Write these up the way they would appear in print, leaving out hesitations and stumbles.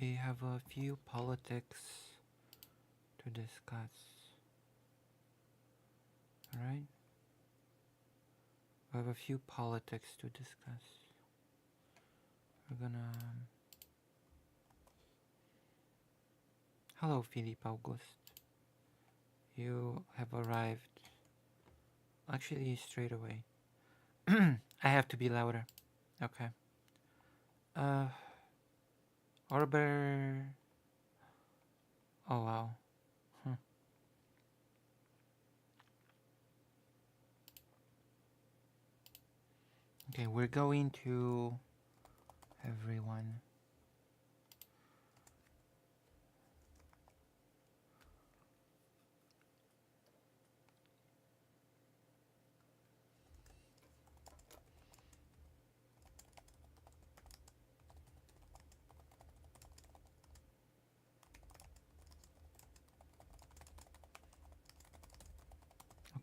we have a few politics to discuss. Alright? We have a few politics to discuss. We're gonna... Hello, Philippe August. You have arrived. Actually, straight away. I have to be louder. Okay. Orber... Oh, wow. Okay, we're going to... Everyone.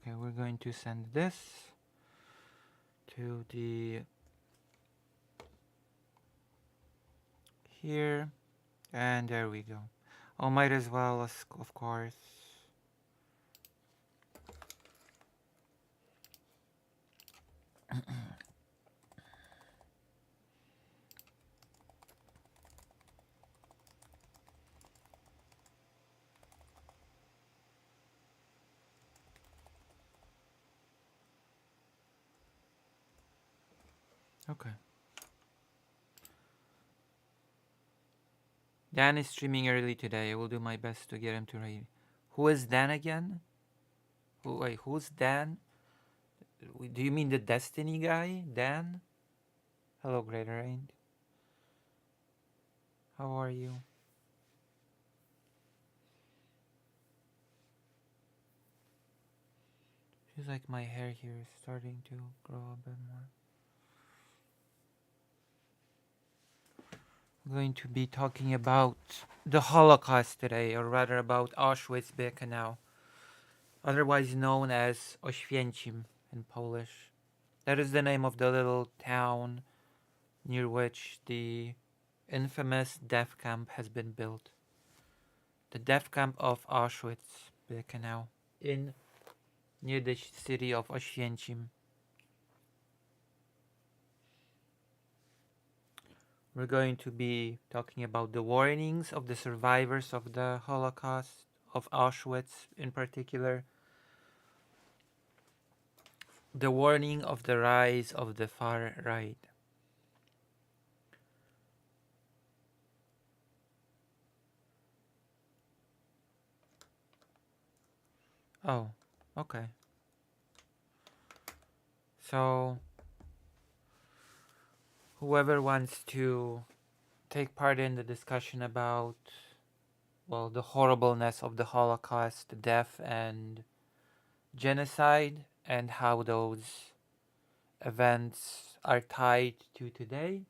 Okay, we're going to send this to the... Here. And there we go. Oh, might as well, of course. Okay. Dan is streaming early today. I will do my best to get him to read. Who is Dan again? Wait, who's Dan? Do you mean the Destiny guy? Dan? Hello, Greater Rain. How are you? Feels like my hair here is starting to grow a bit more. I'm going to be talking about the Holocaust today, or rather about Auschwitz-Birkenau, otherwise known as Oświęcim in Polish. That is the name of the little town near which the infamous death camp has been built. The death camp of Auschwitz-Birkenau in near the city of Oświęcim. We're going to be talking about the warnings of the survivors of the Holocaust, of Auschwitz in particular, the warning of the rise of the far right. Oh, okay. So, whoever wants to take part in the discussion about, well, the horribleness of the Holocaust, death, and genocide, and how those events are tied to today,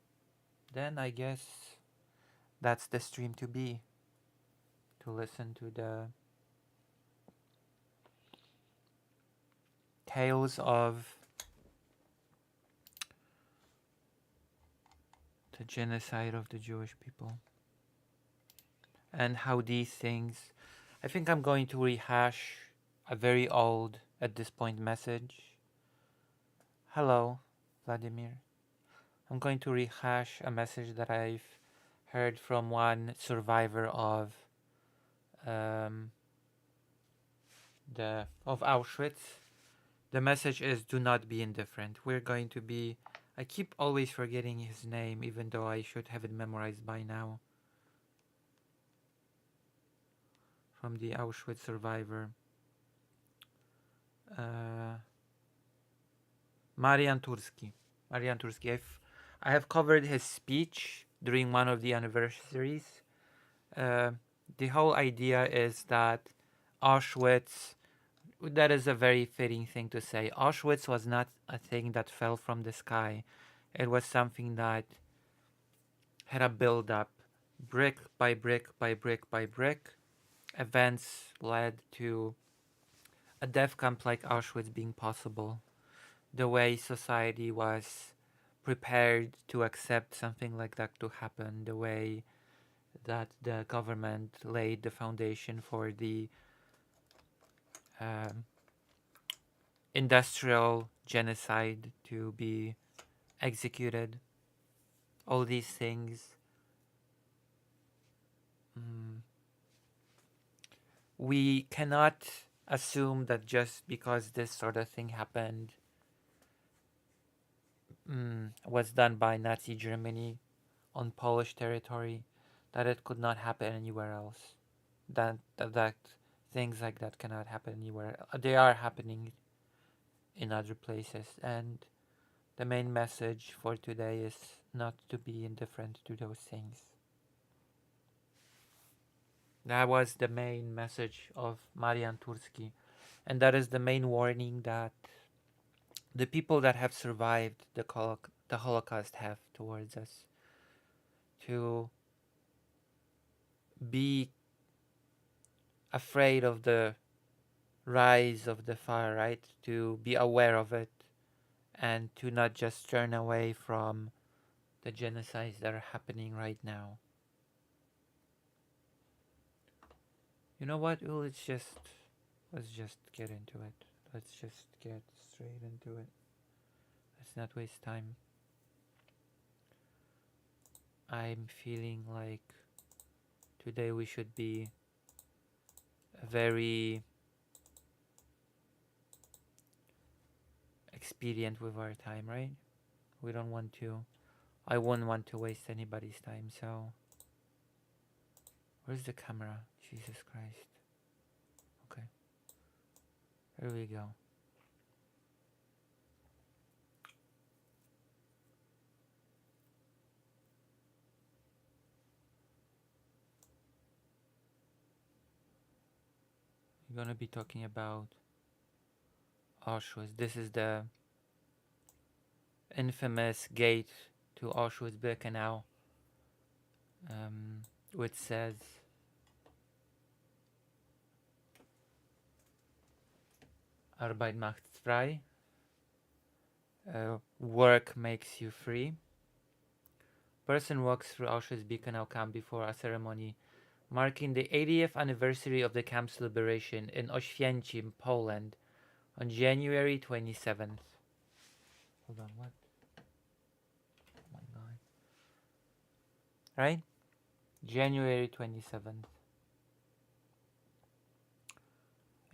then I guess that's the stream to be. To listen to the tales of the genocide of the Jewish people. And how these things... I think I'm going to rehash a very old, at this point, message. Hello, Vladimir. I'm going to rehash a message that I've heard from one survivor of Auschwitz. The message is, do not be indifferent. We're going to be... I keep always forgetting his name, even though I should have it memorized by now. From the Auschwitz survivor. Marian Turski. I have covered his speech during one of the anniversaries. The whole idea is that Auschwitz... That is a very fitting thing to say. Auschwitz was not a thing that fell from the sky. It was something that had a build-up, brick by brick by brick by brick. Events led to a death camp like Auschwitz being possible. The way society was prepared to accept something like that to happen, the way that the government laid the foundation for the um, industrial genocide to be executed. All these things, mm, we cannot assume that just because this sort of thing happened, was done by Nazi Germany on Polish territory, that it could not happen anywhere else. That things like that cannot happen anywhere. They are happening in other places, and the main message for today is not to be indifferent to those things. That was the main message of Marian Turski, and that is the main warning that the people that have survived the Holocaust have towards us, to be afraid of the rise of the far right, to be aware of it, and to not just turn away from the genocides that are happening right now. You know what? Well, let's just get into it. Let's just get straight into it. Let's not waste time. I'm feeling like today we should be very expedient with our time, right? We don't want to. I wouldn't want to waste anybody's time, so. Where's the camera? Jesus Christ. Okay. There we go. We're gonna be talking about Auschwitz. This is the infamous gate to Auschwitz-Birkenau, which says Arbeit macht frei, work makes you free. Person walks through Auschwitz-Birkenau camp before a ceremony marking the 80th anniversary of the camp's liberation in Oświęcim, Poland, on January 27th. Hold on, what? Oh my god. Right? January 27th.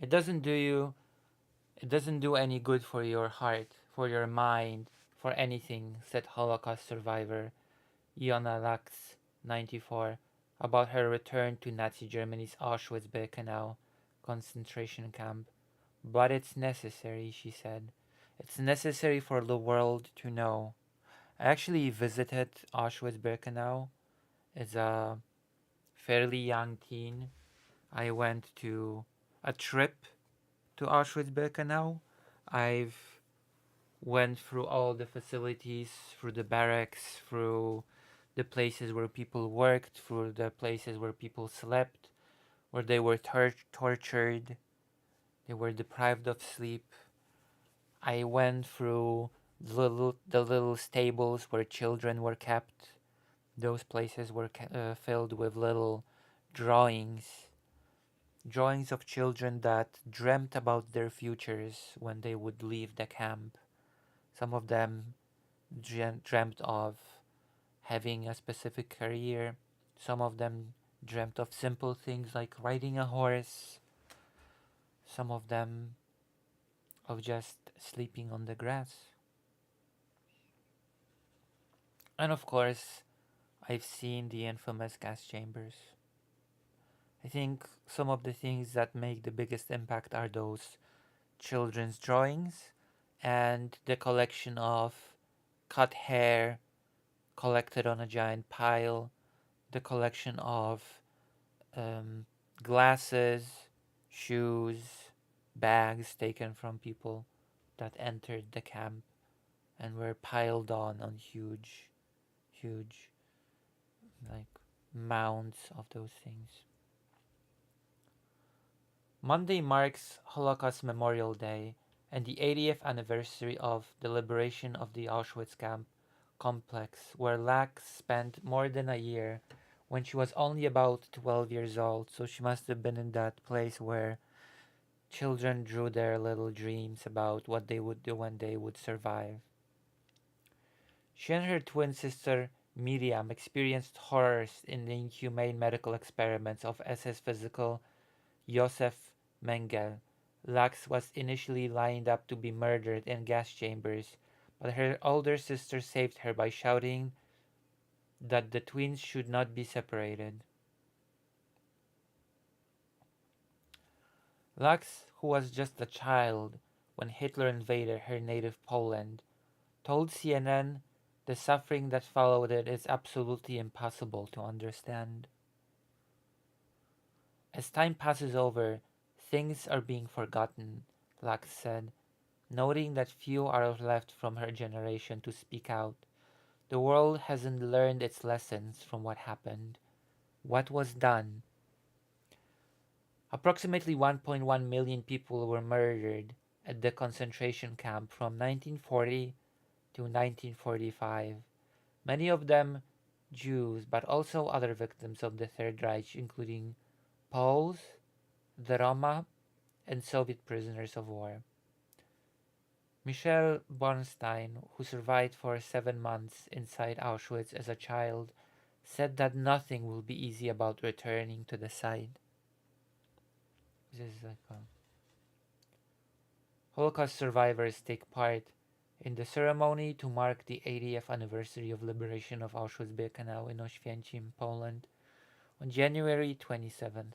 It doesn't do any good for your heart, for your mind, for anything, said Holocaust survivor Iona Lax, 94, about her return to Nazi Germany's Auschwitz-Birkenau concentration camp. But it's necessary, she said. It's necessary for the world to know. I actually visited Auschwitz-Birkenau as a fairly young teen. I went to a trip to Auschwitz-Birkenau. I've went through all the facilities, through the barracks, through the places where people worked, through the places where people slept, where they were tortured, they were deprived of sleep. I went through the little stables where children were kept. Those places were filled with little drawings of children that dreamt about their futures when they would leave the camp. Some of them dreamt of having a specific career. Some of them dreamt of simple things like riding a horse. Some of them of just sleeping on the grass. And of course, I've seen the infamous gas chambers. I think some of the things that make the biggest impact are those children's drawings and the collection of cut hair collected on a giant pile, the collection of glasses, shoes, bags taken from people that entered the camp and were piled on huge like mounds of those things. Monday marks Holocaust Memorial Day and the 80th anniversary of the liberation of the Auschwitz camp complex, where Lax spent more than a year when she was only about 12 years old, so she must have been in that place where children drew their little dreams about what they would do when they would survive. She and her twin sister Miriam experienced horrors in the inhumane medical experiments of SS physical Josef Mengele. Lux was initially lined up to be murdered in gas chambers, but her older sister saved her by shouting that the twins should not be separated. Lux, who was just a child when Hitler invaded her native Poland, told CNN the suffering that followed it is absolutely impossible to understand. As time passes over, things are being forgotten, Lux said, noting that few are left from her generation to speak out. The world hasn't learned its lessons from what happened. What was done? Approximately 1.1 million people were murdered at the concentration camp from 1940 to 1945. Many of them Jews, but also other victims of the Third Reich, including Poles, the Roma, and Soviet prisoners of war. Michelle Bornstein, who survived for 7 months inside Auschwitz as a child, said that nothing will be easy about returning to the site. This is like Holocaust survivors take part in the ceremony to mark the 80th anniversary of liberation of Auschwitz-Birkenau in Oświęcim, Poland, on January 27th.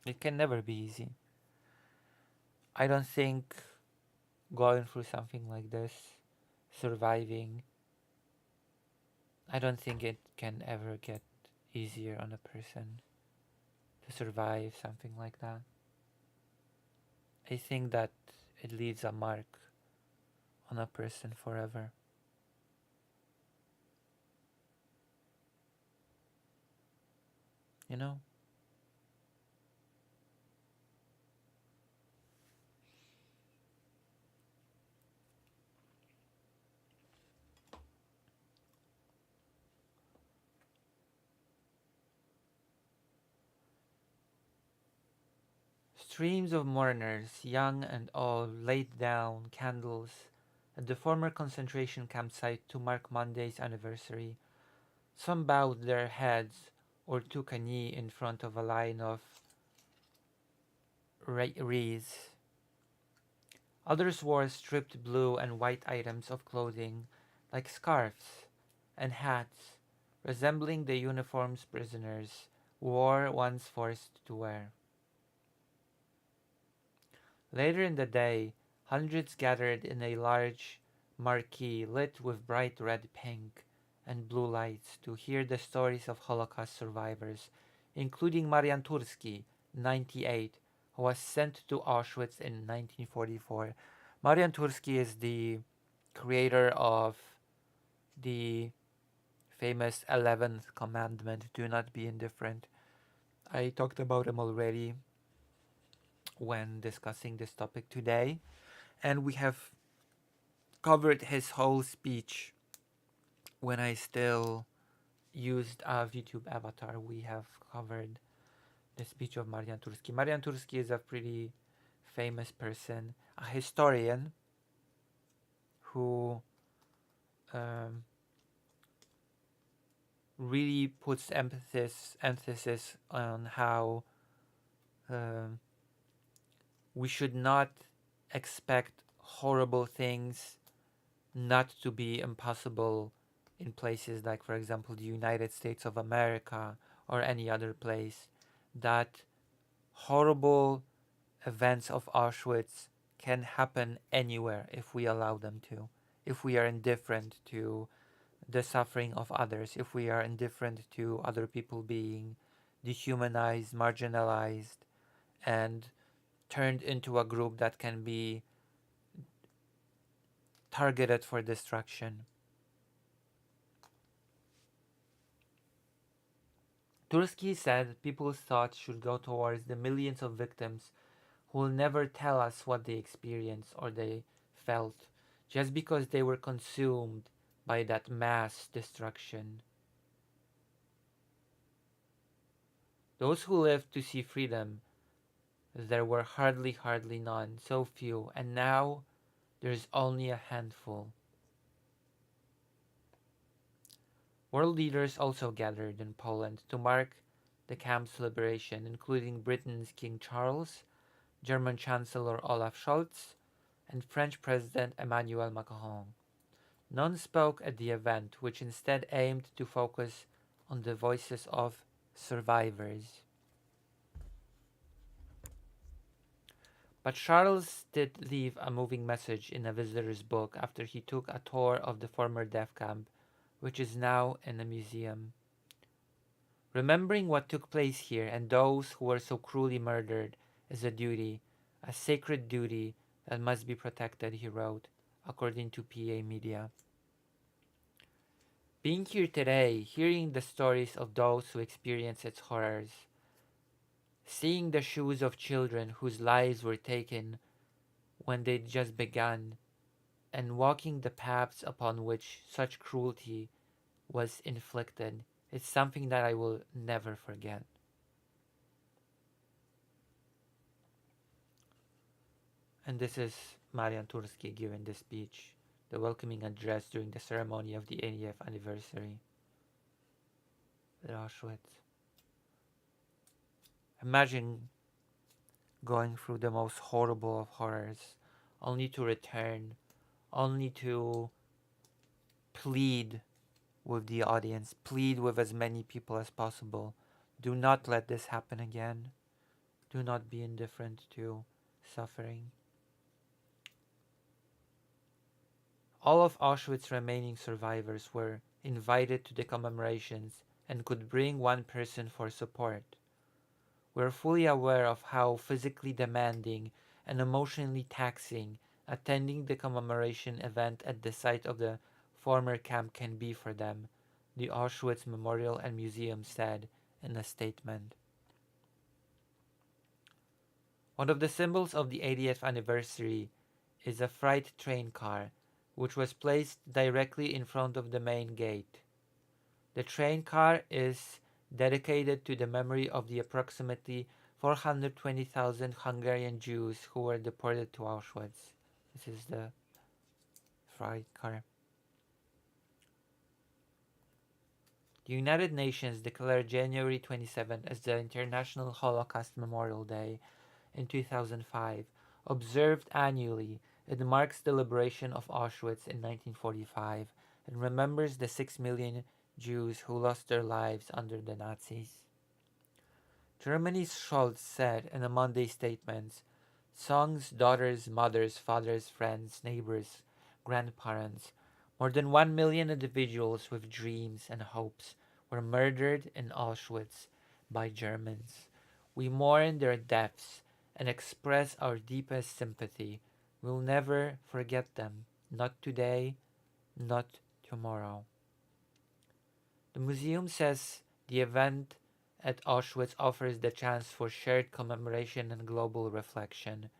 It can never be easy. I don't think going through something like this, surviving, I don't think it can ever get easier on a person to survive something like that. I think that it leaves a mark on a person forever. You know? Streams of mourners, young and old, laid down candles at the former concentration camp site to mark Monday's anniversary. Some bowed their heads or took a knee in front of a line of wreaths. Others wore stripped blue and white items of clothing, like scarves and hats, resembling the uniforms prisoners wore once forced to wear. Later in the day, hundreds gathered in a large marquee lit with bright red, pink, and blue lights to hear the stories of Holocaust survivors, including Marian Turski, 98, who was sent to Auschwitz in 1944. Marian Turski is the creator of the famous 11th commandment, do not be indifferent. I talked about him already when discussing this topic today, and we have covered his whole speech when I still used a YouTube avatar. We have covered the speech of Marian Turski. Marian Turski is a pretty famous person, a historian who um, really puts emphasis on how um, we should not expect horrible things not to be impossible in places like, for example, the United States of America or any other place. That horrible events of Auschwitz can happen anywhere if we allow them to, if we are indifferent to the suffering of others, if we are indifferent to other people being dehumanized, marginalized, and turned into a group that can be targeted for destruction. Tursky said people's thoughts should go towards the millions of victims who will never tell us what they experienced or they felt, just because they were consumed by that mass destruction. Those who lived to see freedom, there were hardly none, so few, and now there's only a handful. World leaders also gathered in Poland to mark the camp's liberation, including Britain's King Charles, German Chancellor Olaf Scholz, and French President Emmanuel Macron. None spoke at the event, which instead aimed to focus on the voices of survivors. But Charles did leave a moving message in a visitor's book after he took a tour of the former death camp, which is now in a museum. Remembering what took place here and those who were so cruelly murdered is a duty, a sacred duty that must be protected, he wrote, according to PA Media. Being here today, hearing the stories of those who experience its horrors, seeing the shoes of children whose lives were taken when they just began, and walking the paths upon which such cruelty was inflicted, it's something that I will never forget. And this is Marian Turski giving the speech, the welcoming address during the ceremony of the 80th anniversary at Auschwitz. Imagine going through the most horrible of horrors, only to return, only to plead with the audience, plead with as many people as possible. Do not let this happen again. Do not be indifferent to suffering. All of Auschwitz's remaining survivors were invited to the commemorations and could bring one person for support. We are fully aware of how physically demanding and emotionally taxing attending the commemoration event at the site of the former camp can be for them, the Auschwitz Memorial and Museum said in a statement. One of the symbols of the 80th anniversary is a freight train car, which was placed directly in front of the main gate. The train car is dedicated to the memory of the approximately 420,000 Hungarian Jews who were deported to Auschwitz. This is the freight car. The United Nations declared January 27 as the International Holocaust Memorial Day in 2005, observed annually. It marks the liberation of Auschwitz in 1945 and remembers the 6 million Jews who lost their lives under the Nazis. Germany's Scholz said in a Monday statement, sons, daughters, mothers, fathers, friends, neighbors, grandparents, more than 1 million individuals with dreams and hopes were murdered in Auschwitz by Germans. We mourn their deaths and express our deepest sympathy. We'll never forget them, not today, not tomorrow. The museum says the event at Auschwitz offers the chance for shared commemoration and global reflection.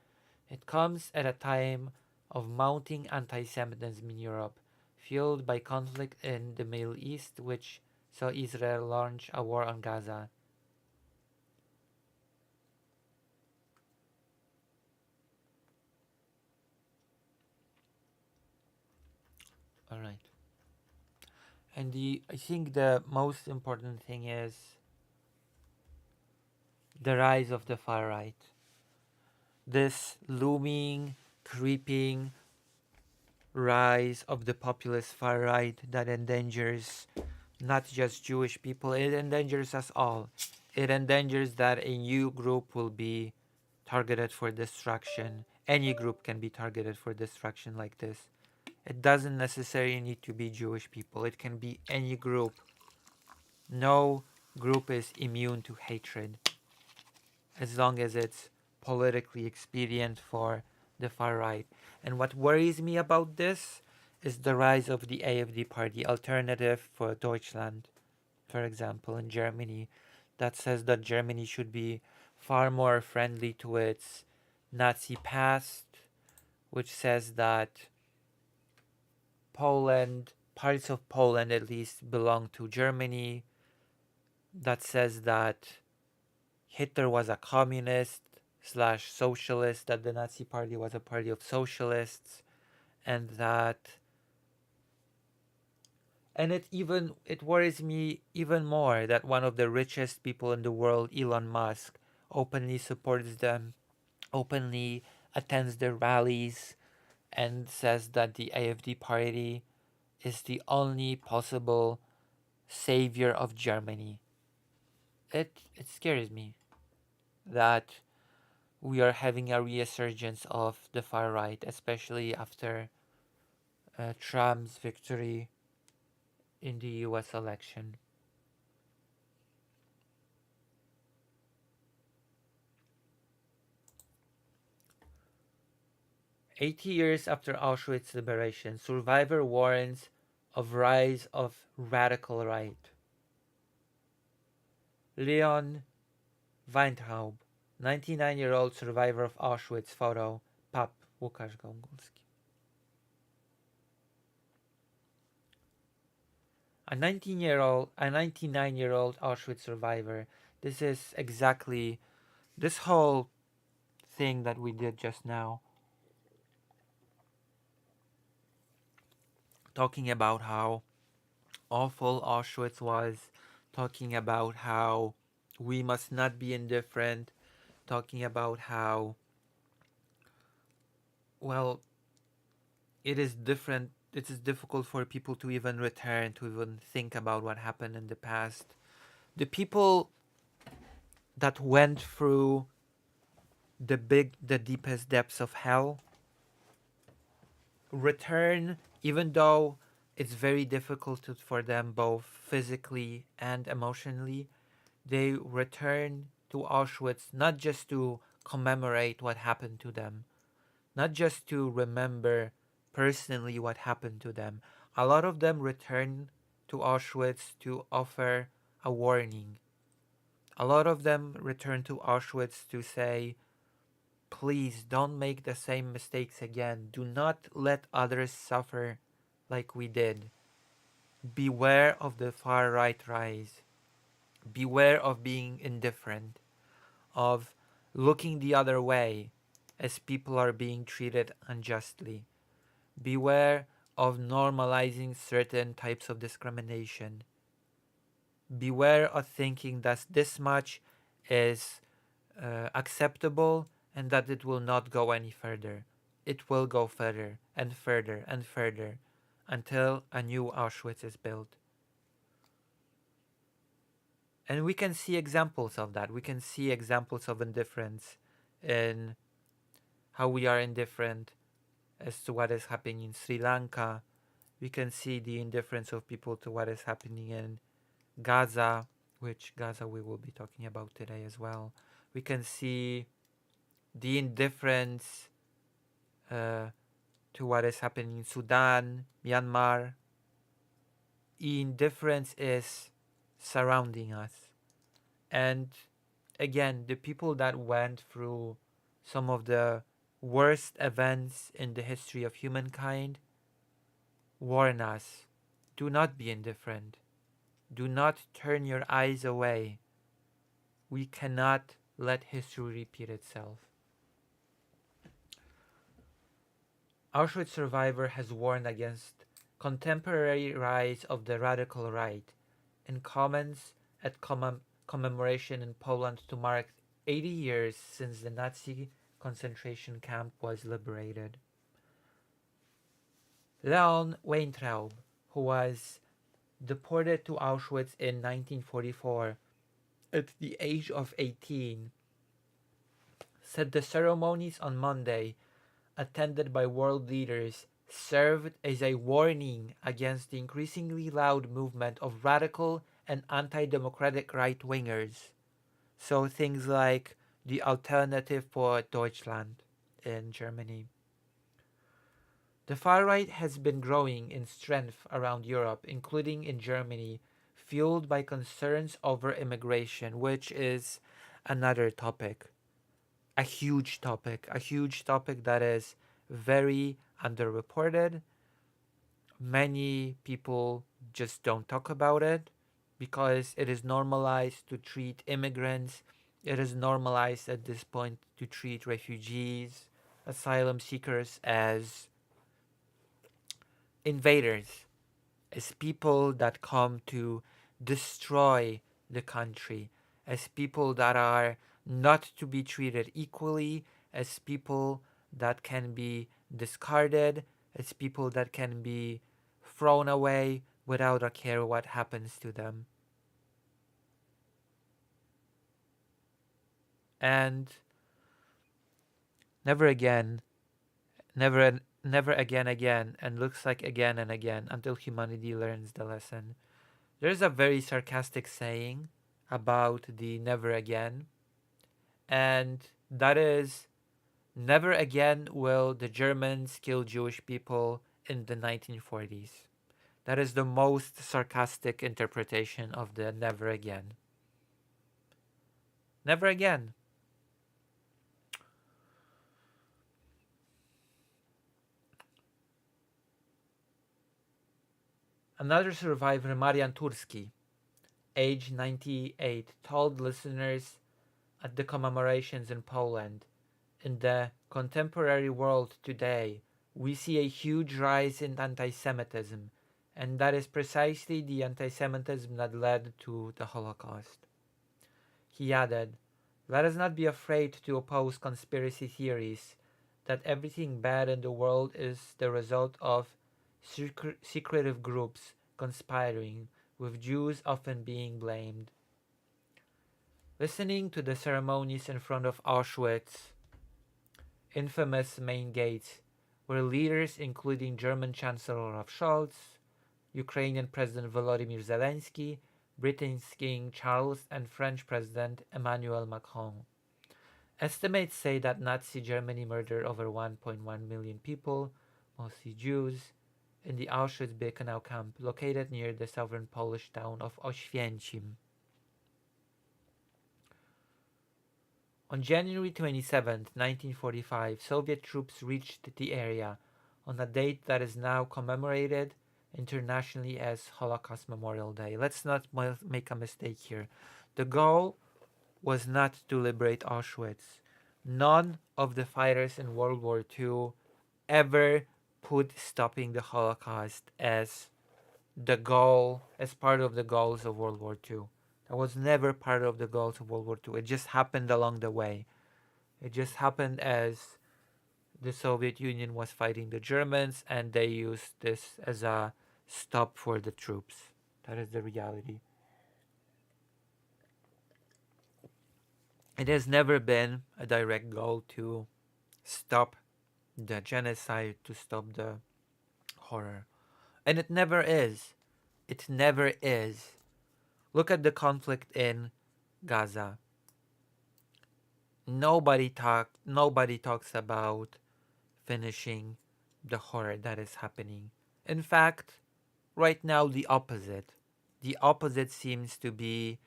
It comes at a time of mounting anti-Semitism in Europe, fueled by conflict in the Middle East, which saw Israel launch a war on Gaza. All right. And I think the most important thing is the rise of the far right. This looming, creeping rise of the populist far right that endangers not just Jewish people, it endangers us all. It endangers that a new group will be targeted for destruction. Any group can be targeted for destruction like this. It doesn't necessarily need to be Jewish people. It can be any group. No group is immune to hatred as long as it's politically expedient for the far right. And what worries me about this is the rise of the AfD party, Alternative for Deutschland, for example, in Germany, that says that Germany should be far more friendly to its Nazi past, which says that Poland, parts of Poland at least belong to Germany, that says that Hitler was a communist slash socialist, that the Nazi Party was a party of socialists, and that and it worries me even more that one of the richest people in the world, Elon Musk, openly supports them, openly attends their rallies, and says that the AfD party is the only possible savior of Germany. It scares me that we are having a resurgence of the far right, especially after Trump's victory in the US election. 80 years after Auschwitz liberation, survivor warns of rise of radical right. Leon Weintraub, 99-year-old survivor of Auschwitz photo, Pap Łukasz Gągulski. A 99-year-old Auschwitz survivor. This is exactly this whole thing that we did just now. Talking about how awful Auschwitz was, talking about how we must not be indifferent, talking about how, well, it is difficult for people to even return, to even think about what happened in the past. The people that went through the deepest depths of hell return, even though it's very difficult for them both physically and emotionally. They return to Auschwitz not just to commemorate what happened to them, not just to remember personally what happened to them. A lot of them return to Auschwitz to offer a warning. A lot of them return to Auschwitz to say, please don't make the same mistakes again. Do not let others suffer like we did. Beware of the far right rise. Beware of being indifferent, of looking the other way as people are being treated unjustly. Beware of normalizing certain types of discrimination. Beware of thinking that this much is acceptable and that it will not go any further. It will go further and further and further until a new Auschwitz is built. And we can see examples of that. We can see examples of indifference in how we are indifferent as to what is happening in Sri Lanka. We can see the indifference of people to what is happening in Gaza, which Gaza we will be talking about today as well. We can see the indifference to what is happening in Sudan, Myanmar. Indifference is surrounding us. And again, the people that went through some of the worst events in the history of humankind warn us, do not be indifferent. Do not turn your eyes away. We cannot let history repeat itself. Auschwitz survivor has warned against contemporary rise of the radical right in comments at commemoration in Poland to mark 80 years since the Nazi concentration camp was liberated. Leon Weintraub, who was deported to Auschwitz in 1944 at the age of 18, said the ceremonies on Monday, attended by world leaders, served as a warning against the increasingly loud movement of radical and anti-democratic right-wingers. So things like the Alternative for Deutschland in Germany. The far right has been growing in strength around Europe, including in Germany, fueled by concerns over immigration, which is another topic. A huge topic that is very underreported, many people just don't talk about it because it is normalized to treat immigrants. It is normalized at this point to treat refugees, asylum seekers as invaders, as people that come to destroy the country, as people that are not to be treated equally, as people that can be discarded, as people that can be thrown away without a care what happens to them. And never again, never again, and looks like again and again until humanity learns the lesson. There's a very sarcastic saying about the never again, and that is never again will the Germans kill Jewish people in the 1940s. That is the most sarcastic interpretation of the never again. Never again. Another survivor, Marian Turski, age 98, told listeners at the commemorations in Poland, in the contemporary world today, we see a huge rise in anti Semitism, and that is precisely the anti Semitism that led to the Holocaust. He added, let us not be afraid to oppose conspiracy theories that everything bad in the world is the result of secretive groups conspiring, with Jews often being blamed. Listening to the ceremonies in front of Auschwitz, infamous main gates, where leaders including German Chancellor Olaf Scholz, Ukrainian President Volodymyr Zelensky, Britain's King Charles, and French President Emmanuel Macron. Estimates say that Nazi Germany murdered over 1.1 million people, mostly Jews, in the Auschwitz-Birkenau camp located near the southern Polish town of Auschwitz. On January 27, 1945, Soviet troops reached the area on a date that is now commemorated internationally as Holocaust Memorial Day. Let's not make a mistake here. The goal was not to liberate Auschwitz. None of the fighters in World War II ever put stopping the Holocaust as the goal, as part of the goals of World War II. That was never part of the goals of World War II. It just happened along the way. It just happened as the Soviet Union was fighting the Germans, and they used this as a stop for the troops. That is the reality. It has never been a direct goal to stop the genocide, to stop the horror. And it never is. It never is. Look at the conflict in Gaza. Nobody talks about finishing the horror that is happening. In fact, right now the opposite. The opposite seems to be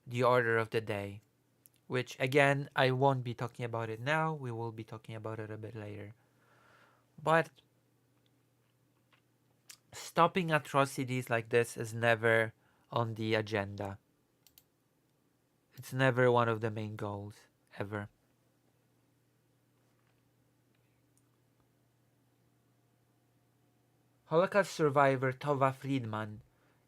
the order of the day, which again I won't be talking about it now. We will be talking about it a bit later. But stopping atrocities like this is never on the agenda. It's never one of the main goals, ever. Holocaust survivor Tova Friedman,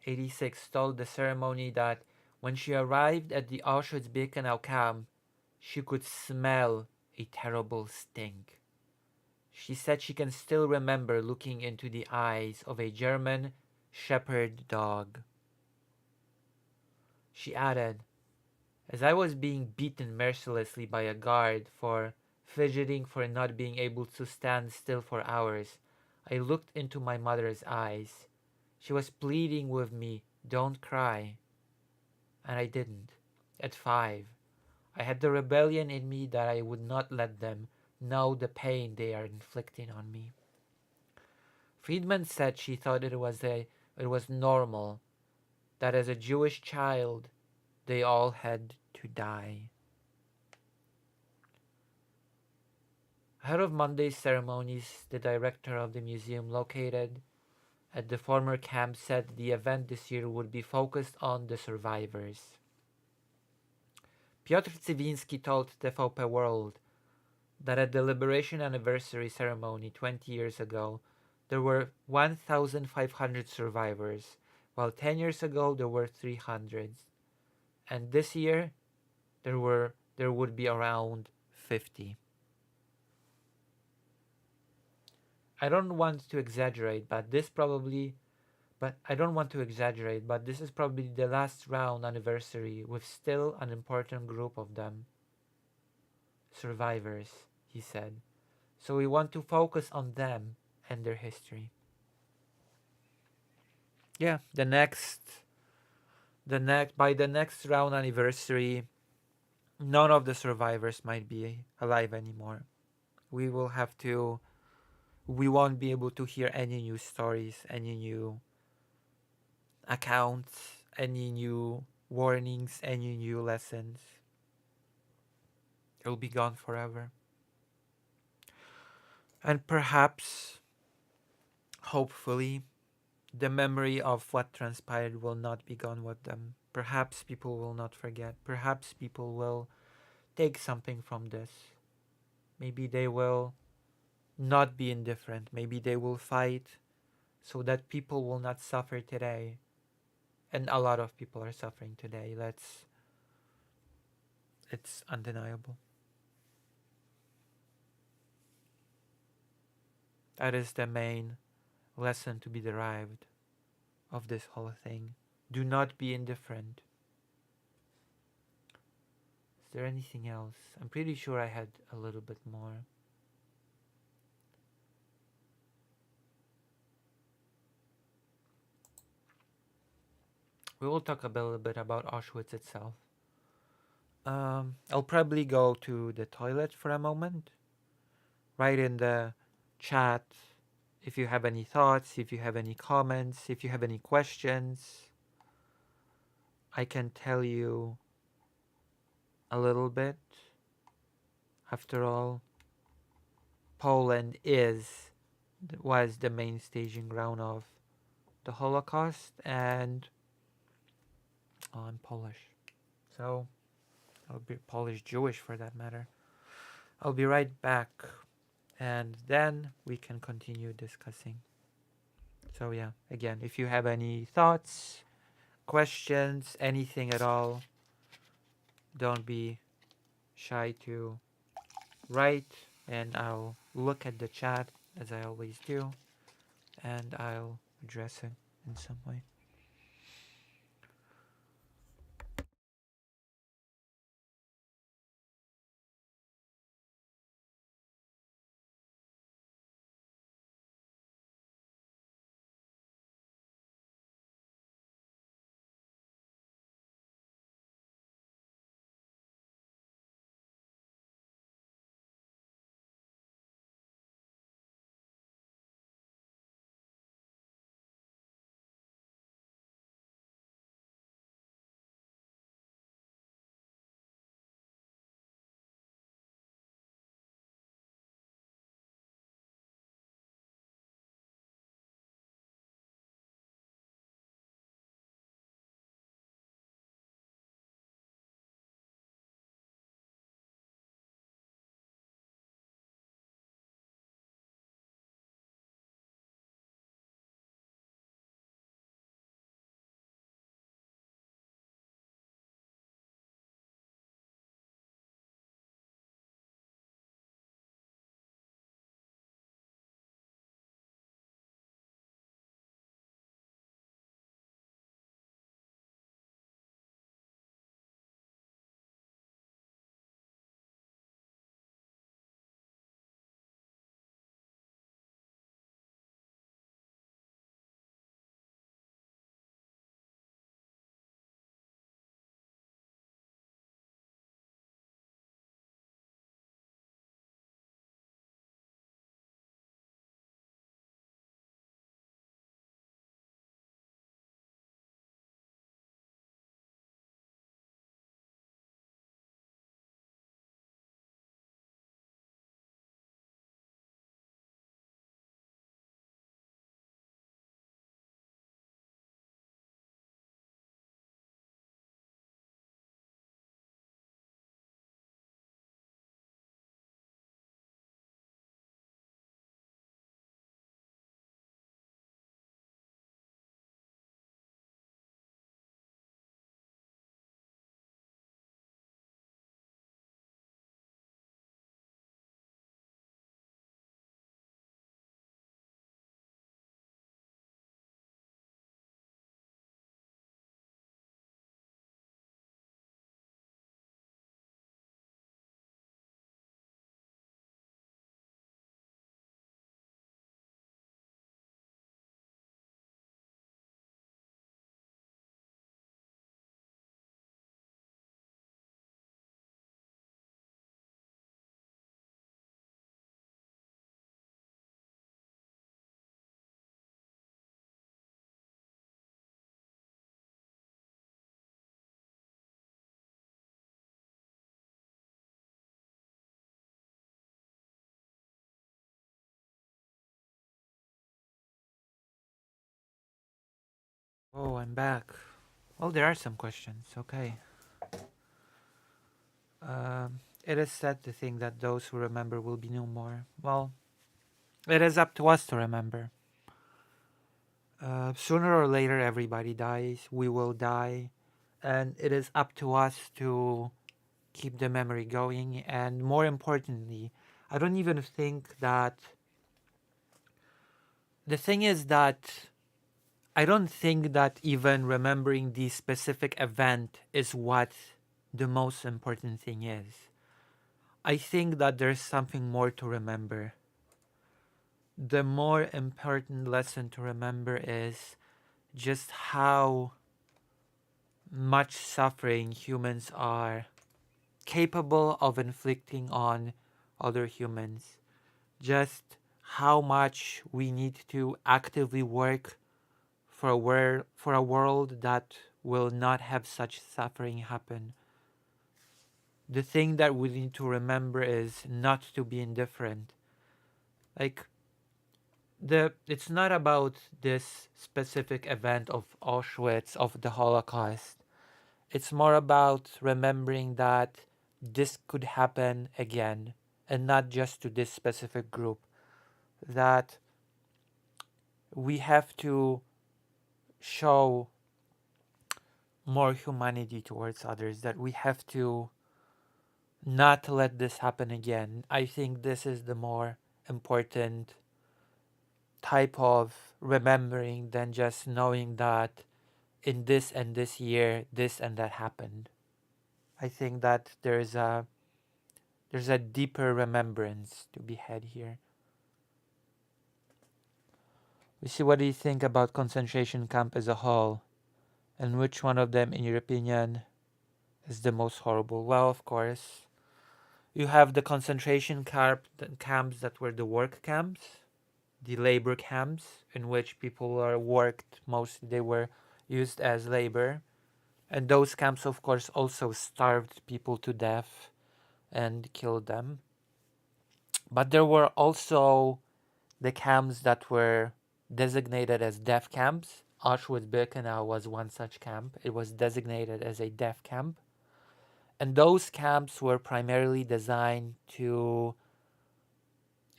86, told the ceremony that when she arrived at the Auschwitz-Birkenau camp, she could smell a terrible stink. She said she can still remember looking into the eyes of a German shepherd dog. She added, as I was being beaten mercilessly by a guard for fidgeting, for not being able to stand still for hours, I looked into my mother's eyes. She was pleading with me, don't cry. And I didn't. At 5, I had the rebellion in me that I would not let them know the pain they are inflicting on me. Friedman said she thought it was normal that as a Jewish child they all had to die. Ahead of Monday's ceremonies, the director of the museum located at the former camp said the event this year would be focused on the survivors. Piotr Cywiński told TVP World that at the Liberation Anniversary ceremony 20 years ago, there were 1,500 survivors, while 10 years ago there were 300. And this year, there would be around 50. I don't want to exaggerate, but I don't want to exaggerate, but this is probably the last round anniversary with still an important group of them. Survivors, he said. So we want to focus on them and their history. Yeah, by the next round anniversary, none of the survivors might be alive anymore. We will have to we won't be able to hear any new stories, any new accounts, any new warnings, any new lessons. It'll be gone forever. And perhaps, hopefully, the memory of what transpired will not be gone with them. Perhaps people will not forget. Perhaps people will take something from this. Maybe they will not be indifferent. Maybe they will fight so that people will not suffer today. And a lot of people are suffering today. It's undeniable. That is the main lesson to be derived of this whole thing. Do not be indifferent. Is there anything else? I'm pretty sure I had a little bit more. We will talk a little bit about Auschwitz itself. I'll probably go to the toilet for a moment. Write in the chat if you have any thoughts, if you have any comments, if you have any questions. I can tell you a little bit. After all, Poland was the main staging ground of the Holocaust, and I'm Polish, so I'll be Polish Jewish for that matter. I'll be right back, and then we can continue discussing. So yeah, again, if you have any thoughts, questions, anything at all, don't be shy to write, and I'll look at the chat as I always do, and I'll address it in some way. Oh, I'm back. Well, there are some questions. Okay. It is sad to think that those who remember will be no more. Well, it is up to us to remember. Sooner or later, everybody dies. We will die. And it is up to us to keep the memory going. And more importantly, I don't even think that. The thing is that I don't think that even remembering the specific event is what the most important thing is. I think that there's something more to remember. The more important lesson to remember is just how much suffering humans are capable of inflicting on other humans. Just how much we need to actively work for a world that will not have such suffering happen. The thing that we need to remember is not to be indifferent. Like it's not about this specific event of Auschwitz, of the Holocaust. It's more about remembering that this could happen again, and not just to this specific group. That we have to show more humanity towards others, that we have to not let this happen again. I think this is the more important type of remembering than just knowing that in this and this year this and that happened. I think that there's a deeper remembrance to be had here. We see, what do you think about concentration camp as a whole, and which one of them in your opinion is the most horrible? Well, of course, you have the concentration camps that were the work camps, the labor camps in which people are worked, mostly they were used as labor. And those camps, of course, also starved people to death and killed them. But there were also the camps that were designated as death camps. Auschwitz-Birkenau was one such camp. It was designated as a death camp. And those camps were primarily designed to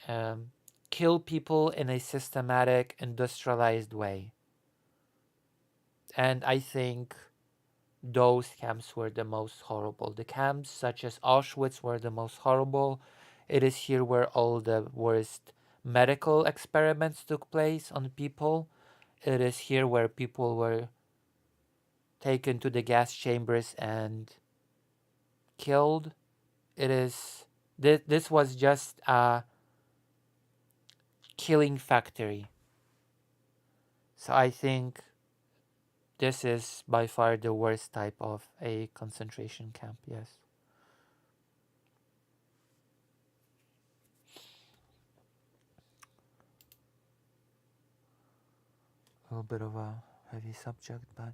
um, kill people in a systematic, industrialized way. And I think those camps were the most horrible. The camps such as Auschwitz were the most horrible. It is here where all the worst medical experiments took place on people. It is here where people were taken to the gas chambers and killed. It is this was just a killing factory. So I think this is by far the worst type of a concentration camp, yes. A little bit of a heavy subject, but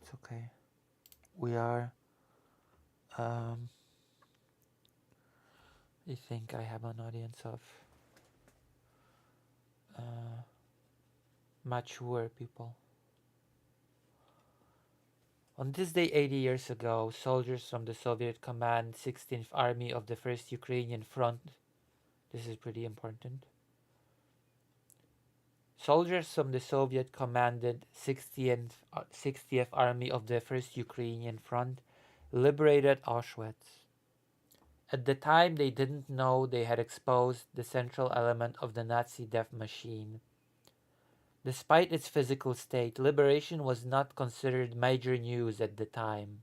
it's okay. We are, um, I think I have an audience of uh, mature people. On this day 80 years ago, soldiers from the Soviet Command 16th Army of the 1st Ukrainian Front, this is pretty important. Soldiers from the Soviet commanded 60th Army of the 1st Ukrainian Front liberated Auschwitz. At the time, they didn't know they had exposed the central element of the Nazi death machine. Despite its physical state, liberation was not considered major news at the time,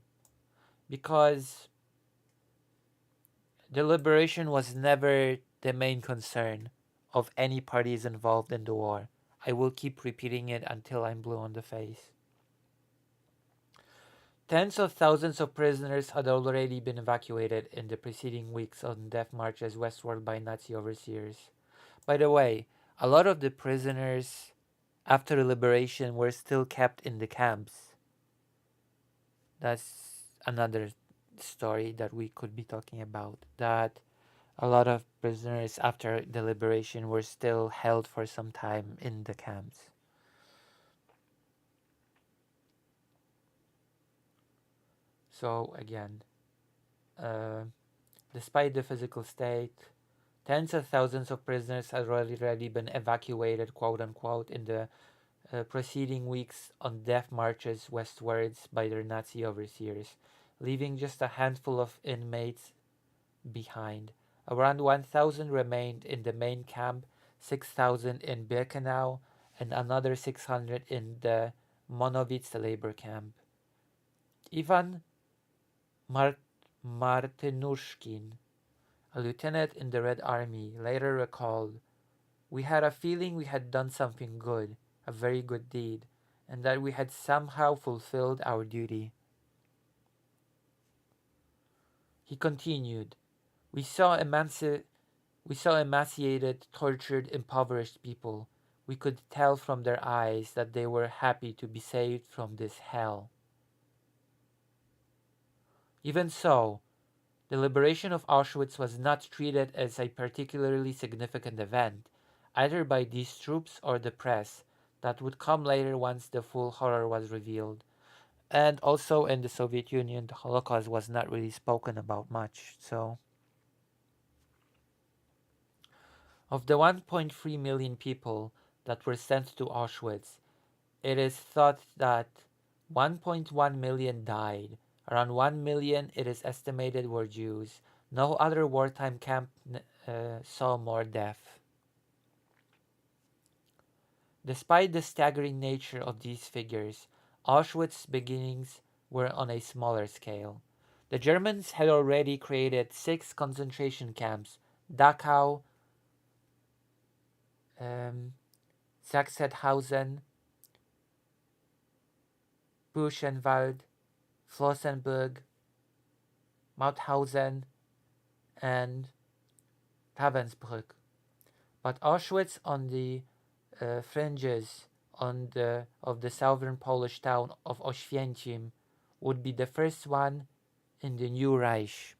because the liberation was never the main concern of any parties involved in the war. I will keep repeating it until I'm blue on the face. Tens of thousands of prisoners had already been evacuated in the preceding weeks on death marches westward by Nazi overseers. By the way, a lot of the prisoners after liberation were still kept in the camps. That's another story that we could be talking about. That a lot of prisoners after the liberation were still held for some time in the camps. So again, uh, despite the physical state, tens of thousands of prisoners had already been evacuated, quote unquote, in the preceding weeks on death marches westwards by their Nazi overseers, leaving just a handful of inmates behind. Around 1,000 remained in the main camp, 6,000 in Birkenau, and another 600 in the Monowitz labor camp. Ivan Martynushkin, a lieutenant in the Red Army, later recalled, "We had a feeling we had done something good, a very good deed, and that we had somehow fulfilled our duty." He continued, We saw emaciated, tortured, impoverished people. We could tell from their eyes that they were happy to be saved from this hell." Even so, the liberation of Auschwitz was not treated as a particularly significant event, either by these troops or the press. That would come later once the full horror was revealed. And also in the Soviet Union, the Holocaust was not really spoken about much. So, of the 1.3 million people that were sent to Auschwitz, it is thought that 1.1 million died. Around 1 million, it is estimated, were Jews. No other wartime camp saw more death. Despite the staggering nature of these figures, Auschwitz's beginnings were on a smaller scale. The Germans had already created 6 concentration camps: Dachau, Sachsenhausen, Buchenwald, Flossenburg, Mauthausen, and Ravensbrück. But Auschwitz, on the fringes of the southern Polish town of Oświęcim, would be the first one in the new Reich.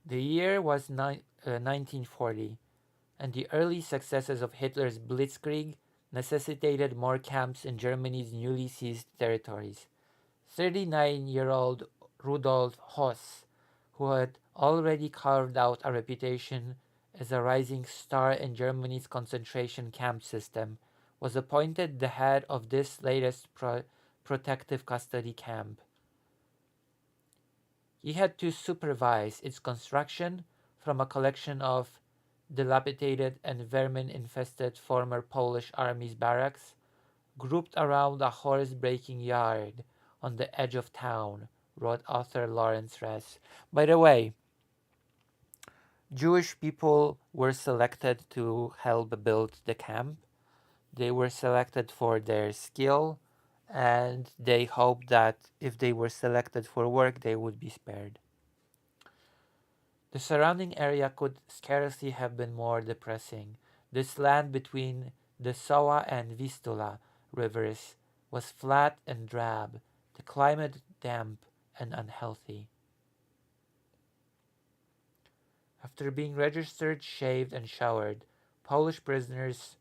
The year was 1940, and the early successes of Hitler's Blitzkrieg necessitated more camps in Germany's newly seized territories. 39-year-old Rudolf Höss, who had already carved out a reputation as a rising star in Germany's concentration camp system, was appointed the head of this latest protective custody camp. He had to supervise its construction from a collection of dilapidated and vermin-infested former Polish Army's barracks, grouped around a horse-breaking yard on the edge of town, wrote author Lawrence Ress. By the way, Jewish people were selected to help build the camp. They were selected for their skill, and they hoped that if they were selected for work, they would be spared. The surrounding area could scarcely have been more depressing. This land between the Sowa and Vistula rivers was flat and drab, the climate damp and unhealthy. After being registered, shaved, and showered, Polish prisoners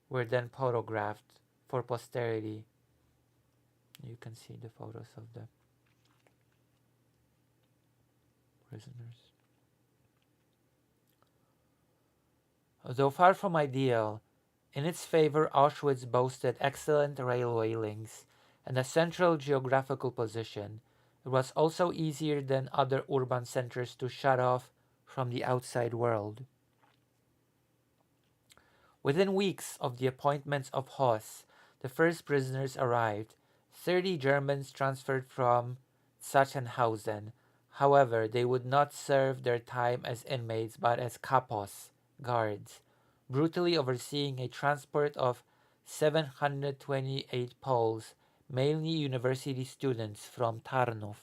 were then photographed for posterity. You can see the photos of the prisoners. Though far from ideal, in its favor Auschwitz boasted excellent railway links and a central geographical position. It was also easier than other urban centers to shut off from the outside world. Within weeks of the appointments of Höss, the first prisoners arrived. 30 Germans transferred from Sachsenhausen. However, they would not serve their time as inmates but as kapos, guards, brutally overseeing a transport of 728 Poles, mainly university students from Tarnów.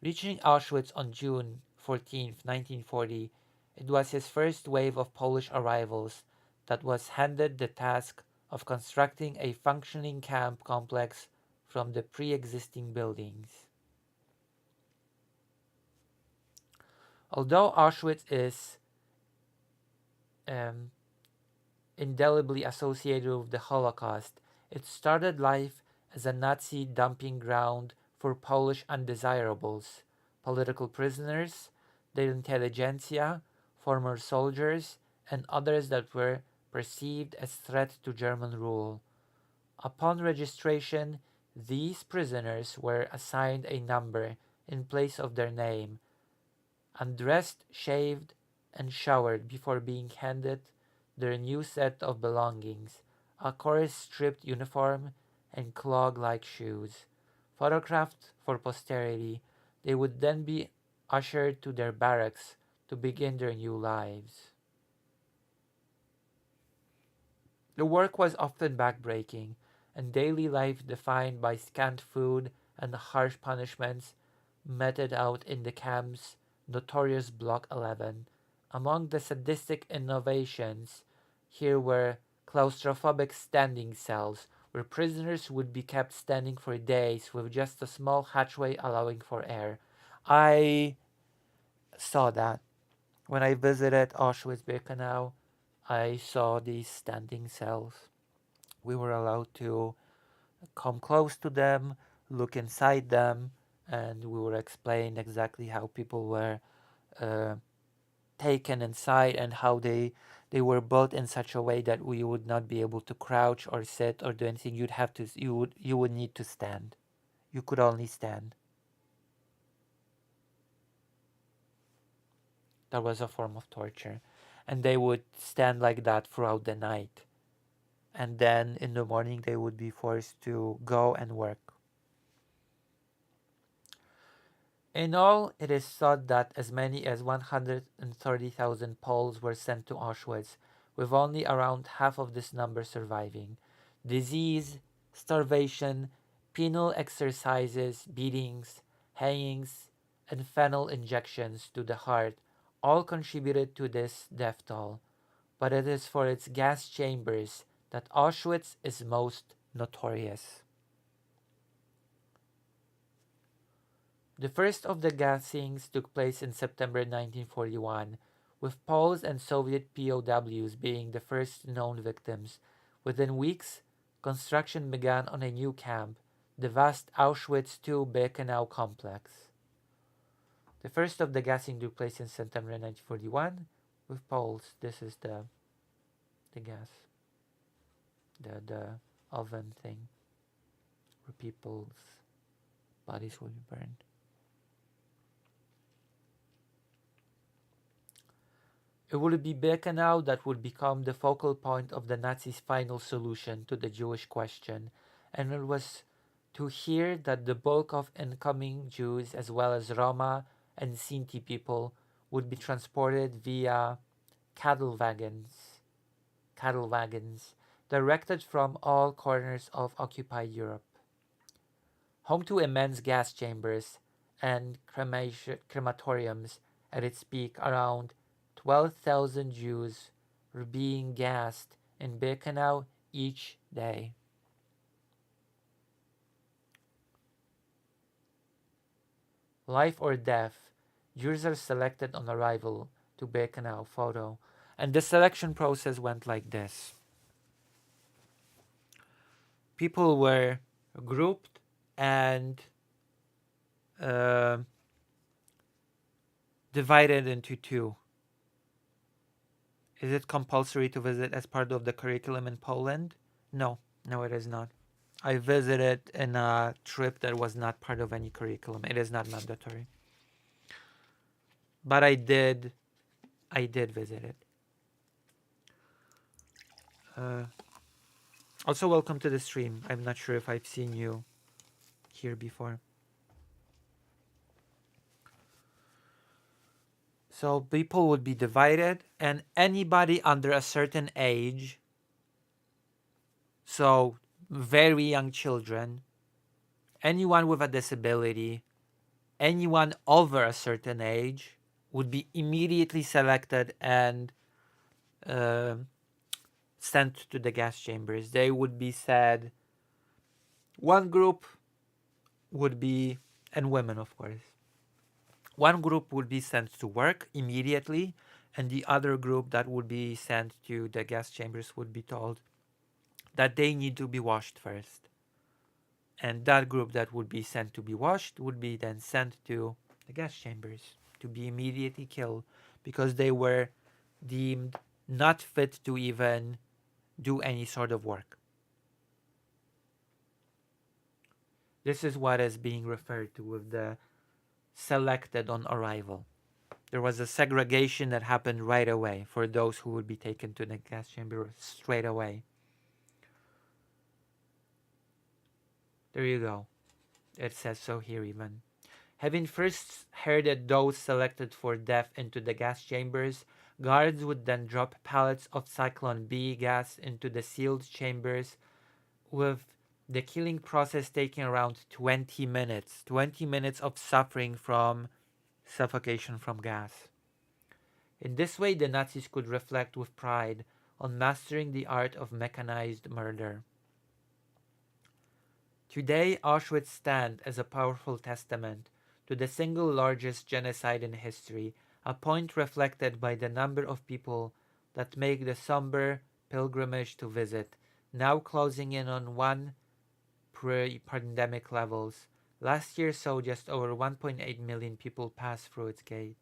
Reaching Auschwitz on June 14, 1940, it was his first wave of Polish arrivals that was handed the task of constructing a functioning camp complex from the pre-existing buildings. Although Auschwitz indelibly associated with the Holocaust. It started life as a Nazi dumping ground for Polish undesirables, political prisoners, the intelligentsia, former soldiers, and others that were perceived as threats to German rule. Upon registration, these prisoners were assigned a number in place of their name, undressed, shaved, and showered before being handed their new set of belongings, a coarse-stripped uniform and clog-like shoes. Photographed for posterity, they would then be ushered to their barracks to begin their new lives. The work was often backbreaking, and daily life defined by scant food and harsh punishments meted out in the camp's notorious Block 11. Among the sadistic innovations here were claustrophobic standing cells, where prisoners would be kept standing for days with just a small hatchway allowing for air. I saw that. When I visited Auschwitz-Birkenau, I saw these standing cells. We were allowed to come close to them, look inside them, and we were explained exactly how people were uh, taken inside and how they were built in such a way that we would not be able to crouch or sit or do anything. You would need to stand. You could only stand. That was a form of torture, and they would stand like that throughout the night, and then in the morning they would be forced to go and work. In all, it is thought that as many as 130,000 Poles were sent to Auschwitz, with only around half of this number surviving. Disease, starvation, penal exercises, beatings, hangings, and fennel injections to the heart all contributed to this death toll, but it is for its gas chambers that Auschwitz is most notorious. The first of the gassings took place in September 1941, with Poles and Soviet POWs being the first known victims. Within weeks, construction began on a new camp, the vast Auschwitz II-Birkenau complex. The first of the gassing took place in September 1941, with Poles. This is the gas, the oven thing, where people's bodies will be burned. It would be Birkenau that would become the focal point of the Nazis' final solution to the Jewish question, and it was to here that the bulk of incoming Jews, as well as Roma and Sinti people, would be transported via cattle wagons, directed from all corners of occupied Europe. Home to immense gas chambers and crematoriums at its peak, around 12,000 Jews were being gassed in Birkenau each day. Life or death, Jews are selected on arrival to Birkenau photo. And the selection process went like this. People were grouped and divided into two. Is it compulsory to visit as part of the curriculum in Poland? No, it is not. I visited in a trip that was not part of any curriculum. It is not mandatory. But I did visit it. Also, welcome to the stream. I'm not sure if I've seen you here before. So people would be divided, and anybody under a certain age, so very young children, anyone with a disability, anyone over a certain age would be immediately selected and sent to the gas chambers. They would be said, one group would be, and women of course, one group would be sent to work immediately, and the other group that would be sent to the gas chambers would be told that they need to be washed first. And that group that would be sent to be washed would be then sent to the gas chambers to be immediately killed because they were deemed not fit to even do any sort of work. This is what is being referred to with the selected on arrival. There was a segregation that happened right away for those who would be taken to the gas chamber straight away. There you go. It says so here even. Having first herded those selected for death into the gas chambers, guards would then drop pallets of Cyclone B gas into the sealed chambers, with the killing process taking around 20 minutes. 20 minutes of suffering from suffocation from gas. In this way, the Nazis could reflect with pride on mastering the art of mechanized murder. Today, Auschwitz stands as a powerful testament to the single largest genocide in history, a point reflected by the number of people that make the somber pilgrimage to visit, now closing in on one pre-pandemic levels. Last year saw just over 1.8 million people pass through its gate.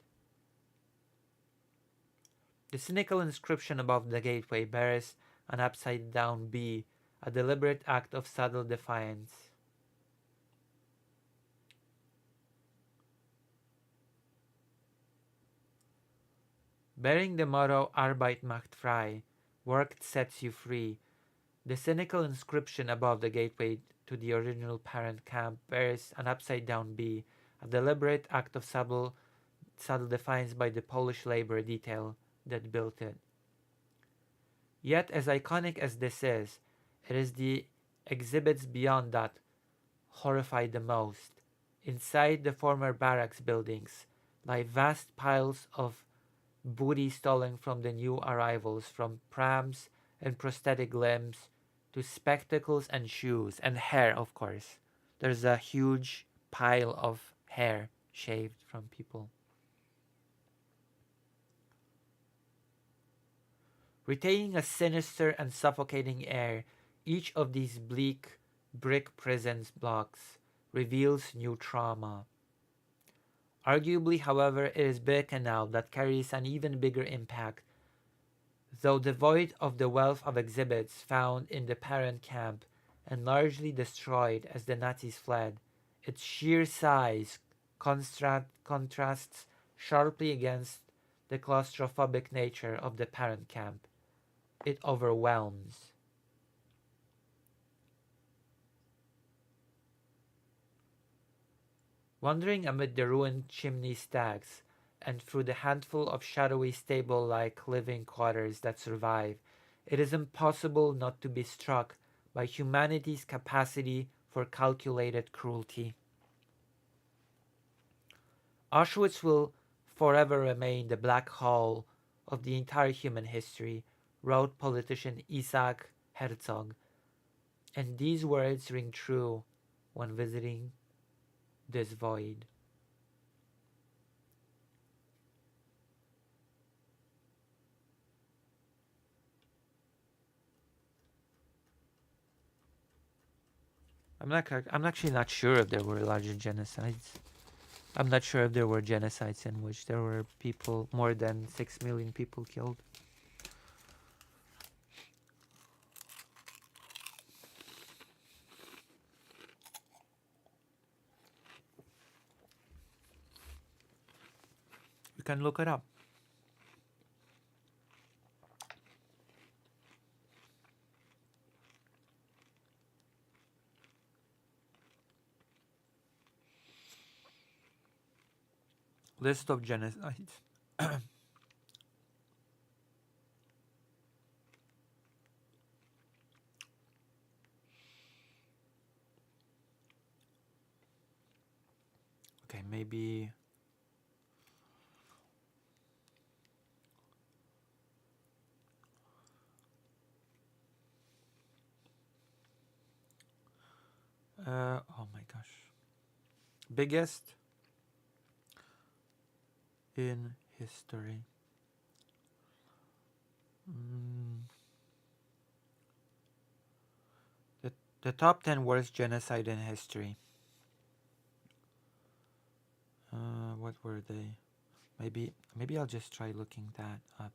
The cynical inscription above the gateway bears an upside-down B, a deliberate act of subtle defiance. Bearing the motto Arbeit macht frei, work sets you free, the cynical inscription above the gateway to the original parent camp bears an upside-down B, a deliberate act of subtle defiance by the Polish labor detail that built it. Yet, as iconic as this is, it is the exhibits beyond that horrify the most. Inside the former barracks buildings lie vast piles of booty stolen from the new arrivals, from prams and prosthetic limbs to spectacles and shoes and hair, of course. There's a huge pile of hair shaved from people. Retaining a sinister and suffocating air, each of these bleak brick prison blocks reveals new trauma. Arguably, however, it is Birkenau that carries an even bigger impact. Though devoid of the wealth of exhibits found in the parent camp and largely destroyed as the Nazis fled, its sheer size contrasts sharply against the claustrophobic nature of the parent camp. It overwhelms. Wandering amid the ruined chimney stacks and through the handful of shadowy stable-like living quarters that survive, it is impossible not to be struck by humanity's capacity for calculated cruelty. Auschwitz will forever remain the black hole of the entire human history, wrote politician Isaac Herzog, and these words ring true when visiting this void. I'm actually not sure if there were larger genocides. I'm not sure if there were genocides in which there were people, more than 6 million people killed. You can look it up. List of genocides. Okay, maybe oh my gosh. Biggest in history. The top 10 worst genocide in history. What were they? Maybe I'll just try looking that up.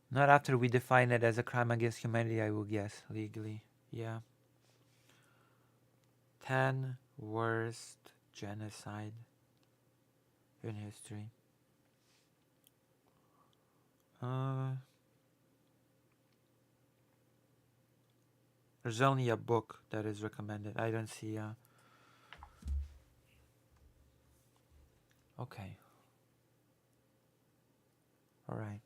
Not after we define it as a crime against humanity, I will guess, legally. Yeah. 10 worst genocide in history. There's only a book that is recommended. I don't see okay. Alright.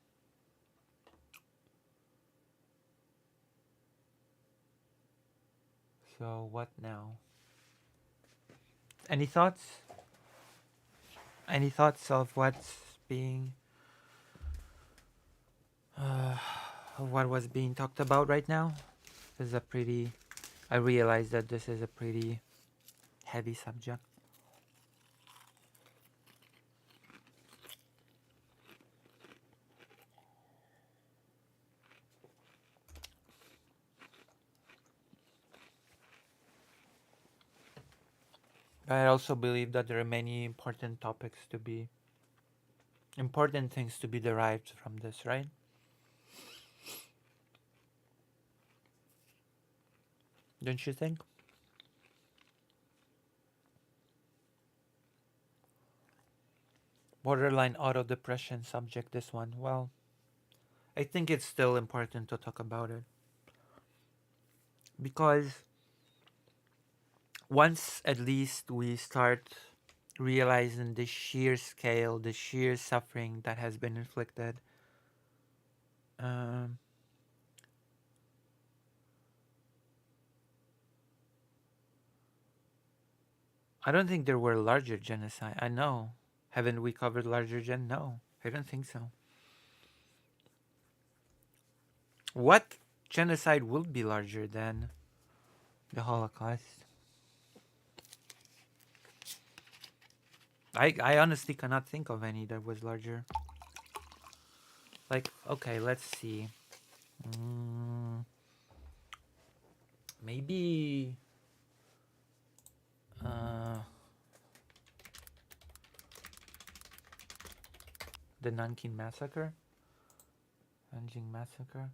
So what now? Any thoughts? Any thoughts of what's being what was being talked about right now? This is a pretty I realize that this is a pretty heavy subject. But I also believe that there are many important things to be derived from this, right? Don't you think? Borderline auto depression subject, this one. Well, I think it's still important to talk about it. Because once at least we start realizing the sheer scale, the sheer suffering that has been inflicted, I don't think there were larger genocide. I know. Haven't we covered larger gen? No, I don't think so. What genocide would be larger than the Holocaust? I honestly cannot think of any that was larger. Like, okay, let's see. Maybe the Nanking Massacre? Nanjing Massacre?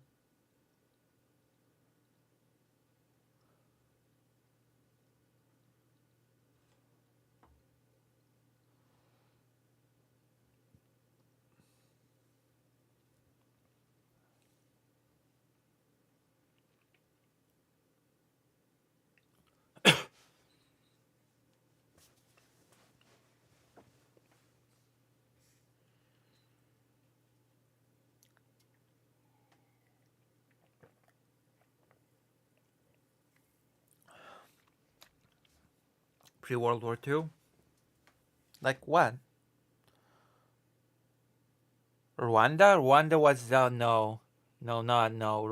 Pre-World War II? Like what? Rwanda? Rwanda was no. No, not no.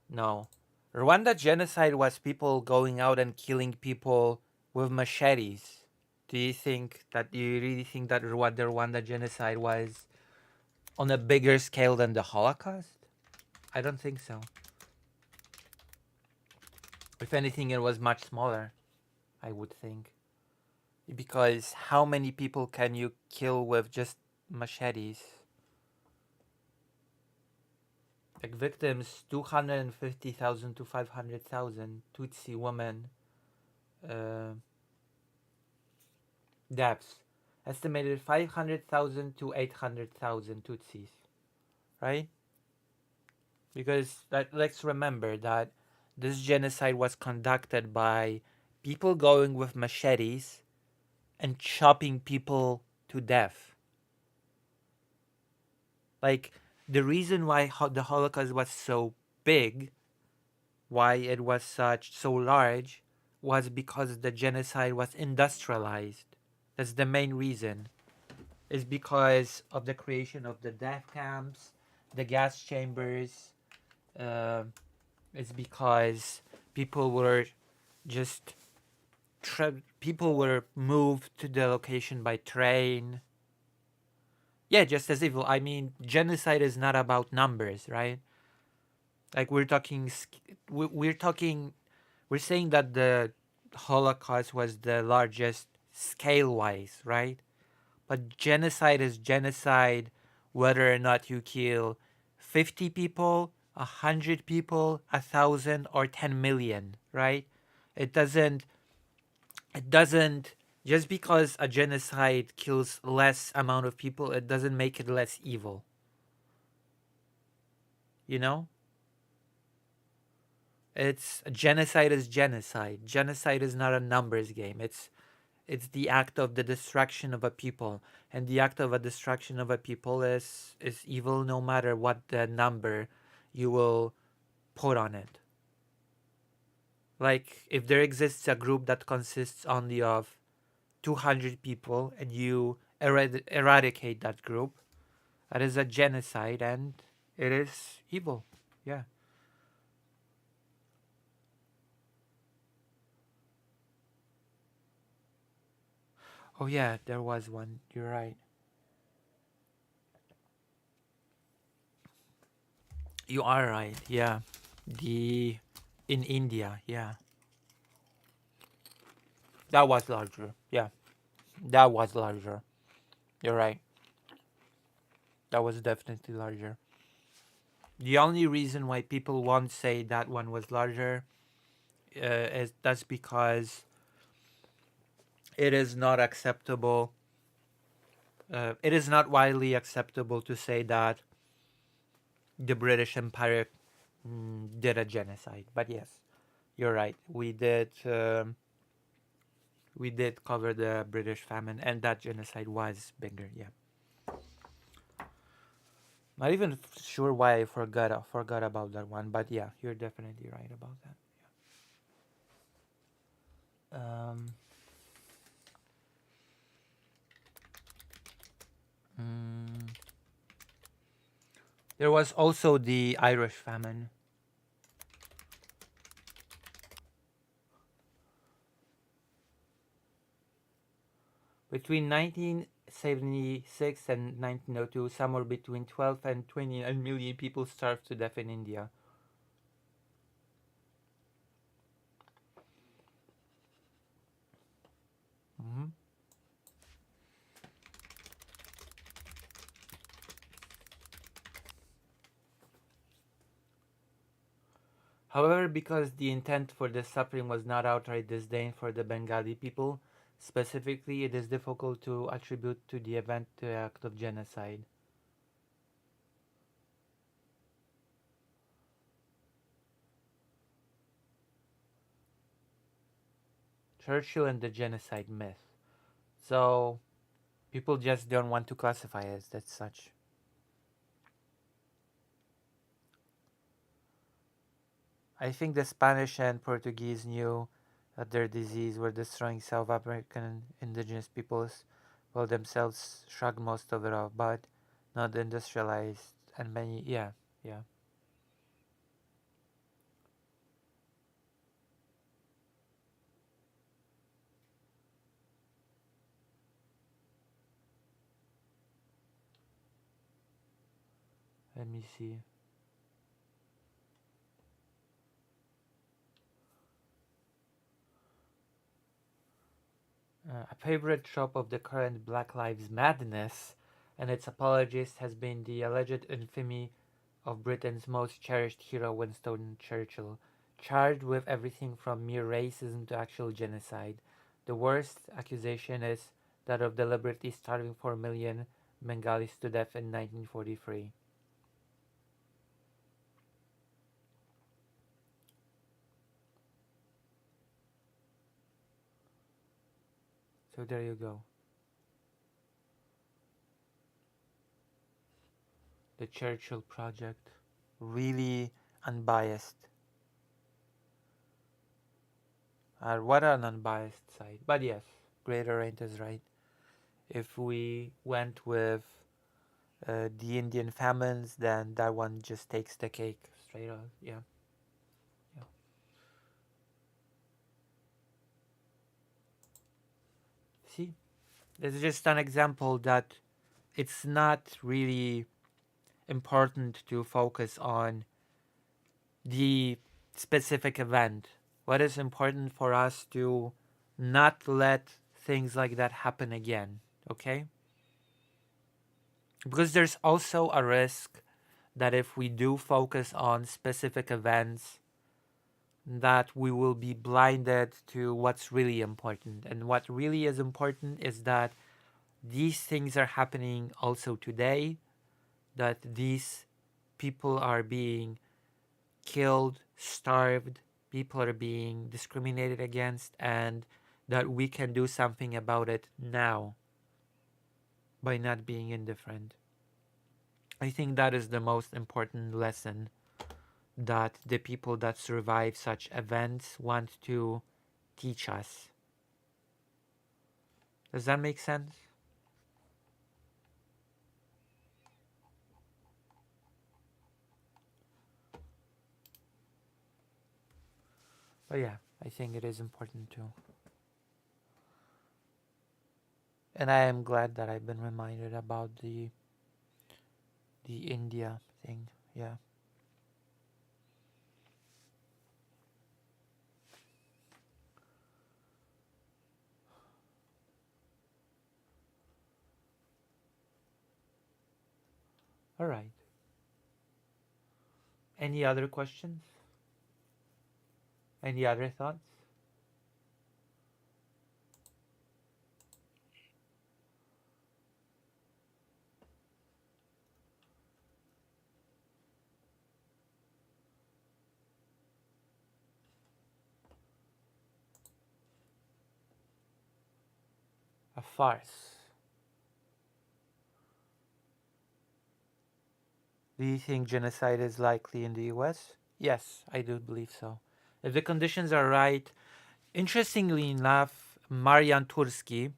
No. Rwanda genocide was people going out and killing people with machetes. Do you really think that the Rwanda genocide was on a bigger scale than the Holocaust? I don't think so. If anything, it was much smaller, I would think. Because how many people can you kill with just machetes? Like victims, 250,000 to 500,000 Tutsi women. Deaths. Estimated 500,000 to 800,000 Tutsis. Right? Because let's remember that this genocide was conducted by people going with machetes and chopping people to death. Like, the reason why the Holocaust was so big, why it was so large, was because the genocide was industrialized. That's the main reason. Is because of the creation of the death camps, the gas chambers. It's because people were just people were moved to the location by train. Yeah, just as evil. I mean, genocide is not about numbers, right? Like we're talking, we're saying that the Holocaust was the largest scale wise, right? But genocide is genocide, whether or not you kill 50 people, 100 people, 1,000, or 10 million, right? It doesn't, it doesn't, just because a genocide kills less amount of people, it doesn't make it less evil, you know? It's genocide is genocide. Genocide is not a numbers game. It's the act of the destruction of a people, and the act of a destruction of a people is evil no matter what the number you will put on it. Like if there exists a group that consists only of 200 people and you eradicate that group, that is a genocide and it is evil. Yeah. Oh yeah, there was one. You're right. You are right. Yeah. The in India, yeah. That was larger. Yeah. That was larger. You're right. That was definitely larger. The only reason why people won't say that one was larger is that's because it is not acceptable. It is not widely acceptable to say that the British Empire did a genocide. But yes, you're right. We did cover the British famine, and that genocide was bigger. Yeah. Not even sure why I forgot about that one, but yeah, you're definitely right about that. Um, mm, there was also the Irish famine between 1976 and 1902. Somewhere between 12 and 29 million people starved to death in India. hmm However, because the intent for this suffering was not outright disdain for the Bengali people, specifically, it is difficult to attribute to the event the act of genocide. Churchill and the genocide myth. So people just don't want to classify it as such. I think the Spanish and Portuguese knew that their disease were destroying South American indigenous peoples, while themselves shrugged most of it off, but not the industrialized and many. Yeah, yeah. Let me see. A favorite trope of the current Black Lives Madness and its apologists has been the alleged infamy of Britain's most cherished hero, Winston Churchill, charged with everything from mere racism to actual genocide. The worst accusation is that of deliberately starving 4 million Bengalis to death in 1943. So there you go. The Churchill Project. Really unbiased. What an unbiased side. But yes, Greater Rent is right. If we went with the Indian famines, then that one just takes the cake straight up. Yeah, yeah. See, this is just an example that it's not really important to focus on the specific event. What is important for us to not let things like that happen again, okay? Because there's also a risk that if we do focus on specific events, that we will be blinded to what's really important. And what really is important is that these things are happening also today, that these people are being killed, starved, people are being discriminated against, and that we can do something about it now by not being indifferent. I think that is the most important lesson that the people that survive such events want to teach us. Does that make sense? But yeah, I think it is important too. And I am glad that I've been reminded about the India thing. Yeah. All right. Any other questions? Any other thoughts? A farce. Do you think genocide is likely in the US? Yes, I do believe so. If the conditions are right, interestingly enough, Marian Turski,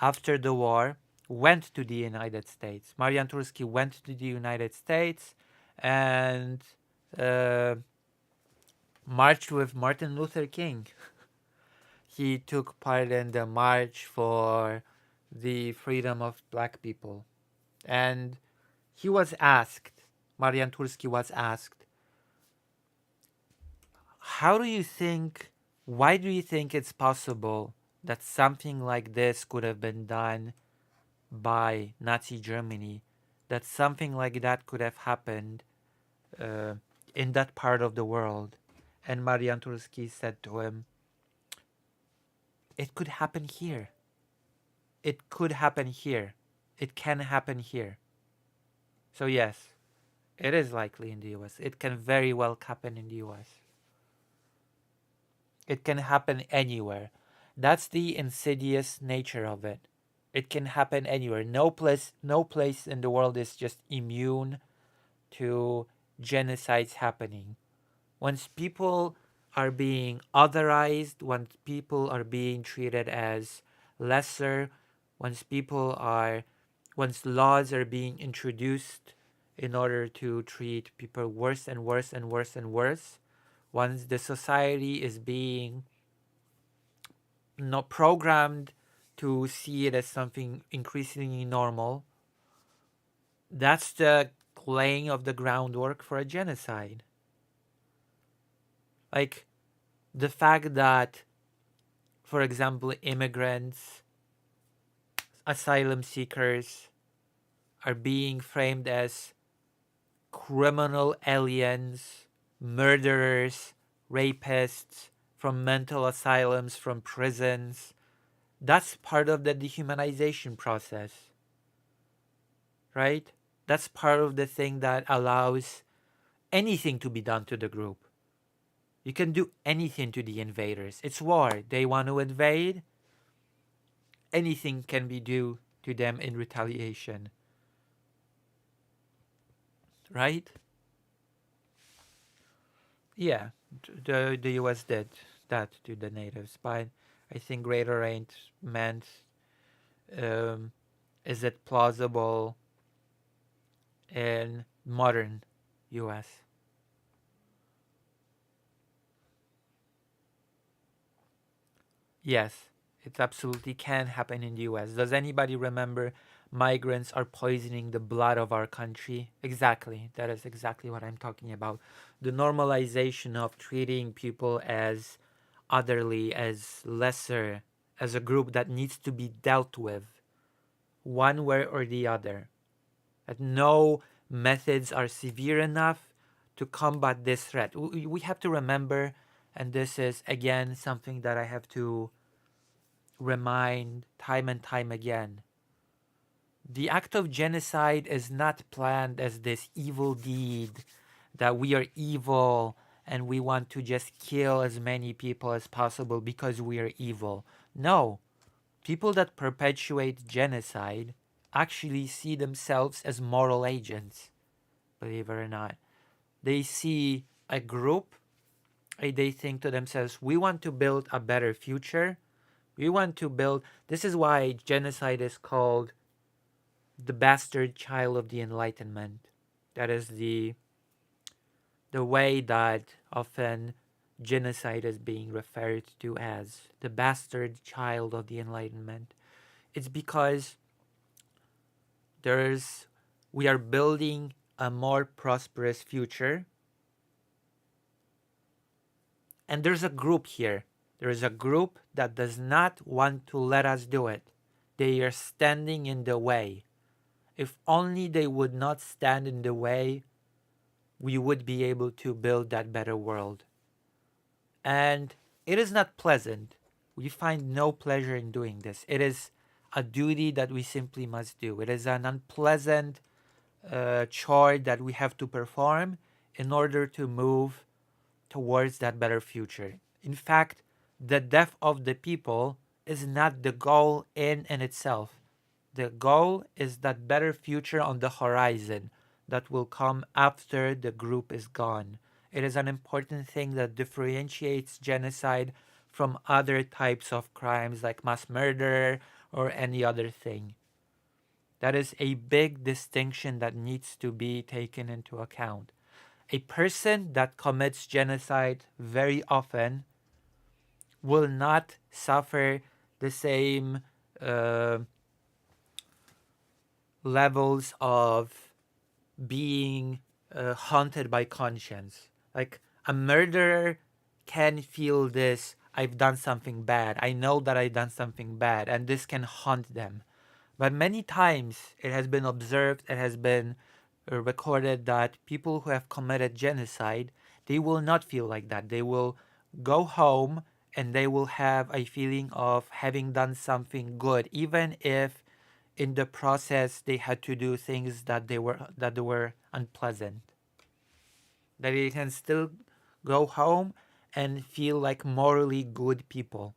after the war, went to the United States. Marian Turski went to the United States and uh, marched with Martin Luther King. He took part in the march for the freedom of black people. And he was asked, Marian Turski was asked, how do you think, why do you think it's possible that something like this could have been done by Nazi Germany, that something like that could have happened uh, in that part of the world? And Marian Turski said to him, it could happen here. It could happen here. It can happen here. So yes, it is likely in the US. It can very well happen in the US. It can happen anywhere. That's the insidious nature of it. It can happen anywhere. No place in the world is just immune to genocides happening. Once people are being otherized, when people are being treated as lesser, once people are once laws are being introduced in order to treat people worse and worse and worse and worse, once the society is being not programmed to see it as something increasingly normal, that's the laying of the groundwork for a genocide. Like the fact that, for example, immigrants, asylum seekers are being framed as criminal aliens, murderers, rapists from mental asylums, from prisons. That's part of the dehumanization process, right? That's part of the thing that allows anything to be done to the group. You can do anything to the invaders. It's war. They want to invade. Anything can be due to them in retaliation, right? Yeah, the U.S. did that to the natives, but I think greater ain't meant. Um, is it plausible in modern U.S.? Yes, It absolutely can happen in the US. Does anybody remember migrants are poisoning the blood of our country? Exactly. That is exactly what I'm talking about. The normalization of treating people as otherly, as lesser, as a group that needs to be dealt with one way or the other. That no methods are severe enough to combat this threat. We have to remember, and this is again something that I have to remind time and time again. The act of genocide is not planned as this evil deed, that we are evil and we want to just kill as many people as possible because we are evil. No, people that perpetuate genocide actually see themselves as moral agents, believe it or not. They see a group, they think to themselves, we want to build a better future. We want to build, this is why genocide is called the bastard child of the Enlightenment. That is the way that often genocide is being referred to as the bastard child of the Enlightenment. It's because there's we are building a more prosperous future, and there's a group here. There is a group that does not want to let us do it. They are standing in the way. If only they would not stand in the way, we would be able to build that better world. And it is not pleasant. We find no pleasure in doing this. It is a duty that we simply must do. It is an unpleasant chore that we have to perform in order to move towards that better future. In fact, the death of the people is not the goal in and itself. The goal is that better future on the horizon that will come after the group is gone. It is an important thing that differentiates genocide from other types of crimes like mass murder or any other thing. That is a big distinction that needs to be taken into account. A person that commits genocide very often will not suffer the same uh, levels of being haunted by conscience. Like a murderer can feel this, I've done something bad. I know that I've done something bad, and this can haunt them. But many times it has been observed, it has been recorded that people who have committed genocide, they will not feel like that. They will go home and they will have a feeling of having done something good, even if in the process they had to do things that were unpleasant. That they can still go home and feel like morally good people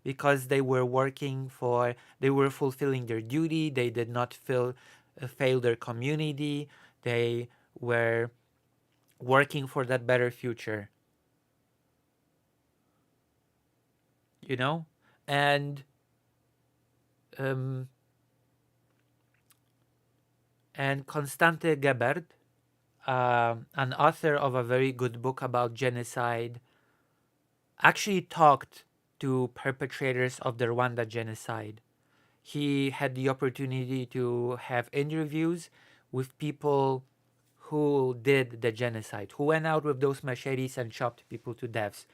because they were fulfilling their duty. They did not fail their community. They were working for that better future, you know. And um, Constante Gebert, an author of a very good book about genocide, actually talked to perpetrators of the Rwanda genocide. He had the opportunity to have interviews with people who did the genocide, who went out with those machetes and chopped people to death.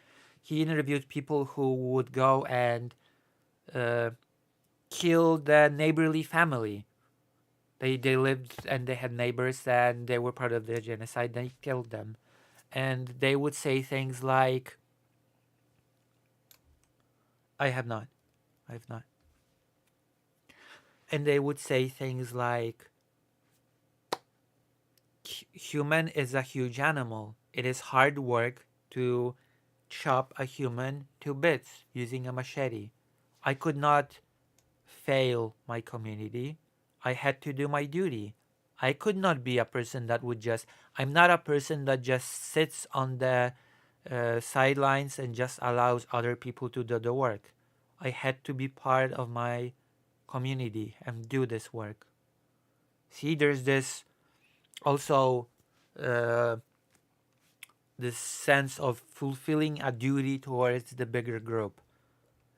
He interviewed people who would go and uh, kill the neighborly family. They lived and they had neighbors and they were part of the genocide. They killed them. And they would say things like, I have not. I have not. And they would say things like, human is a huge animal. It is hard work to chop a human to bits using a machete. I could not fail my community. I had to do my duty. I could not be a person that would just, I'm not a person that just sits on the sidelines and just allows other people to do the work. I had to be part of my community and do this work. See, there's this also uh, this sense of fulfilling a duty towards the bigger group.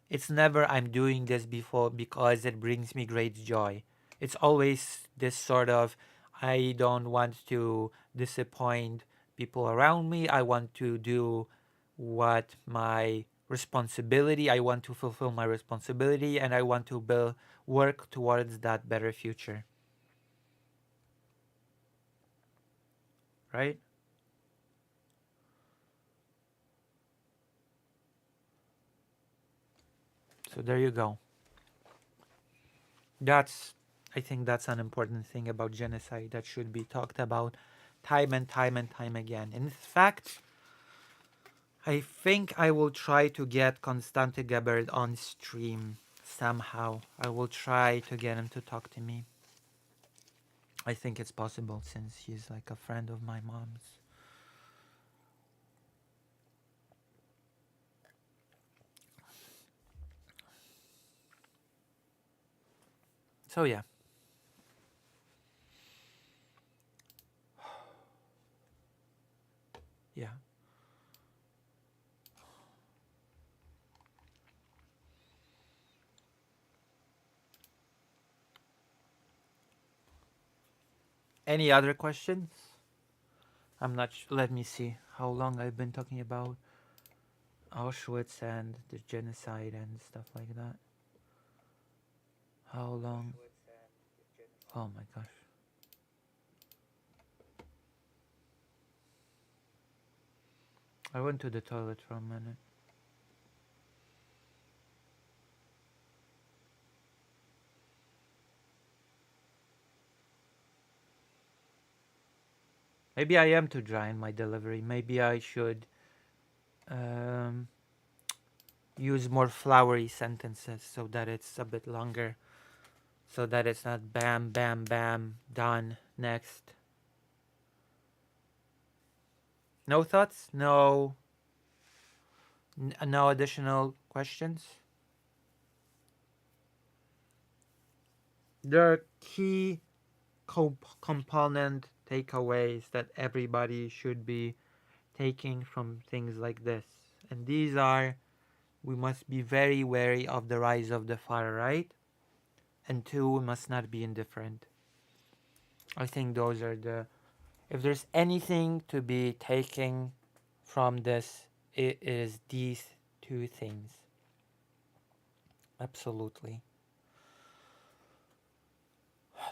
It's never I'm doing this before because it brings me great joy. It's always this sort of I don't want to disappoint people around me. I want to do what my responsibility. I want to fulfill my responsibility and I want to build work towards that better future. Right? So there you go. That's I think that's an important thing about genocide that should be talked about time and time and time again. In fact, I think I will try to get Constante Gebert on stream somehow. I will try to get him to talk to me. I think it's possible since he's like a friend of my mom's. So yeah. Yeah. Any other questions? I'm not let me see how long I've been talking about Auschwitz and the genocide and stuff like that. How long? Oh my gosh. I went to the toilet for a minute. Maybe I am too dry in my delivery. Maybe I should um, use more flowery sentences so that it's a bit longer. So that it's not bam, bam, bam, done, next. No thoughts? No additional questions? There are key component takeaways that everybody should be taking from things like this. And these are we must be very wary of the rise of the far right. And two, we must not be indifferent. I think those are the. If there's anything to be taken from this, it is these two things. Absolutely.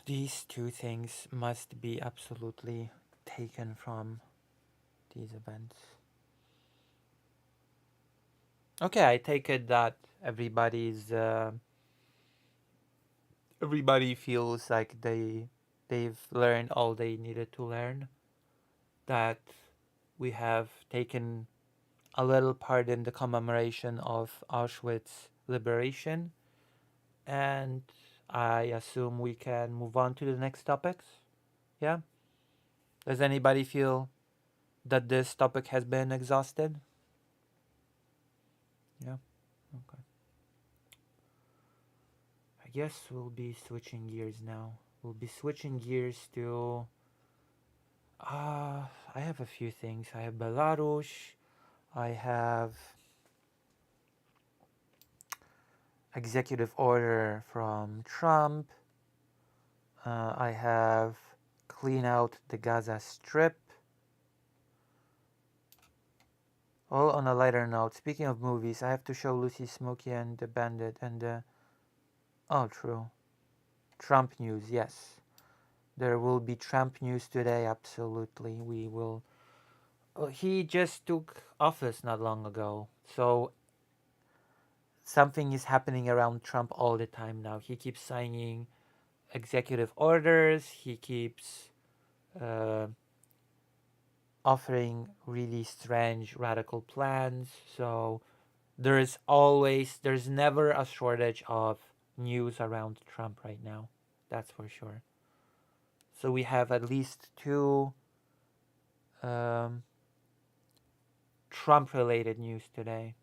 These two things must be absolutely taken from these events. Okay, I take it that everybody feels like they've learned all they needed to learn. That we have taken a little part in the commemoration of Auschwitz liberation, and I assume we can move on to the next topics. Yeah? Does anybody feel that this topic has been exhausted? Yeah? Okay. I guess we'll be switching gears now. We'll be switching gears to. I have a few things. I have Belarus. I have executive order from Trump. I have clean out the Gaza Strip. All on a lighter note, speaking of movies, I have to show Lucy Smokey and the Bandit and the... Oh, true. Trump news, yes. There will be Trump news today, absolutely. We will... Oh, he just took office not long ago, so something is happening around Trump all the time now. He keeps signing executive orders, he keeps offering really strange radical plans. So there's never a shortage of news around Trump right now. That's for sure. So we have at least two Trump related news today.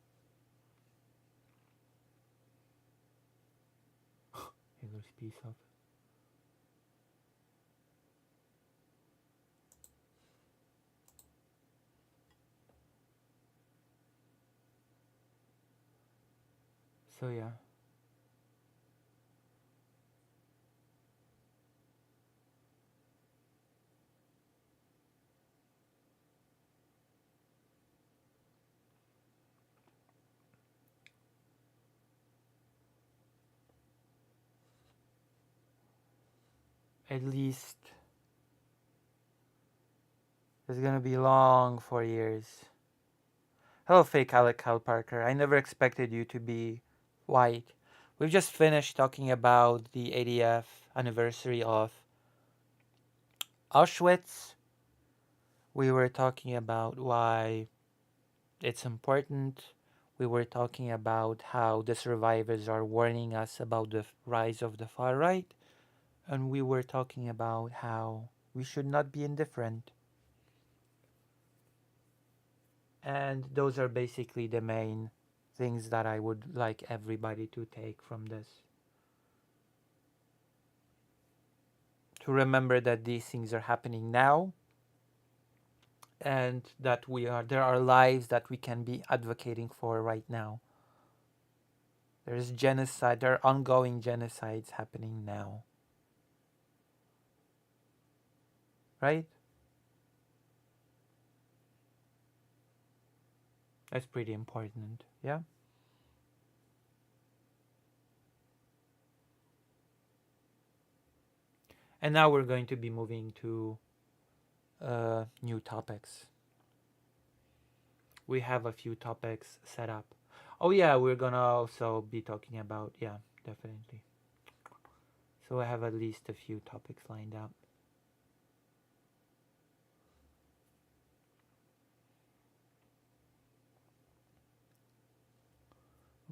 Hitler's piece of. So yeah. At least it's gonna be long 4 years. Hello, fake Alec Cal Parker. I never expected you to be white. We've just finished talking about the 80th anniversary of Auschwitz. We were talking about why it's important. We were talking about how the survivors are warning us about the rise of the far right. And we were talking about how we should not be indifferent. And those are basically the main things that I would like everybody to take from this. To remember that these things are happening now and that there are lives that we can be advocating for right now. There's genocide, there are ongoing genocides happening now. Right? That's pretty important. Yeah? And now we're going to be moving to new topics. We have a few topics set up. Oh yeah, we're gonna also be talking about, yeah, definitely. So I have at least a few topics lined up.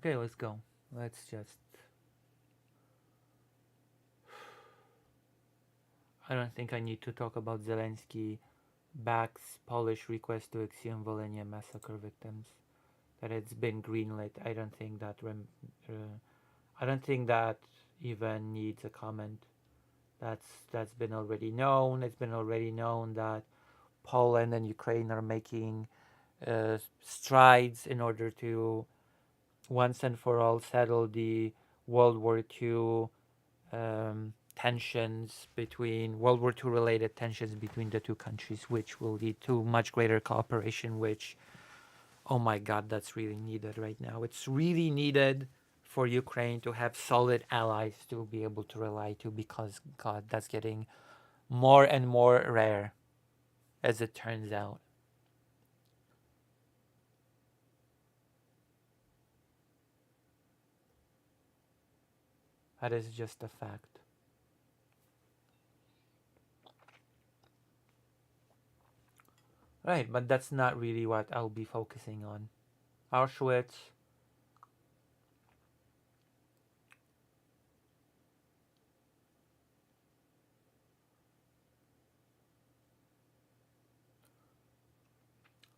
Okay, let's go. Let's just. I don't think I need to talk about Zelensky backs Polish request to exhume Volhynia massacre victims. That it's been greenlit. I don't think that. I don't think that even needs a comment. That's been already known. It's been already known that Poland and Ukraine are making strides in order to once and for all settle the World War II tensions between World War II related tensions between the two countries, which will lead to much greater cooperation. Which, oh my God, that's really needed right now. It's really needed for Ukraine to have solid allies to be able to rely to, because God, that's getting more and more rare, as it turns out. That is just a fact. Right, but that's not really what I'll be focusing on. Auschwitz.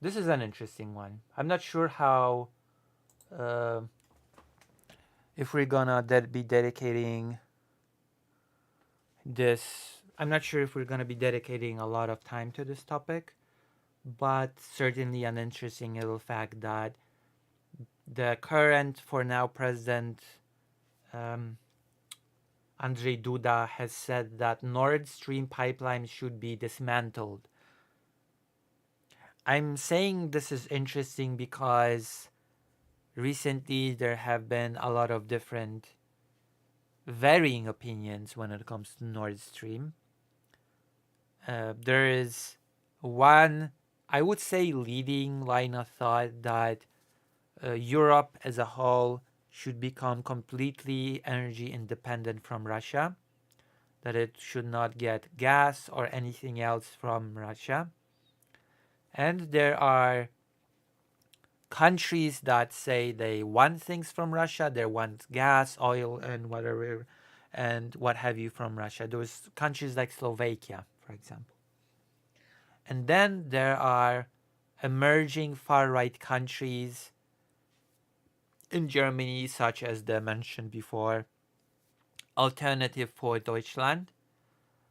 This is an interesting one. I'm not sure how, uh, if we're gonna be dedicating this. I'm not sure if we're gonna be dedicating a lot of time to this topic, but certainly an interesting little fact that the current, for now, president um, Andrzej Duda has said that Nord Stream pipeline should be dismantled. I'm saying this is interesting because recently there have been a lot of different varying opinions when it comes to Nord Stream. There is one, I would say, leading line of thought that Europe as a whole should become completely energy independent from Russia, that it should not get gas or anything else from Russia. And there are countries that say they want things from Russia, they want gas, oil, and whatever, and what have you from Russia. There's countries like Slovakia, for example. And then there are emerging far right countries in Germany, such as the mentioned before Alternative for Deutschland,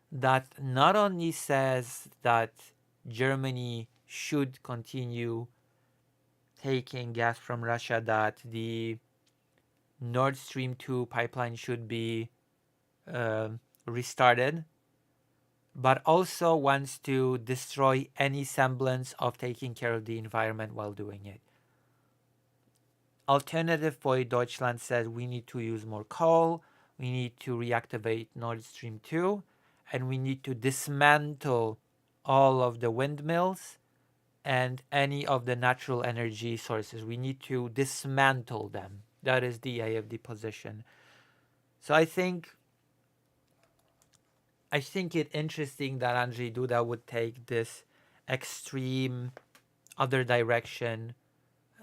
that not only says that Germany should continue taking gas from Russia, that the Nord Stream 2 pipeline should be restarted, but also wants to destroy any semblance of taking care of the environment while doing it. Alternative for Deutschland says we need to use more coal, we need to reactivate Nord Stream 2, and we need to dismantle all of the windmills and any of the natural energy sources. We need to dismantle them. That is the AFD position. So I think it interesting that Andrzej Duda would take this extreme other direction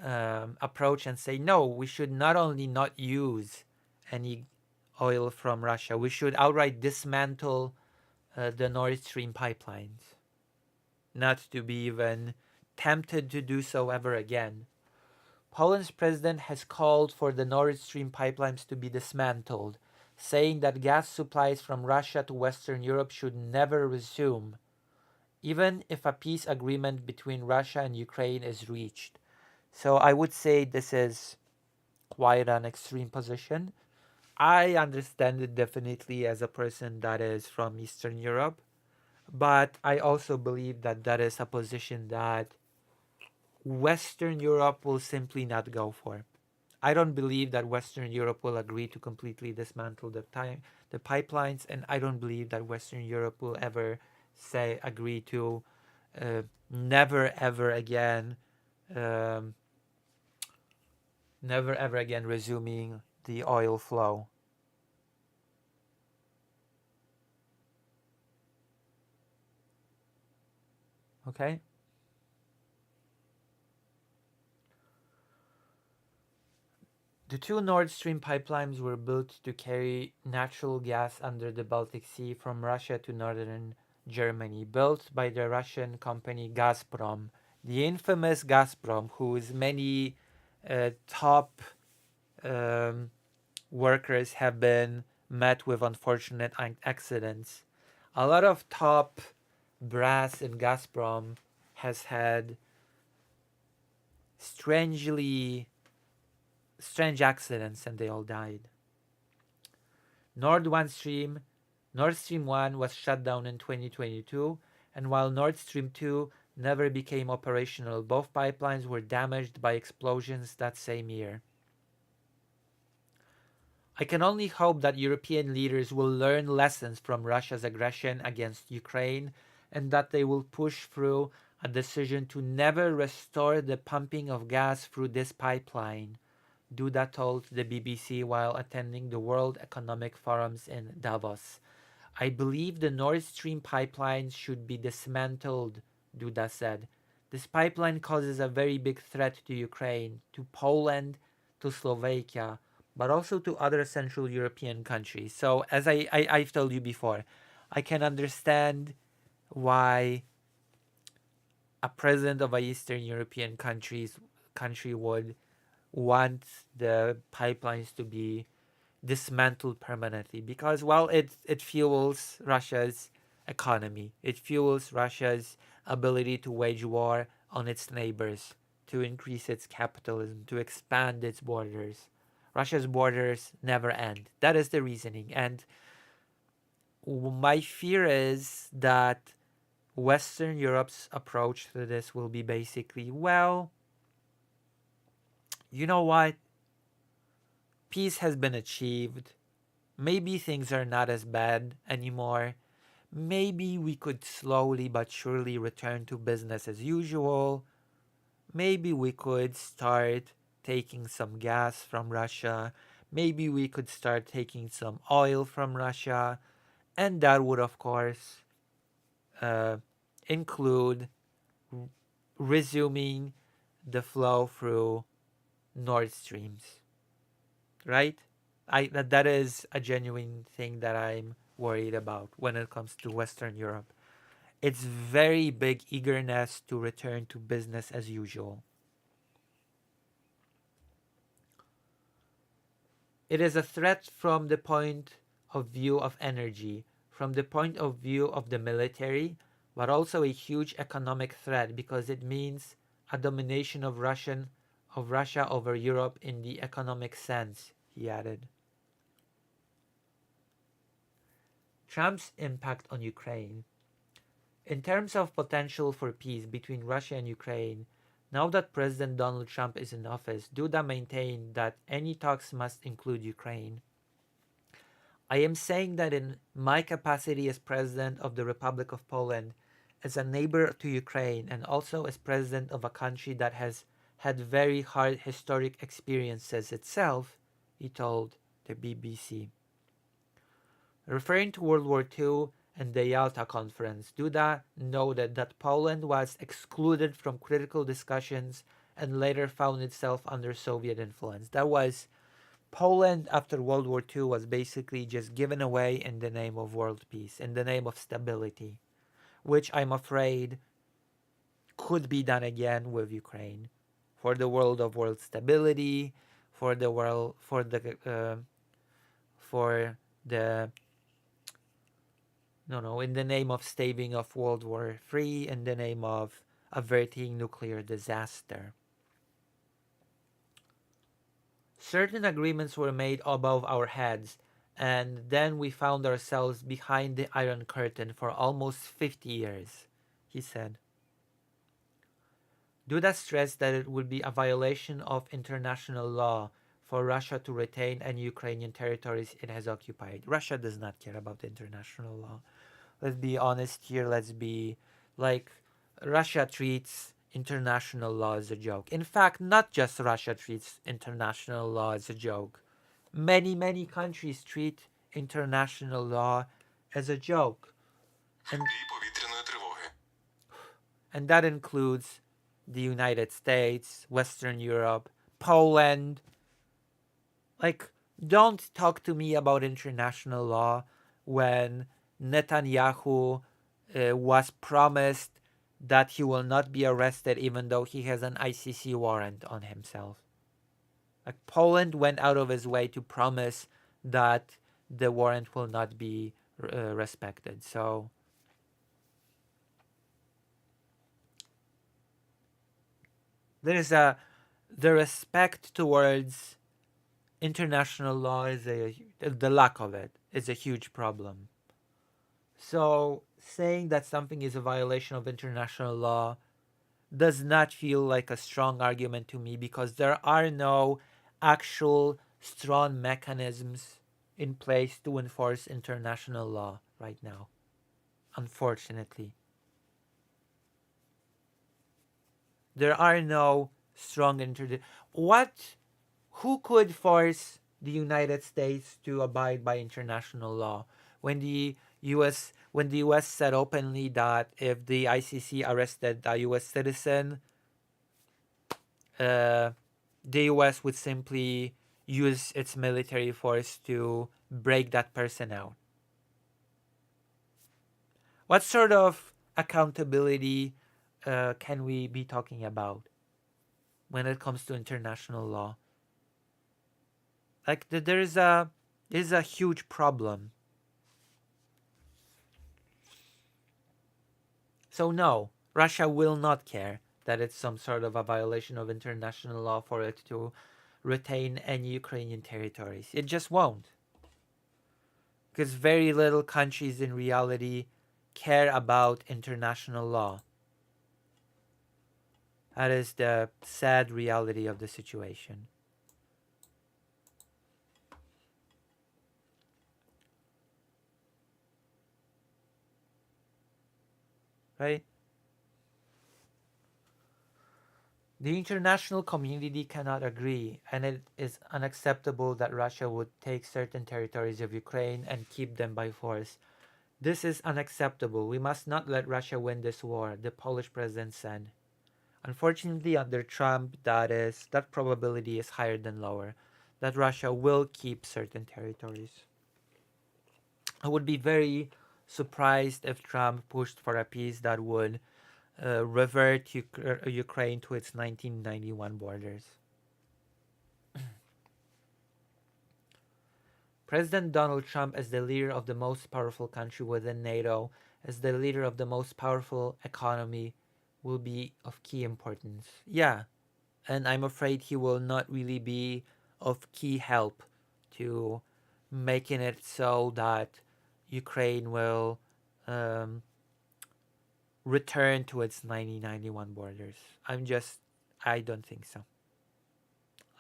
approach and say, no, we should not only not use any oil from Russia, we should outright dismantle the Nord Stream pipelines, not to be even tempted to do so ever again. Poland's president has called for the Nord Stream pipelines to be dismantled, saying that gas supplies from Russia to Western Europe should never resume, even if a peace agreement between Russia and Ukraine is reached. So I would say this is quite an extreme position. I understand it definitely as a person that is from Eastern Europe, but I also believe that that is a position that Western Europe will simply not go for. I don't believe that Western Europe will agree to completely dismantle the pipelines, and I don't believe that Western Europe will ever agree to never ever again resuming the oil flow. Okay? The two Nord Stream pipelines were built to carry natural gas under the Baltic Sea from Russia to northern Germany, built by the Russian company Gazprom. The infamous Gazprom, whose many top workers have been met with unfortunate accidents. A lot of top brass in Gazprom has had strange accidents, and they all died. Nord Stream 1 was shut down in 2022, and while Nord Stream 2 never became operational, both pipelines were damaged by explosions that same year. I can only hope that European leaders will learn lessons from Russia's aggression against Ukraine and that they will push through a decision to never restore the pumping of gas through this pipeline, Duda told the BBC while attending the World Economic Forums in Davos. I believe the Nord Stream pipeline should be dismantled, Duda said. This pipeline causes a very big threat to Ukraine, to Poland, to Slovakia, but also to other Central European countries. So, as I've told you before, I can understand why a president of a Eastern European country would want the pipelines to be dismantled permanently, because while it fuels Russia's economy, it fuels Russia's ability to wage war on its neighbors, to increase its capitalism, to expand its borders. Russia's borders never end. That is the reasoning. And my fear is that Western Europe's approach to this will be basically, well, you know what? Peace has been achieved. Maybe things are not as bad anymore. Maybe we could slowly but surely return to business as usual. Maybe we could start taking some gas from Russia. Maybe we could start taking some oil from Russia. And that would, of course, include resuming the flow through Nord Streams. Right? That is a genuine thing that I'm worried about when it comes to Western Europe. It's very big eagerness to return to business as usual. It is a threat from the point of view of energy, from the point of view of the military, but also a huge economic threat because it means a domination of Russia over Europe in the economic sense. he added. Trump's impact on Ukraine. In terms of potential for peace between Russia and Ukraine, now that President Donald Trump is in office, Duda maintained that any talks must include Ukraine. I am saying that in my capacity as President of the Republic of Poland, as a neighbor to Ukraine, and also as President of a country that has had very hard historic experiences itself, he told the BBC. Referring to World War II and the Yalta Conference, Duda noted that Poland was excluded from critical discussions and later found itself under Soviet influence. That was Poland after World War II was basically just given away in the name of world peace, in the name of stability, which I'm afraid could be done again with Ukraine, for the world of world stability, for the world, for the no, in the name of staving off World War III, in the name of averting nuclear disaster. Certain agreements were made above our heads, and then we found ourselves behind the Iron Curtain for almost 50 years, he said. Duda stressed that it would be a violation of international law for Russia to retain any Ukrainian territories it has occupied. Russia does not care about international law. Let's be honest here. Let's be like, Russia treats international law as a joke. In fact, not just Russia treats international law as a joke. Many, many countries treat international law as a joke. And that includes the United States, Western Europe, Poland. Like, don't talk to me about international law when Netanyahu was promised that he will not be arrested even though he has an ICC warrant on himself. Like, Poland went out of his way to promise that the warrant will not be respected. So the respect towards international law is the lack of it is a huge problem. So saying that something is a violation of international law does not feel like a strong argument to me, because there are no actual strong mechanisms in place to enforce international law right now, unfortunately. There are no strong who could force the United States to abide by international law when the US said openly that if the ICC arrested a US citizen, the US would simply use its military force to break that person out? What sort of accountability can we be talking about when it comes to international law? Like, there's a huge problem. So no, Russia will not care that it's some sort of a violation of international law for it to retain any Ukrainian territories. It just won't. Because very little countries in reality care about international law. That is the sad reality of the situation. Right? The international community cannot agree, and it is unacceptable that Russia would take certain territories of Ukraine and keep them by force. This is unacceptable. We must not let Russia win this war, the Polish president said. Unfortunately, under Trump, that probability is higher than lower, that Russia will keep certain territories. I would be very surprised if Trump pushed for a peace that would revert Ukraine to its 1991 borders. President Donald Trump, as the leader of the most powerful country within NATO, as the leader of the most powerful economy, will be of key importance. Yeah, and I'm afraid he will not really be of key help to making it so that Ukraine will um, return to its 1991 borders. I don't think so.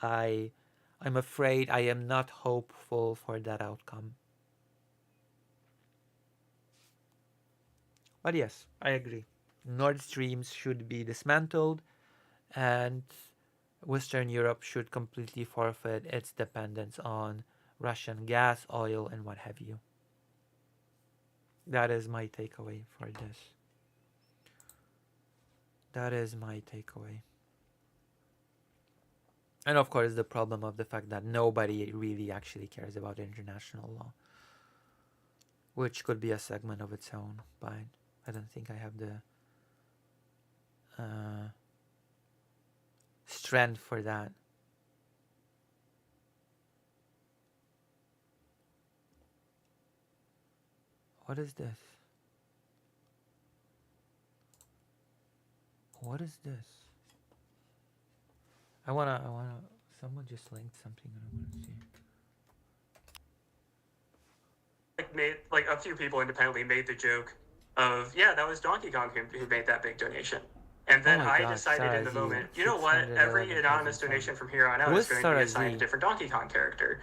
I'm afraid I am not hopeful for that outcome. But yes, I agree. Nord Streams should be dismantled, and Western Europe should completely forfeit its dependence on Russian gas, oil, and what have you. That is my takeaway for this. That is my takeaway. And of course, the problem of the fact that nobody really actually cares about international law, which could be a segment of its own, but I don't think I have the strength for that. What is this? What is this? I wanna, someone just linked something and I wanna see. Like a few people independently made the joke of, yeah, that was Donkey Kong who made that big donation. And then I decided in the moment, you know what? Every anonymous donation from here on out is going to be assigned a different Donkey Kong character.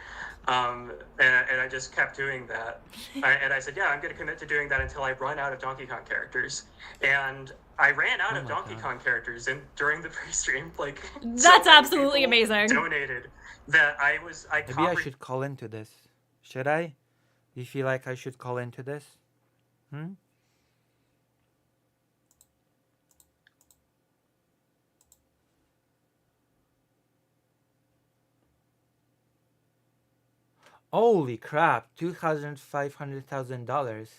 And I just kept doing that. And I said, yeah, I'm going to commit to doing that until I run out of Donkey Kong characters. And I ran out of Donkey Kong characters, and during the pre-stream, like, that's so absolutely amazing. Donated that Maybe I should call into this. Should I? Do you feel like I should call into this? Holy crap! $2,500,000.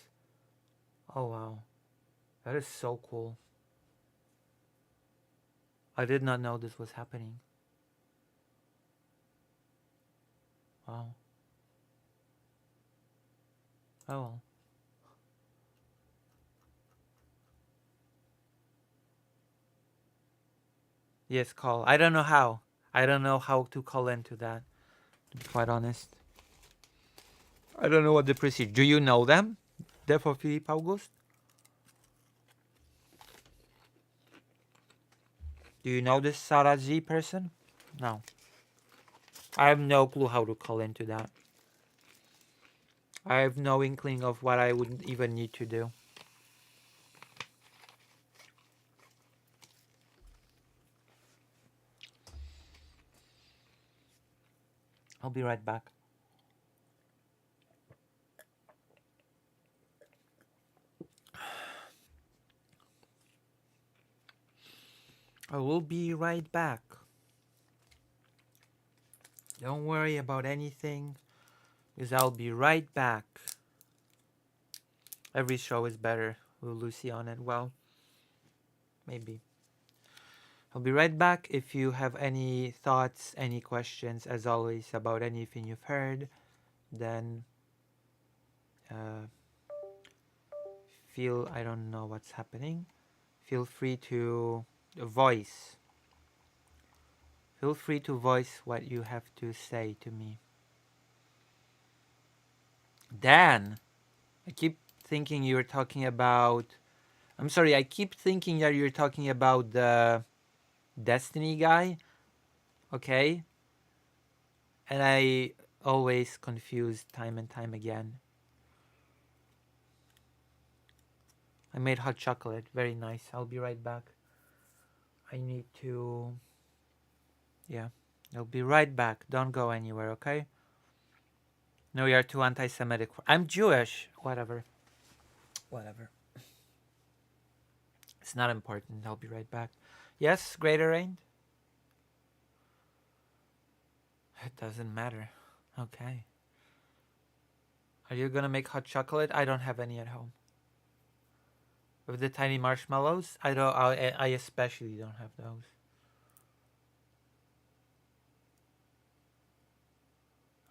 Oh wow, that is so cool. I did not know this was happening. Wow. Oh well. Yes, call. I don't know how. I don't know how to call into that, to be quite honest. I don't know what the procedure. Do you know them? Therefore, Philippe August? Do you know this Sarah Z person? No. I have no clue how to call into that. I have no inkling of what I would even need to do. I'll be right back. I will be right back. Don't worry about anything, because I'll be right back. Every show is better with Lucy on it. Well, maybe. I'll be right back. If you have any thoughts, any questions, as always, about anything you've heard, then I don't know what's happening. Feel free to voice. Feel free to voice what you have to say to me. Dan, I keep thinking you're talking about... I'm sorry, I keep thinking that you're talking about the Destiny guy. Okay? And I always confuse time and time again. I made hot chocolate. Very nice. I'll be right back. I need to... Yeah. I'll be right back. Don't go anywhere, okay? No, you're too anti-Semitic. I'm Jewish. Whatever. Whatever. It's not important. I'll be right back. Yes, Greater Rain? It doesn't matter. Okay. Are you gonna make hot chocolate? I don't have any at home. With the tiny marshmallows? I especially don't have those.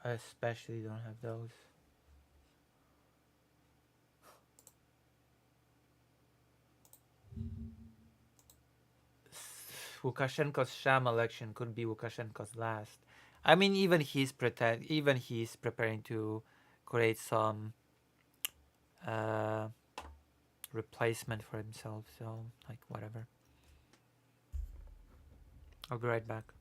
I especially don't have those. Lukashenko's sham election could be Lukashenko's last. I mean, even he's preparing to create some uh, replacement for himself. So, like, whatever. I'll be right back.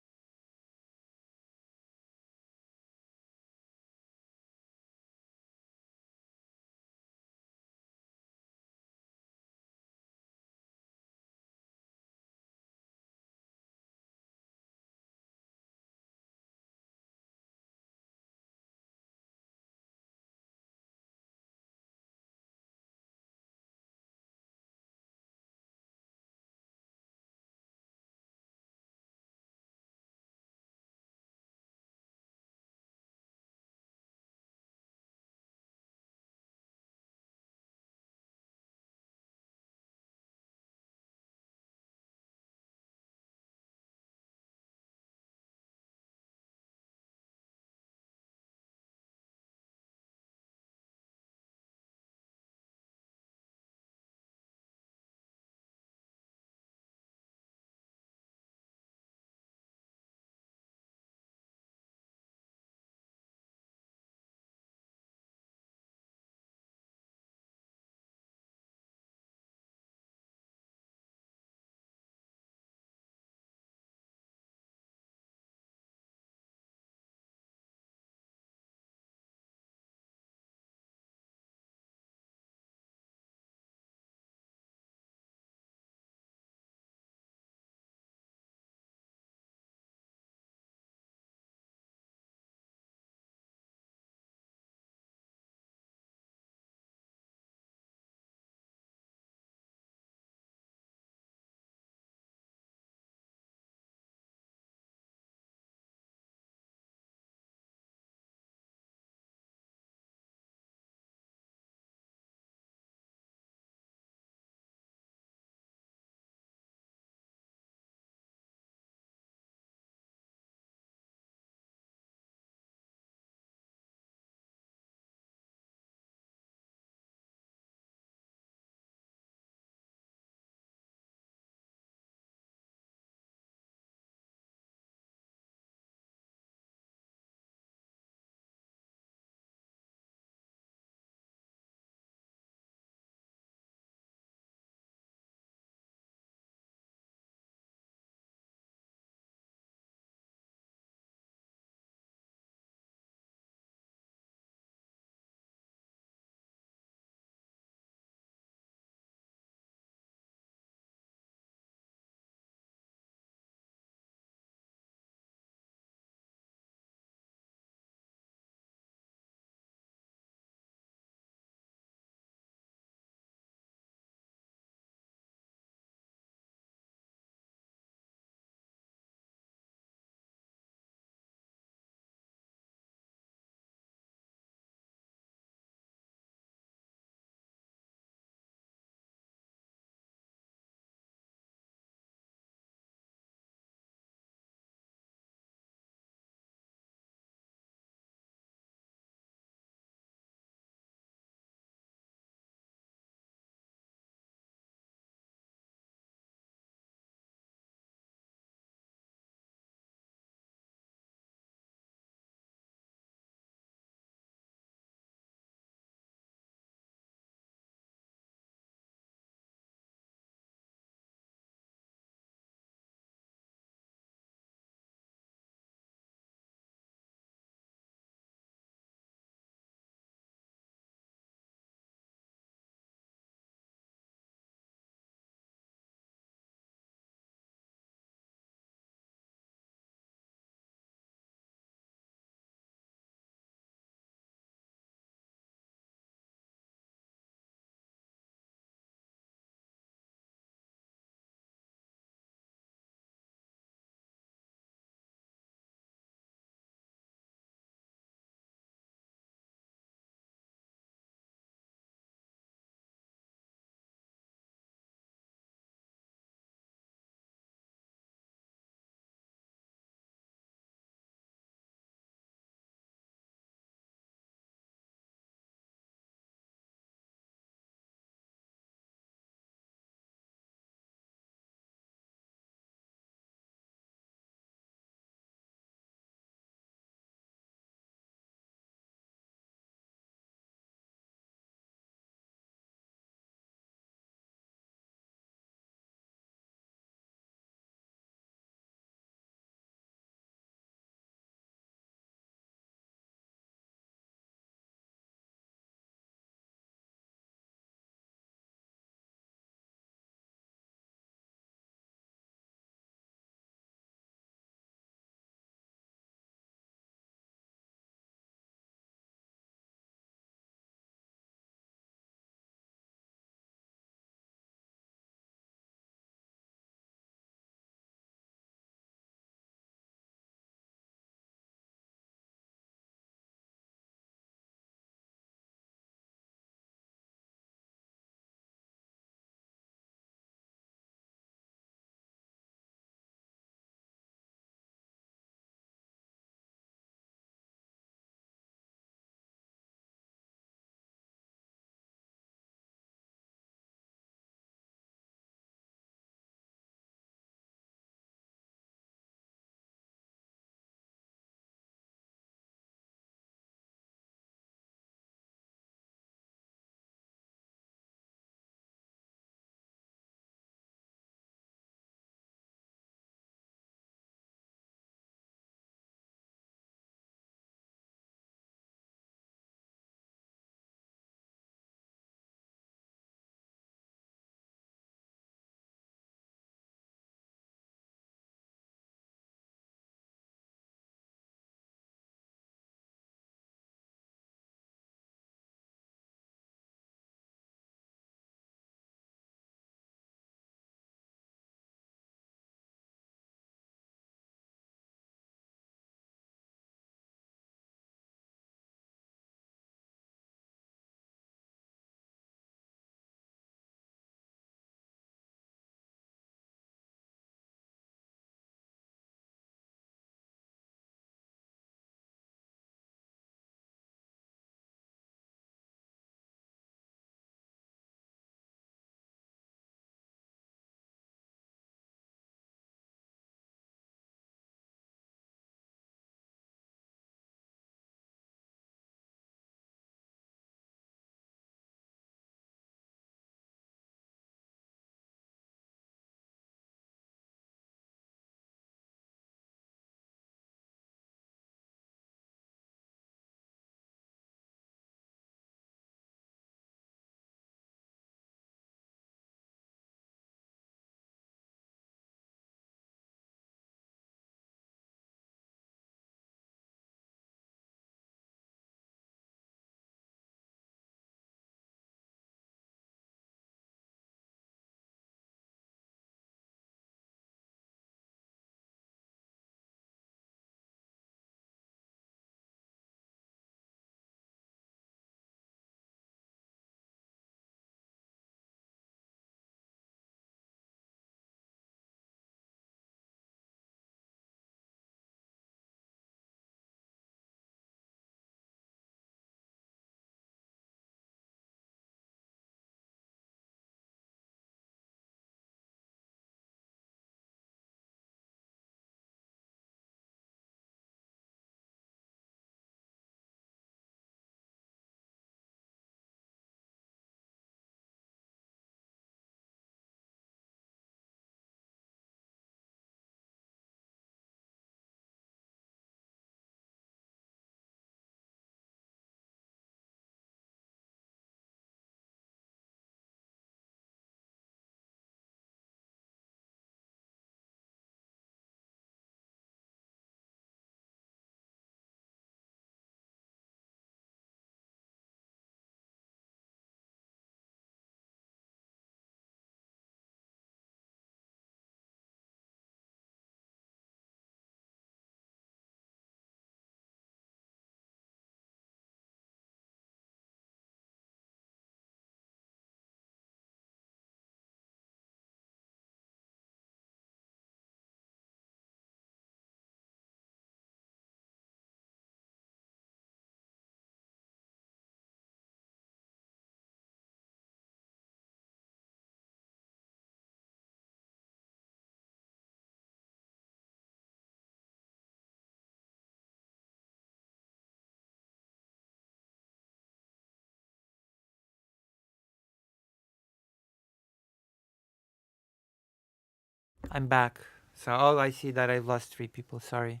I'm back. So, oh, I see that I've lost 3 people. Sorry.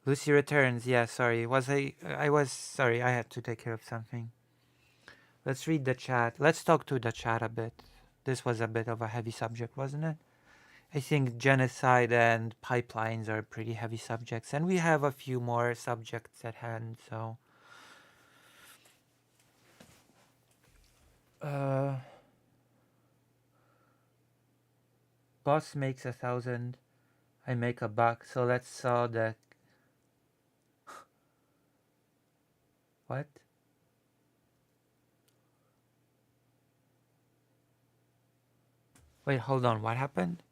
Lucy returns. Yeah, sorry. I was sorry. I had to take care of something. Let's read the chat. Let's talk to the chat a bit. This was a bit of a heavy subject, wasn't it? I think genocide and pipelines are pretty heavy subjects, and we have a few more subjects at hand. So, boss makes 1,000. I make $1. So let's saw the what? Wait, hold on. What happened?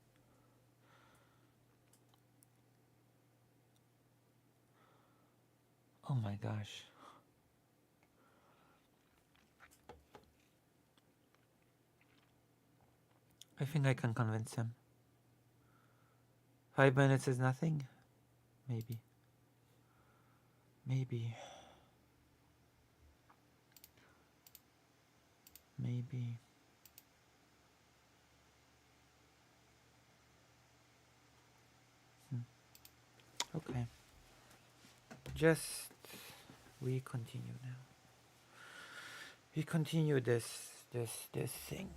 Oh my gosh. I think I can convince him. 5 minutes is nothing? Maybe. Maybe. Maybe. Okay. Just we continue now. We continue this thing.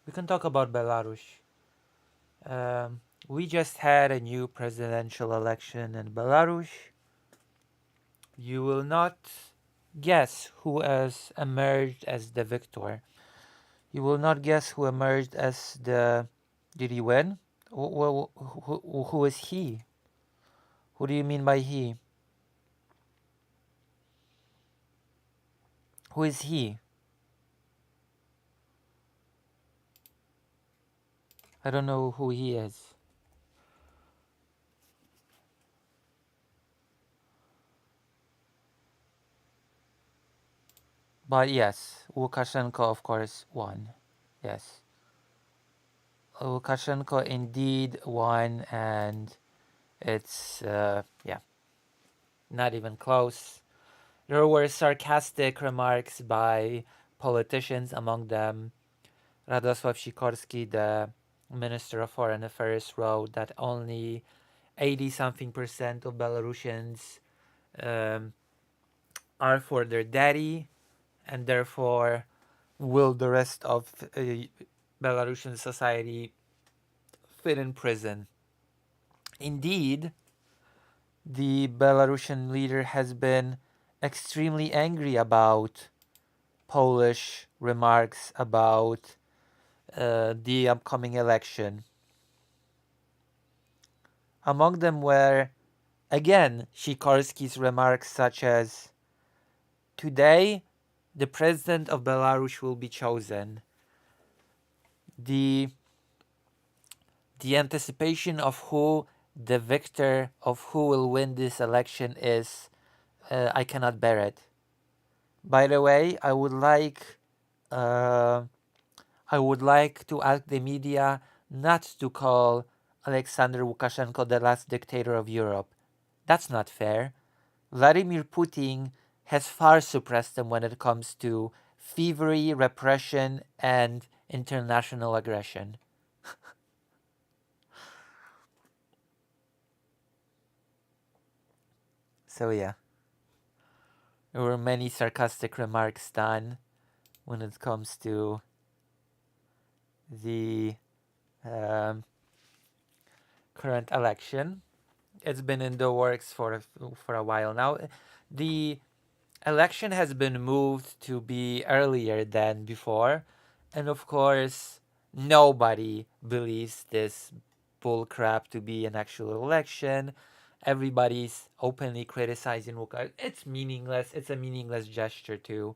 We can talk about Belarus. We just had a new presidential election in Belarus. You will not guess who has emerged as the victor. You will not guess who emerged as the... Did he win? Who is he? Who do you mean by he? Who is he? I don't know who he is. But yes, Lukashenko of course won. Yes. Lukashenko indeed won, and it's yeah, not even close. There were sarcastic remarks by politicians, among them Radosław Sikorski, the Minister of Foreign Affairs, wrote that only 80-something% of Belarusians are for their daddy, and therefore will the rest of Belarusian society fit in prison. Indeed, the Belarusian leader has been extremely angry about Polish remarks about the upcoming election. Among them were, again, Sikorski's remarks such as, "Today, the president of Belarus will be chosen. The anticipation of who the victor of who will win this election is, I cannot bear it. By the way, I would like to ask the media not to call Alexander Lukashenko the last dictator of Europe. That's not fair. Vladimir Putin has far suppressed them when it comes to thievery, repression, and international aggression." So yeah, there were many sarcastic remarks done when it comes to the current election. It's been in the works for a while now. The election has been moved to be earlier than before, and of course, nobody believes this bull crap to be an actual election. Everybody's openly criticizing Lukashenko. It's meaningless. It's a meaningless gesture to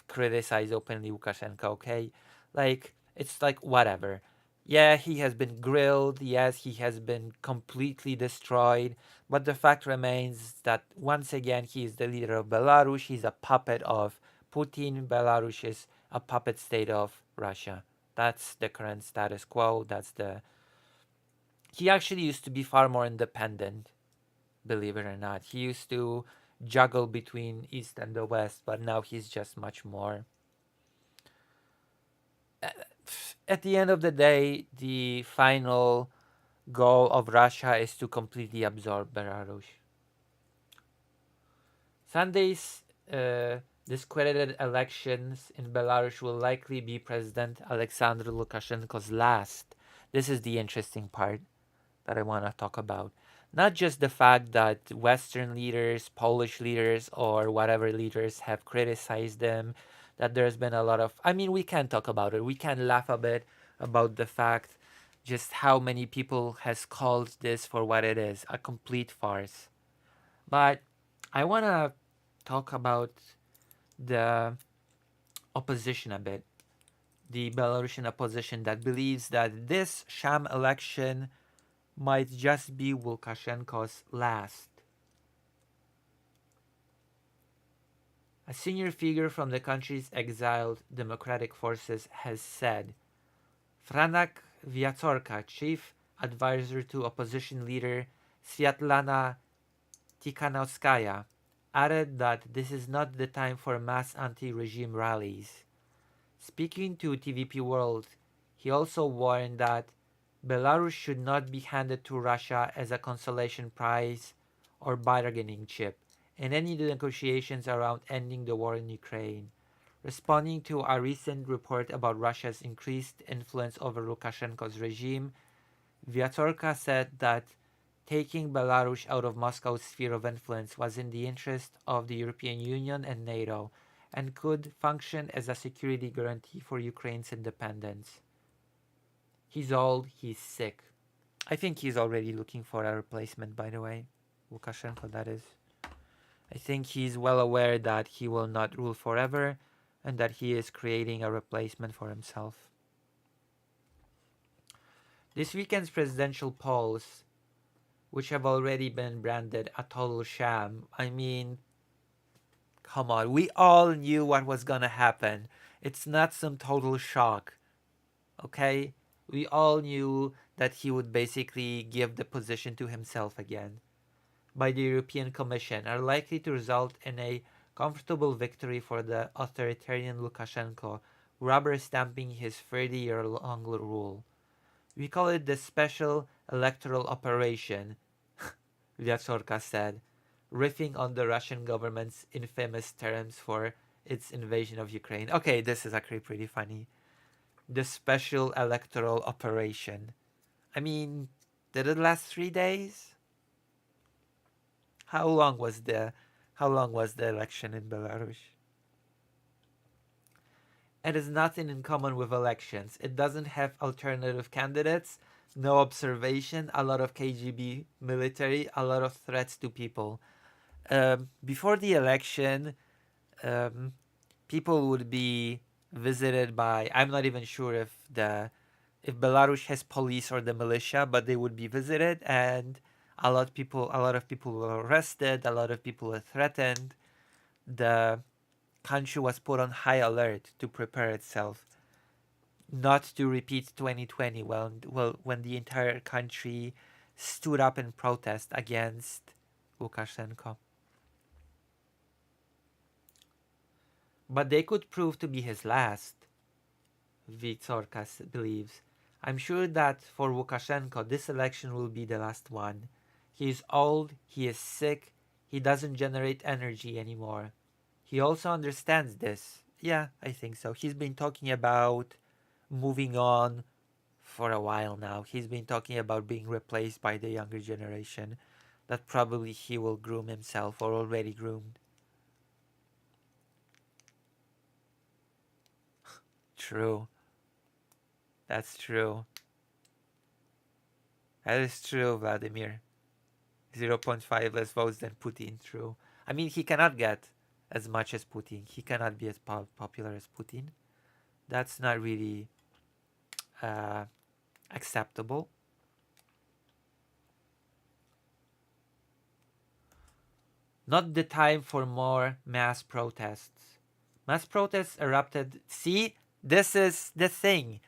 criticize openly Lukashenko. Okay, like it's like whatever. Yeah, he has been grilled. Yes, he has been completely destroyed. But the fact remains that once again he is the leader of Belarus. He's a puppet of Putin. Belarus is a puppet state of Russia. That's the current status quo. He actually used to be far more independent, believe it or not. He used to juggle between East and the West, but now he's just much more at the end of the day, the final goal of Russia is to completely absorb Belarus. Sunday's discredited elections in Belarus will likely be President Alexander Lukashenko's last. This is the interesting part that I want to talk about. Not just the fact that Western leaders, Polish leaders, or whatever leaders have criticized them, that there's been a lot of. I mean, we can talk about it. We can laugh a bit about the fact just how many people has called this for what it is, a complete farce. But I want to talk about the opposition a bit. The Belarusian opposition that believes that this sham election might just be Lukashenko's last. A senior figure from the country's exiled democratic forces has said Franek Wiatorka, chief advisor to opposition leader Sviatlana Tikhanovskaya, added that this is not the time for mass anti-regime rallies. Speaking to TVP World, he also warned that Belarus should not be handed to Russia as a consolation prize or bargaining chip in any negotiations around ending the war in Ukraine. Responding to a recent report about Russia's increased influence over Lukashenko's regime, Wiatorka said that taking Belarus out of Moscow's sphere of influence was in the interest of the European Union and NATO and could function as a security guarantee for Ukraine's independence. He's old, he's sick. I think he's already looking for a replacement, by the way. Lukashenko, that is. I think he's well aware that he will not rule forever and that he is creating a replacement for himself. This weekend's presidential polls, which have already been branded a total sham, I mean, come on, we all knew what was gonna happen. It's not some total shock, okay? We all knew that he would basically give the position to himself again by the European Commission are likely to result in a comfortable victory for the authoritarian Lukashenko, rubber stamping his 30-year-long rule. We call it the special electoral operation, Vyatorka said, riffing on the Russian government's infamous terms for its invasion of Ukraine. Okay, this is actually pretty funny. The special electoral operation. I mean, did it last 3 days? How long was the election in Belarus? It has nothing in common with elections. It doesn't have alternative candidates, no observation, a lot of KGB military, a lot of threats to people. Before the election, people would be visited by, I'm not even sure if Belarus has police or the militia, but they would be visited, and a lot of people were arrested, a lot of people were threatened. The country was put on high alert to prepare itself not to repeat 2020 when the entire country stood up in protest against Lukashenko. But they could prove to be his last, Vitsorka believes. I'm sure that for Lukashenko, this election will be the last one. He is old, he is sick, he doesn't generate energy anymore. He also understands this. Yeah, I think so. He's been talking about moving on for a while now. He's been talking about being replaced by the younger generation, that probably he will groom himself or already groomed. True. That's true. That is true, Vladimir. 0.5 less votes than Putin, true. I mean, he cannot get as much as Putin. He cannot be as popular as Putin. That's not really acceptable. Not the time for more mass protests. Mass protests erupted. See, this is the thing.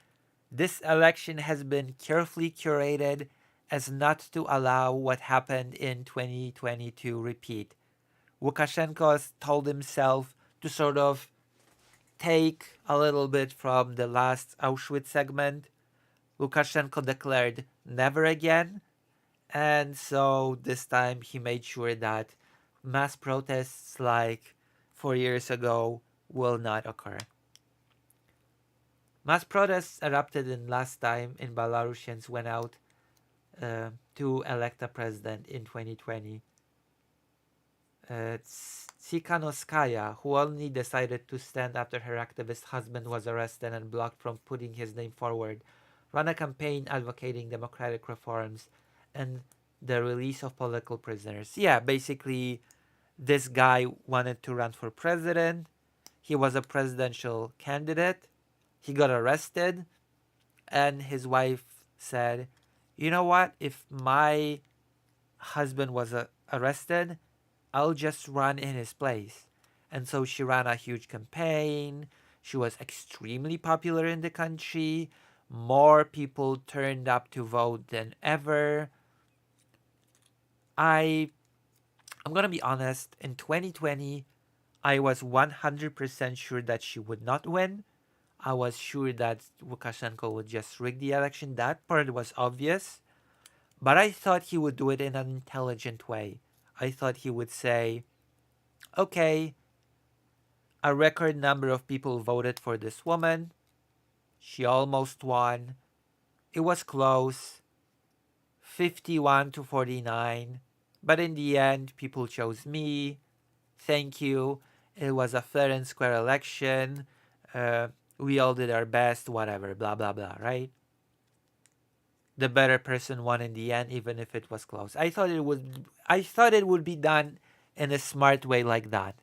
This election has been carefully curated as not to allow what happened in 2022 repeat. Lukashenko has told himself to sort of take a little bit from the last Auschwitz segment. Lukashenko declared never again, and so this time he made sure that mass protests like 4 years ago will not occur. Mass protests erupted in last time in Belarusians went out to elect a president in 2020. Tsikhanouskaya, who only decided to stand after her activist husband was arrested and blocked from putting his name forward, ran a campaign advocating democratic reforms and the release of political prisoners. Yeah, basically, this guy wanted to run for president. He was a presidential candidate. He got arrested, and his wife said, "You know what? If my husband was arrested, I'll just run in his place." And so she ran a huge campaign. She was extremely popular in the country. More people turned up to vote than ever. I'm gonna be honest, in 2020, I was 100% sure that she would not win. I was sure that Lukashenko would just rig the election. That part was obvious. But I thought he would do it in an intelligent way. I thought he would say, okay, a record number of people voted for this woman. She almost won. It was close, 51 to 49. But in the end, people chose me. Thank you. It was a fair and square election. We all did our best, whatever, blah, blah, blah, right? The better person won in the end, even if it was close. I thought it would be done in a smart way like that,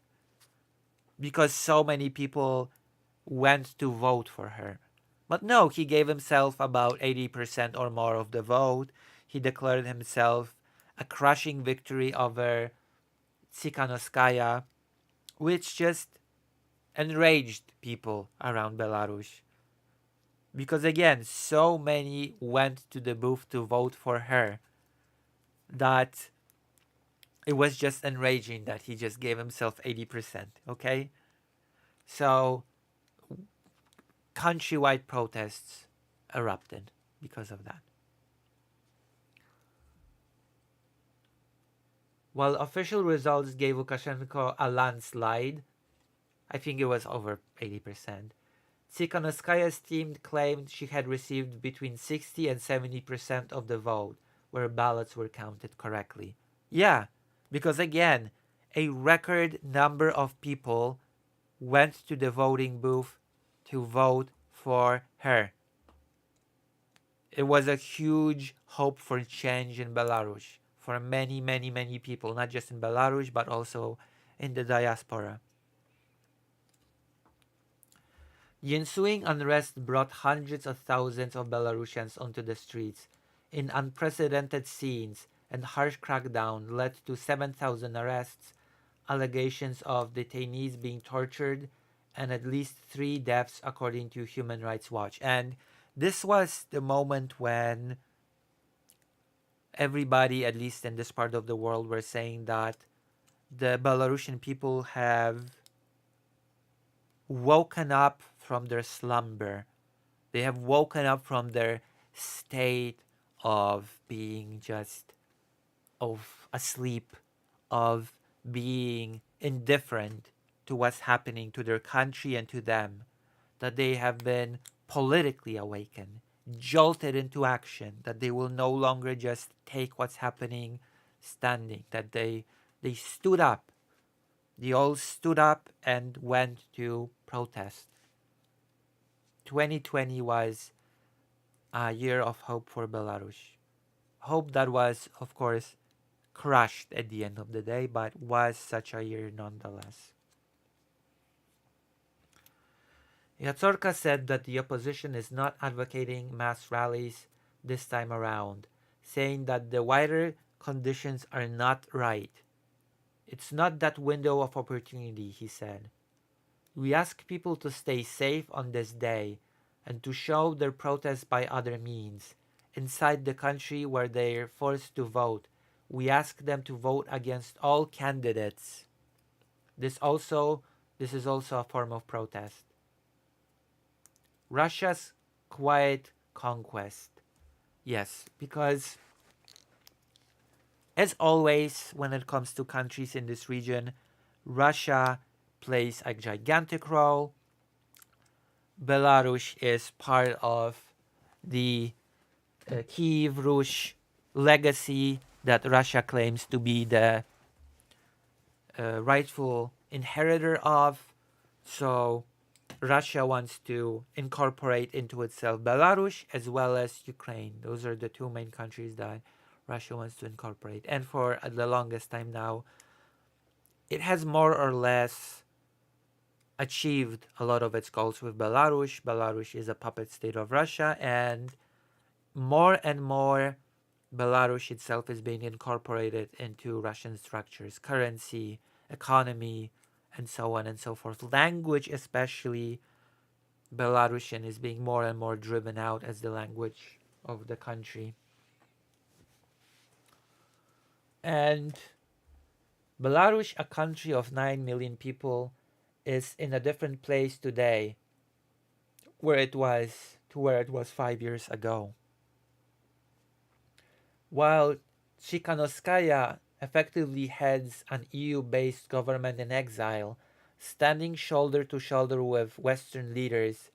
because so many people went to vote for her. But no, he gave himself about 80% or more of the vote. He declared himself a crushing victory over Tsikhanouskaya, which just enraged people around Belarus. Because again, so many went to the booth to vote for her that it was just enraging that he just gave himself 80%, okay? So, countrywide protests erupted because of that. While official results gave Lukashenko a landslide, I think it was over 80%, Tsikhanouskaya's team claimed she had received between 60 and 70% of the vote where ballots were counted correctly. Yeah, because again, a record number of people went to the voting booth to vote for her. It was a huge hope for change in Belarus for many, many, many people, not just in Belarus, but also in the diaspora. The ensuing unrest brought hundreds of thousands of Belarusians onto the streets in unprecedented scenes, and harsh crackdown led to 7,000 arrests, allegations of detainees being tortured, and at least 3 deaths according to Human Rights Watch. And this was the moment when everybody, at least in this part of the world, were saying that the Belarusian people have woken up from their slumber. They have woken up from their state of being just asleep, of being indifferent to what's happening to their country and to them. That they have been politically awakened, jolted into action, that they will no longer just take what's happening standing, that they stood up. They all stood up and went to protest. 2020 was a year of hope for Belarus. Hope that was, of course, crushed at the end of the day, but was such a year nonetheless. Yatsarka said that the opposition is not advocating mass rallies this time around, saying that the wider conditions are not right. It's not that window of opportunity, he said. We ask people to stay safe on this day and to show their protest by other means. Inside the country where they're forced to vote, we ask them to vote against all candidates. This is also a form of protest. Russia's quiet conquest. Yes, because as always, when it comes to countries in this region, Russia plays a gigantic role. Belarus is part of the Kiev Rush legacy that Russia claims to be the rightful inheritor of. So Russia wants to incorporate into itself Belarus as well as Ukraine. Those are the two main countries that Russia wants to incorporate. And for the longest time now, it has more or less achieved a lot of its goals with Belarus. Belarus is a puppet state of Russia, and more Belarus itself is being incorporated into Russian structures, currency, economy, and so on and so forth. Language, especially Belarusian, is being more and more driven out as the language of the country. And Belarus, a country of 9 million people, is in a different place today where it was 5 years ago. While Tsikhanouskaya effectively heads an EU-based government in exile, standing shoulder to shoulder with Western leaders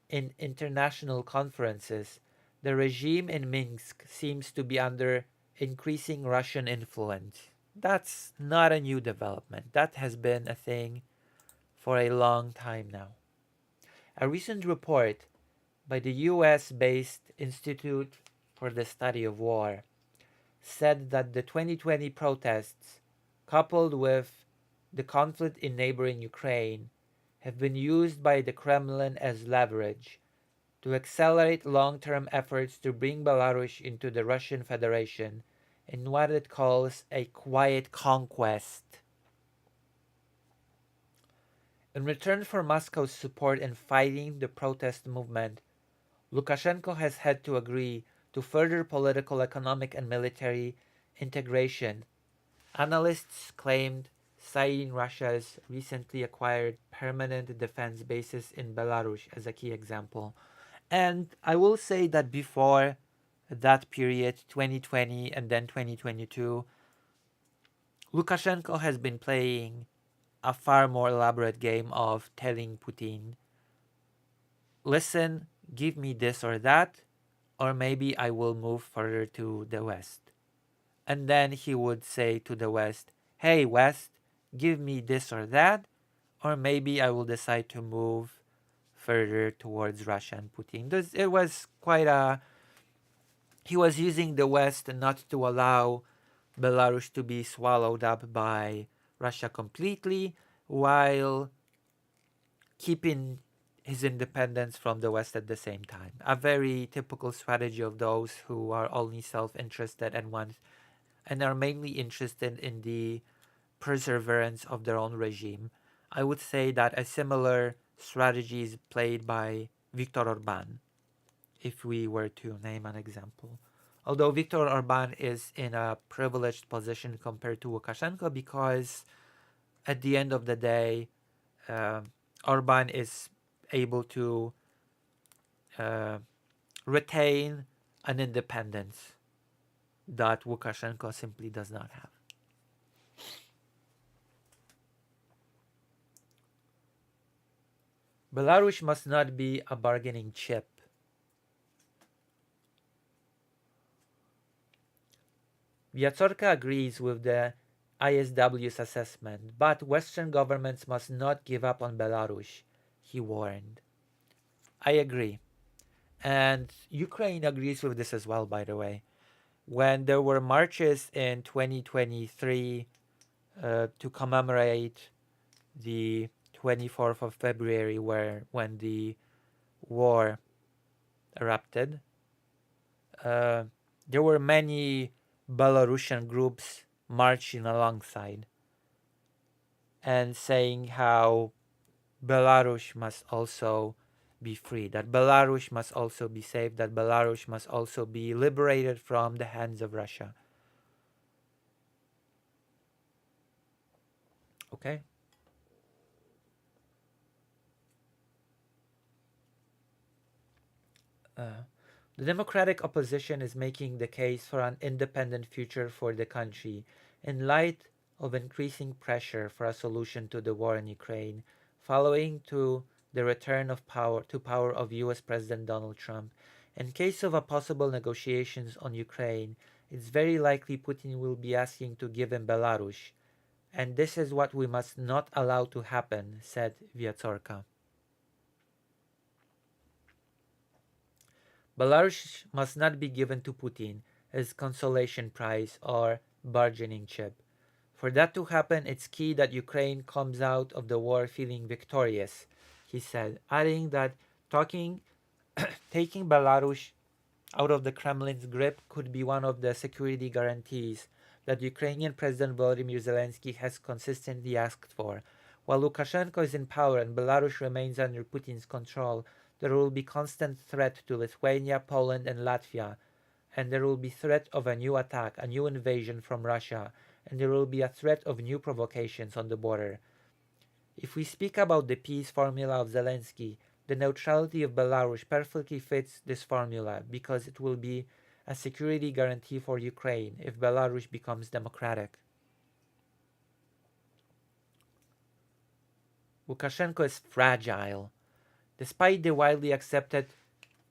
in international conferences, the regime in Minsk seems to be under increasing Russian influence. That's not a new development. That has been a thing for a long time now. A recent report by the US-based Institute for the Study of War said that the 2020 protests, coupled with the conflict in neighboring Ukraine, have been used by the Kremlin as leverage to accelerate long-term efforts to bring Belarus into the Russian Federation in what it calls a quiet conquest. In return for Moscow's support in fighting the protest movement, Lukashenko has had to agree to further political, economic, and military integration. Analysts claimed, citing Russia's recently acquired permanent defense bases in Belarus as a key example. And I will say that before that period, 2020 and then 2022, Lukashenko has been playing a far more elaborate game of telling Putin, listen, give me this or that, or maybe I will move further to the West. And then he would say to the West, hey, West, give me this or that, or maybe I will decide to move further towards Russia and Putin. It was quite a... He was using the West not to allow Belarus to be swallowed up by Russia completely, while keeping his independence from the West at the same time. A very typical strategy of those who are only self-interested and are mainly interested in the perseverance of their own regime. I would say that a similar strategy is played by Viktor Orban, if we were to name an example. Although Viktor Orban is in a privileged position compared to Lukashenko, because at the end of the day, Orban is able to retain an independence that Lukashenko simply does not have. Belarus must not be a bargaining chip. Vyatorka agrees with the ISW's assessment, but Western governments must not give up on Belarus, he warned. I agree. And Ukraine agrees with this as well, by the way. When there were marches in 2023 to commemorate the 24th of February, when the war erupted, there were many Belarusian groups marching alongside and saying how Belarus must also be free, that Belarus must also be safe, that Belarus must also be liberated from the hands of Russia. Okay? The Democratic opposition is making the case for an independent future for the country in light of increasing pressure for a solution to the war in Ukraine following to the return of power of US President Donald Trump. In case of a possible negotiations on Ukraine, it's very likely Putin will be asking to give him Belarus, and this is what we must not allow to happen, said Vyatorka. Belarus must not be given to Putin as consolation prize or bargaining chip. For that to happen, it's key that Ukraine comes out of the war feeling victorious, he said, adding that taking Belarus out of the Kremlin's grip could be one of the security guarantees that Ukrainian President Volodymyr Zelensky has consistently asked for. While Lukashenko is in power and Belarus remains under Putin's control, there will be constant threat to Lithuania, Poland, and Latvia, and there will be threat of a new attack, a new invasion from Russia, and there will be a threat of new provocations on the border. If we speak about the peace formula of Zelensky, the neutrality of Belarus perfectly fits this formula because it will be a security guarantee for Ukraine if Belarus becomes democratic. Lukashenko is fragile. Despite the widely accepted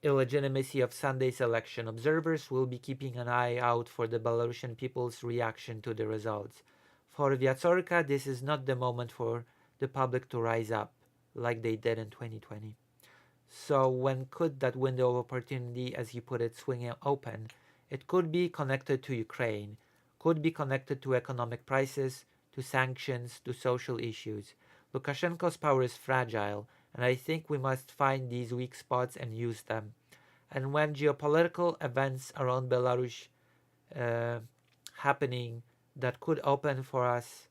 illegitimacy of Sunday's election, observers will be keeping an eye out for the Belarusian people's reaction to the results. For Vyatorka, this is not the moment for the public to rise up like they did in 2020. So when could that window of opportunity, as he put it, swing open? It could be connected to Ukraine, could be connected to economic prices, to sanctions, to social issues. Lukashenko's power is fragile, and I think we must find these weak spots and use them. And when geopolitical events around Belarus happening that could open for us,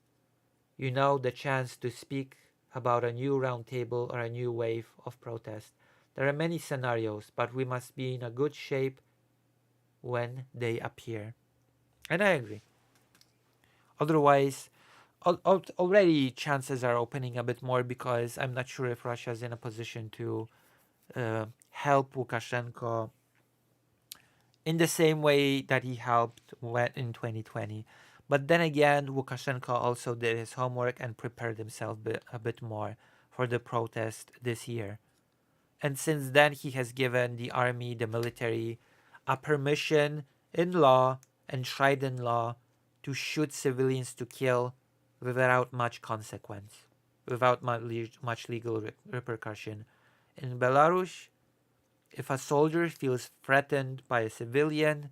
the chance to speak about a new roundtable or a new wave of protest. There are many scenarios, but we must be in a good shape when they appear. And I agree. Otherwise, already chances are opening a bit more because I'm not sure if Russia is in a position to help Lukashenko in the same way that he helped in 2020. But then again, Lukashenko also did his homework and prepared himself a bit more for the protest this year. And since then, he has given the army, the military, a permission in law, enshrined in law, to shoot civilians, to kill, without much consequence, without much legal repercussion. In Belarus, if a soldier feels threatened by a civilian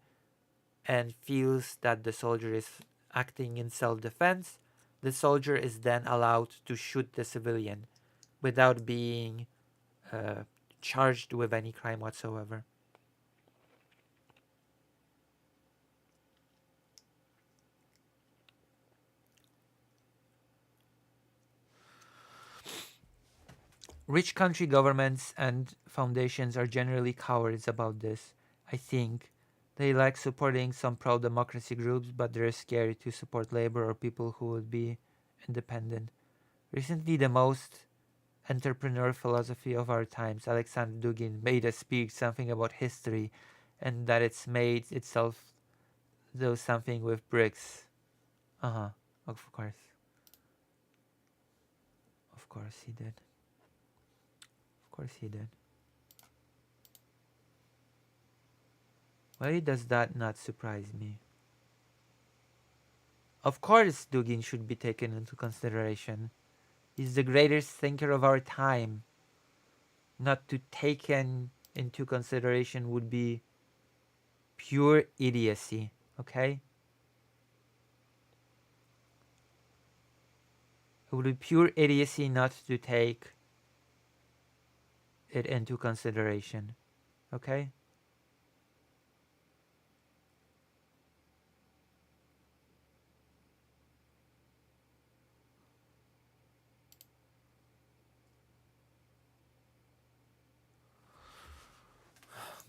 and feels that the soldier is acting in self-defense, the soldier is then allowed to shoot the civilian without being charged with any crime whatsoever. Rich country governments and foundations are generally cowards about this. I think they like supporting some pro-democracy groups, but they're scared to support labor or people who would be independent. Recently, the most entrepreneur philosophy of our times, Alexander Dugin, made us speak something about history and that it's made itself do something with bricks. Of course. Of course he did. Of course he did. Why does that not surprise me? Of course Dugin should be taken into consideration. He's the greatest thinker of our time. Not to take him into consideration would be pure idiocy, okay? It would be pure idiocy not to take it into consideration, okay?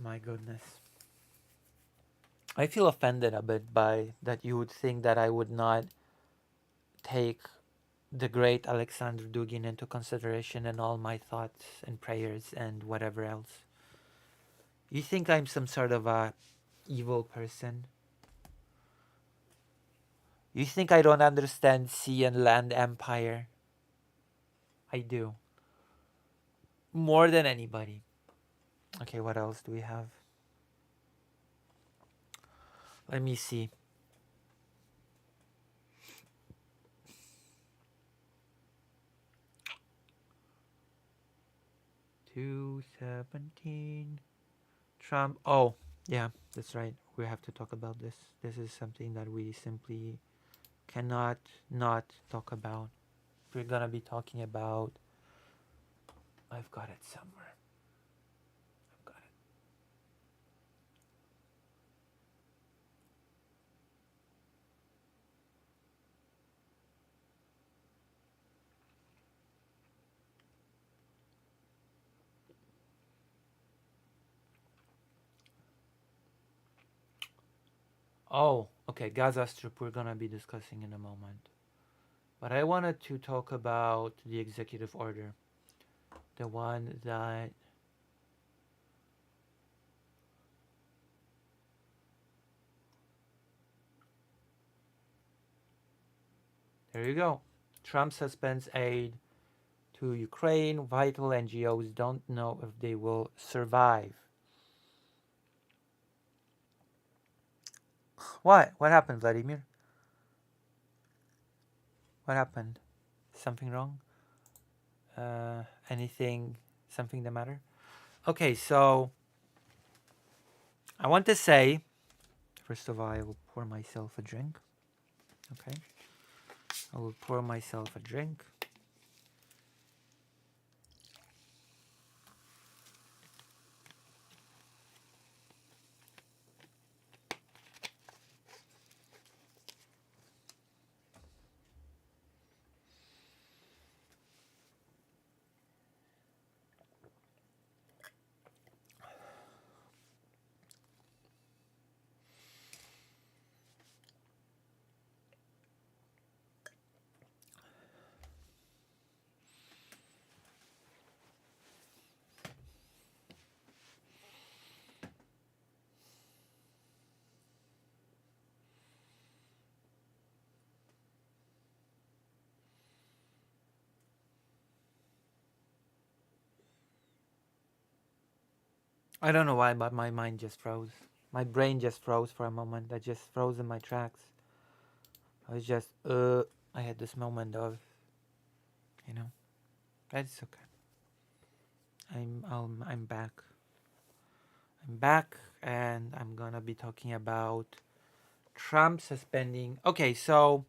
My goodness. I feel offended a bit by that you would think that I would not take the great Alexander Dugin into consideration in all my thoughts and prayers and whatever else. You think I'm some sort of a evil person? You think I don't understand sea and land empire? I do. More than anybody. Okay, what else do we have? Let me see. $2.17. Trump. Oh, yeah, that's right. We have to talk about this. This is something that we simply cannot not talk about. We're gonna be talking about. I've got it somewhere. I've got it. Oh, okay. Gaza Strip we're gonna be discussing in a moment. But I wanted to talk about the executive order. The one that there you go. Trump suspends aid to Ukraine. Vital NGOs don't know if they will survive. What? What happened, Vladimir? What happened? Something wrong? Anything? Something the matter? Okay, so I want to say, first of all, I will pour myself a drink. Okay, I will pour myself a drink. I don't know why, but my mind just froze. My brain just froze for a moment. I just froze in my tracks. I was just, I had this moment of, that's okay. I'm back. I'm back, and I'm gonna be talking about Trump suspending. Okay, so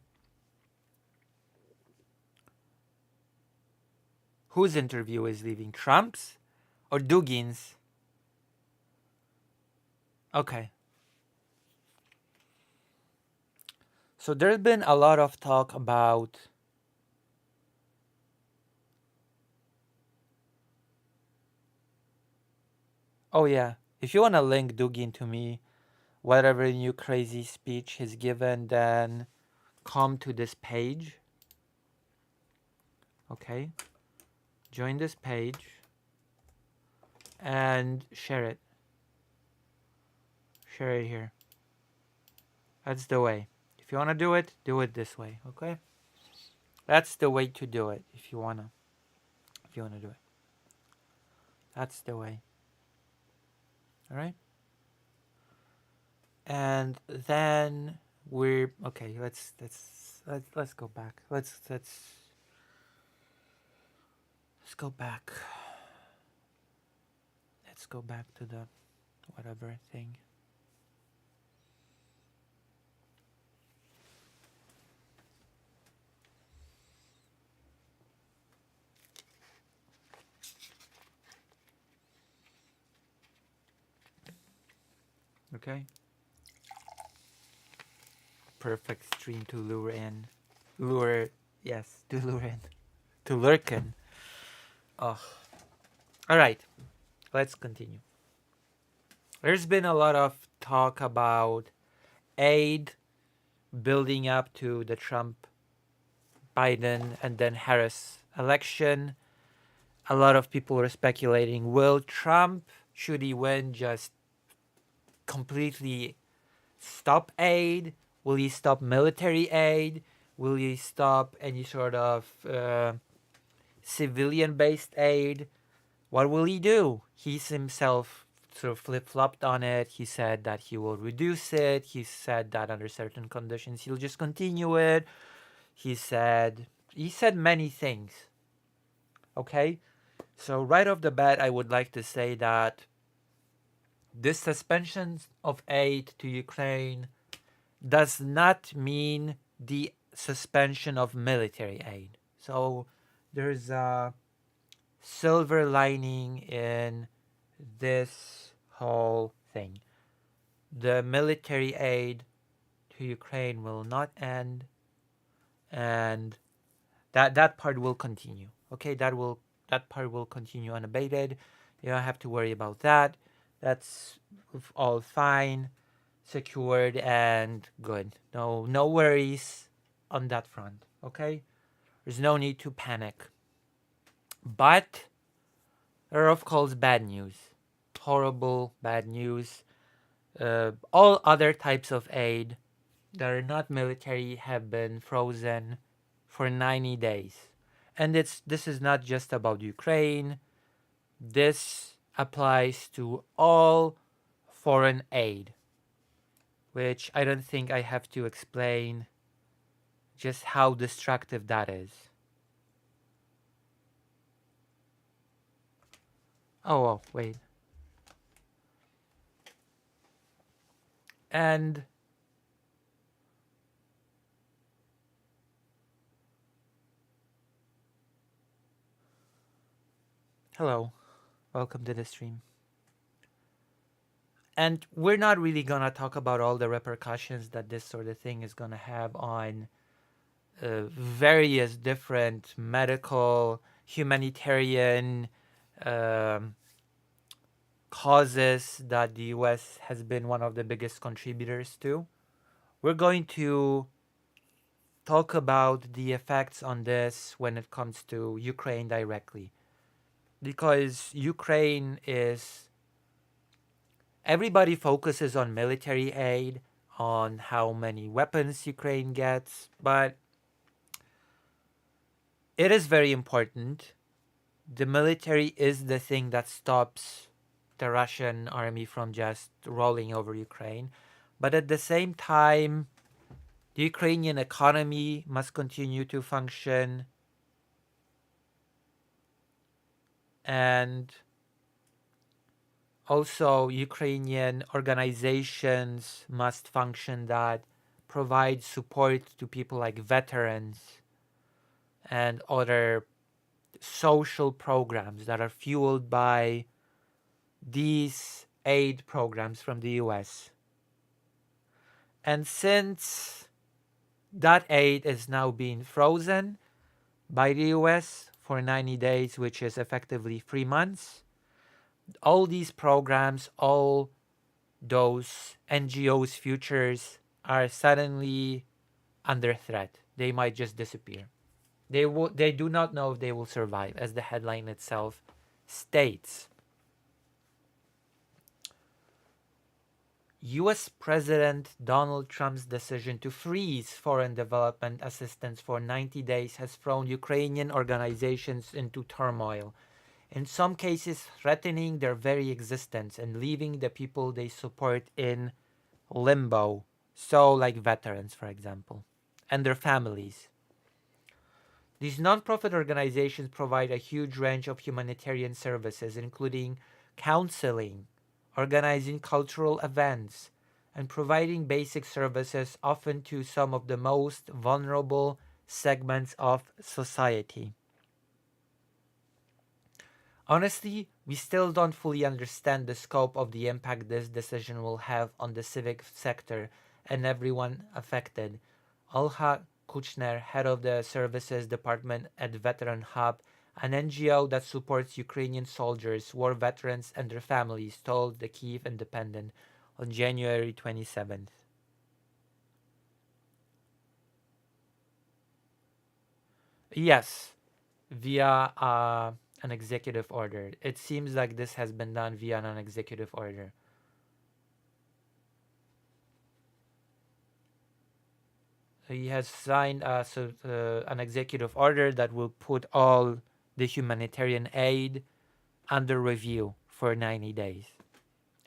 whose interview is leaving? Trump's or Dugin's? Okay. So there's been a lot of talk about oh yeah, if you want to link Dugin to me, whatever new crazy speech he's given, then come to this page. Okay? Join this page and share it. Share it here. That's the way. If you want to do it this way, okay? That's the way to do it if you want to do it. That's the way. All right? And then we're okay, let's go back. Let's go back. Let's go back to the whatever thing. Okay. Perfect stream to lure in. Yes, to lure in. To lurken. Oh. Alright. Let's continue. There's been a lot of talk about aid building up to the Trump, Biden, and then Harris election. A lot of people are speculating, will Trump Should he win, just completely stop aid? Will he stop military aid? Will he stop any sort of civilian-based aid? What will he do? He's himself sort of flip-flopped on it. He said that he will reduce it. He said that under certain conditions he'll just continue it. He said many things. Okay? So right off the bat, I would like to say that this suspension of aid to Ukraine does not mean the suspension of military aid. So there's a silver lining in this whole thing. The military aid to Ukraine will not end, and that part will continue. Okay, that part will continue unabated. You don't have to worry about that. That's all fine, secured, and good. No worries on that front. Okay, there's no need to panic. But there are of course bad news, horrible bad news. All other types of aid that are not military have been frozen for 90 days. And this is not just about Ukraine. This applies to all foreign aid, which I don't think I have to explain just how destructive that is. Oh, wait. And hello, welcome to the stream. And we're not really gonna talk about all the repercussions that this sort of thing is gonna have on various different medical, humanitarian causes that the US has been one of the biggest contributors to. We're going to talk about the effects on this when it comes to Ukraine directly. Because Ukraine is... Everybody focuses on military aid, on how many weapons Ukraine gets, but it is very important. The military is the thing that stops the Russian army from just rolling over Ukraine. But at the same time, the Ukrainian economy must continue to function. And also, Ukrainian organizations must function that provide support to people like veterans and other social programs that are fueled by these aid programs from the US. And since that aid is now being frozen by the US for 90 days, which is effectively 3 months, all these programs, all those NGOs' futures are suddenly under threat. They might just disappear. They do not know if they will survive, as the headline itself states. US President Donald Trump's decision to freeze foreign development assistance for 90 days has thrown Ukrainian organizations into turmoil, in some cases threatening their very existence and leaving the people they support in limbo, so like veterans, for example, and their families. These non-profit organizations provide a huge range of humanitarian services, including counseling, organizing cultural events, and providing basic services often to some of the most vulnerable segments of society. Honestly, we still don't fully understand the scope of the impact this decision will have on the civic sector and everyone affected. Olha Kuchner, head of the services department at Veteran Hub, an NGO that supports Ukrainian soldiers, war veterans, and their families, told the Kyiv Independent on January 27th. Yes, via an executive order. It seems like this has been done via an executive order. He has signed an executive order that will put all the humanitarian aid under review for 90 days.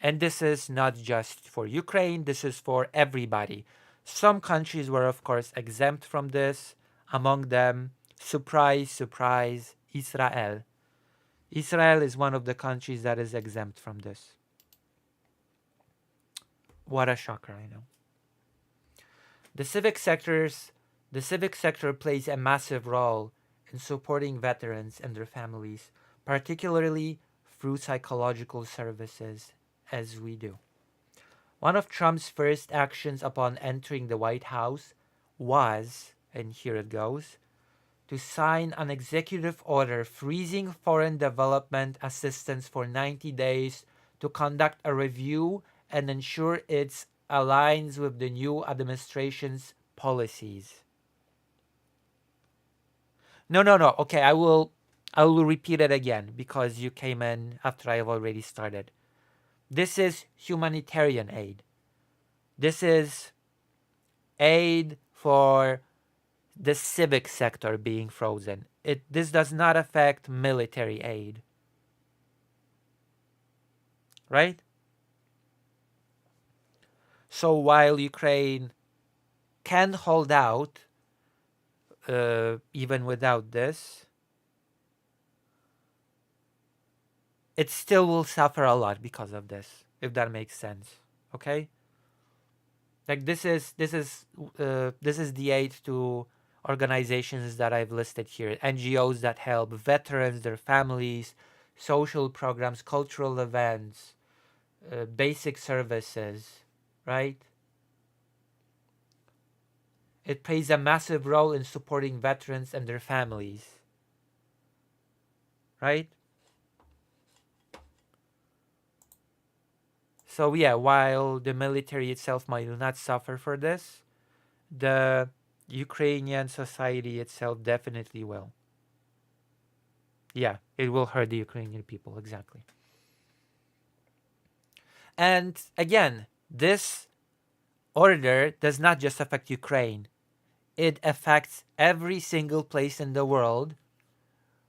And this is not just for Ukraine, this is for everybody. Some countries were, of course, exempt from this. Among them, surprise, surprise, Israel. Israel is one of the countries that is exempt from this. What a shocker, I know. The civic sector plays a massive role in supporting veterans and their families, particularly through psychological services, as we do. One of Trump's first actions upon entering the White House was, and here it goes, to sign an executive order freezing foreign development assistance for 90 days to conduct a review and ensure it aligns with the new administration's policies. No. Okay, I will repeat it again because you came in after I have already started. This is humanitarian aid. This is aid for the civic sector being frozen. This does not affect military aid. Right? So while Ukraine can hold out, even without this, it still will suffer a lot because of this, if that makes sense. Okay? Like this is the aid to organizations that I've listed here, NGOs that help veterans, their families, social programs, cultural events, basic services, right? It plays a massive role in supporting veterans and their families, right? So yeah, while the military itself might not suffer for this, the Ukrainian society itself definitely will. Yeah, it will hurt the Ukrainian people, exactly. And again, this order does not just affect Ukraine. It affects every single place in the world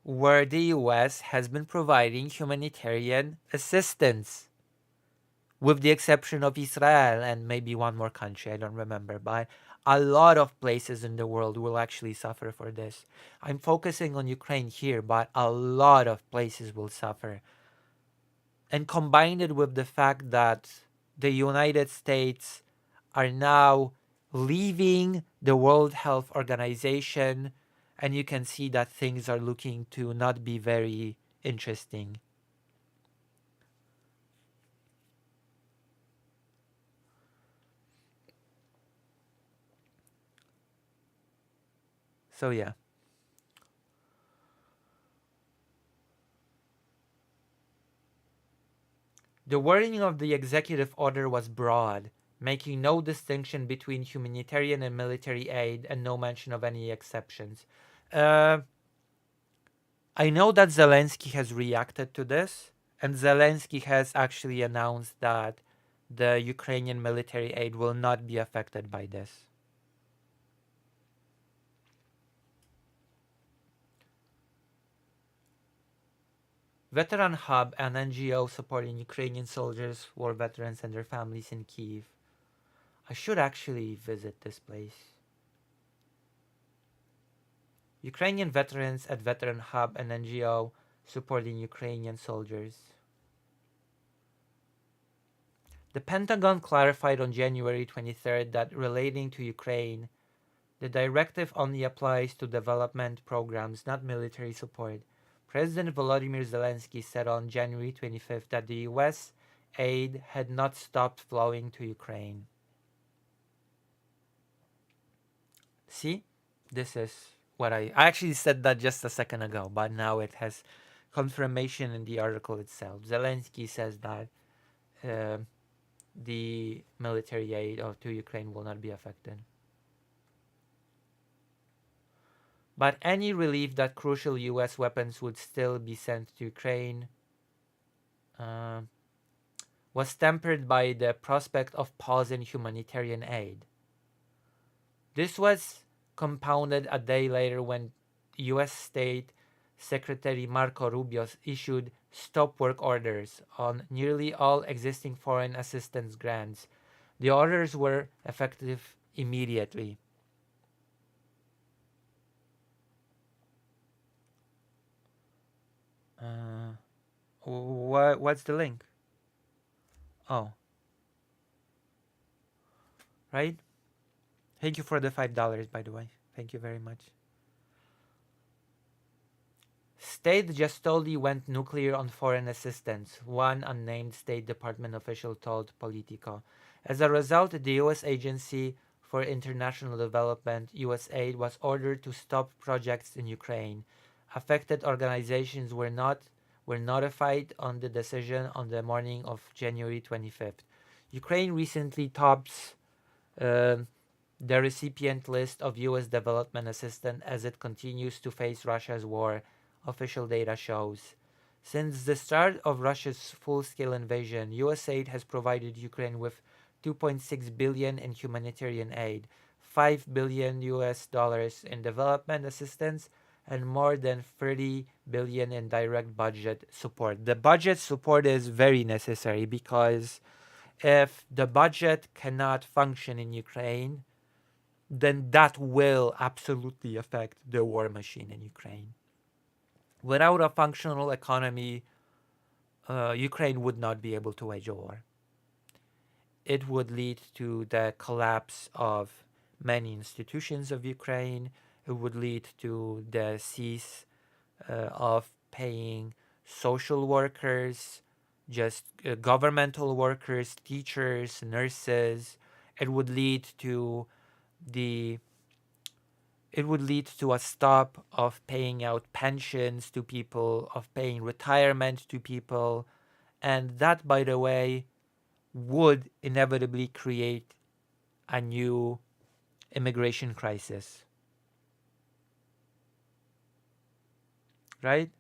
where the US has been providing humanitarian assistance, with the exception of Israel and maybe one more country, I don't remember, but a lot of places in the world will actually suffer for this. I'm focusing on Ukraine here, but a lot of places will suffer. And combine it with the fact that the United States are now leaving the World Health Organization, and you can see that things are looking to not be very interesting. So yeah. The wording of the executive order was broad, making no distinction between humanitarian and military aid and no mention of any exceptions. I know that Zelensky has reacted to this, and Zelensky has actually announced that the Ukrainian military aid will not be affected by this. Veteran Hub, an NGO supporting Ukrainian soldiers, war veterans, and their families in Kyiv. I should actually visit this place. Ukrainian veterans at Veteran Hub, an NGO supporting Ukrainian soldiers. The Pentagon clarified on January 23rd that relating to Ukraine, the directive only applies to development programs, not military support. President Volodymyr Zelensky said on January 25th that the US aid had not stopped flowing to Ukraine. See? This is what I actually said that just a second ago, but now it has confirmation in the article itself. Zelensky says that the military aid to Ukraine will not be affected. but any relief that crucial U.S. weapons would still be sent to Ukraine uh, was tempered by the prospect of pause in humanitarian aid. This was compounded a day later when U.S. State Secretary Marco Rubio issued stop work orders on nearly all existing foreign assistance grants. The orders were effective immediately. What's the link? Oh, right. Thank you for the $5, by the way. Thank you very much. State Gestoli went nuclear on foreign assistance, one unnamed State Department official told Politico. As a result, the U.S. Agency for International Development, USAID, was ordered to stop projects in Ukraine. Affected organizations were notified on the decision on the morning of January 25th. Ukraine recently tops the recipient list of U.S. development assistance as it continues to face Russia's war, official data shows. Since the start of Russia's full-scale invasion, USAID has provided Ukraine with 2.6 billion in humanitarian aid, 5 billion US dollars in development assistance, and more than 30 billion in direct budget support. The budget support is very necessary because if the budget cannot function in Ukraine, then that will absolutely affect the war machine in Ukraine. Without a functional economy, Ukraine would not be able to wage a war. It would lead to the collapse of many institutions of Ukraine. It would lead to the cease of paying social workers, just governmental workers, teachers, nurses. It would lead to a stop of paying out pensions to people, of paying retirement to people, and that, by the way, would inevitably create a new immigration crisis. Right?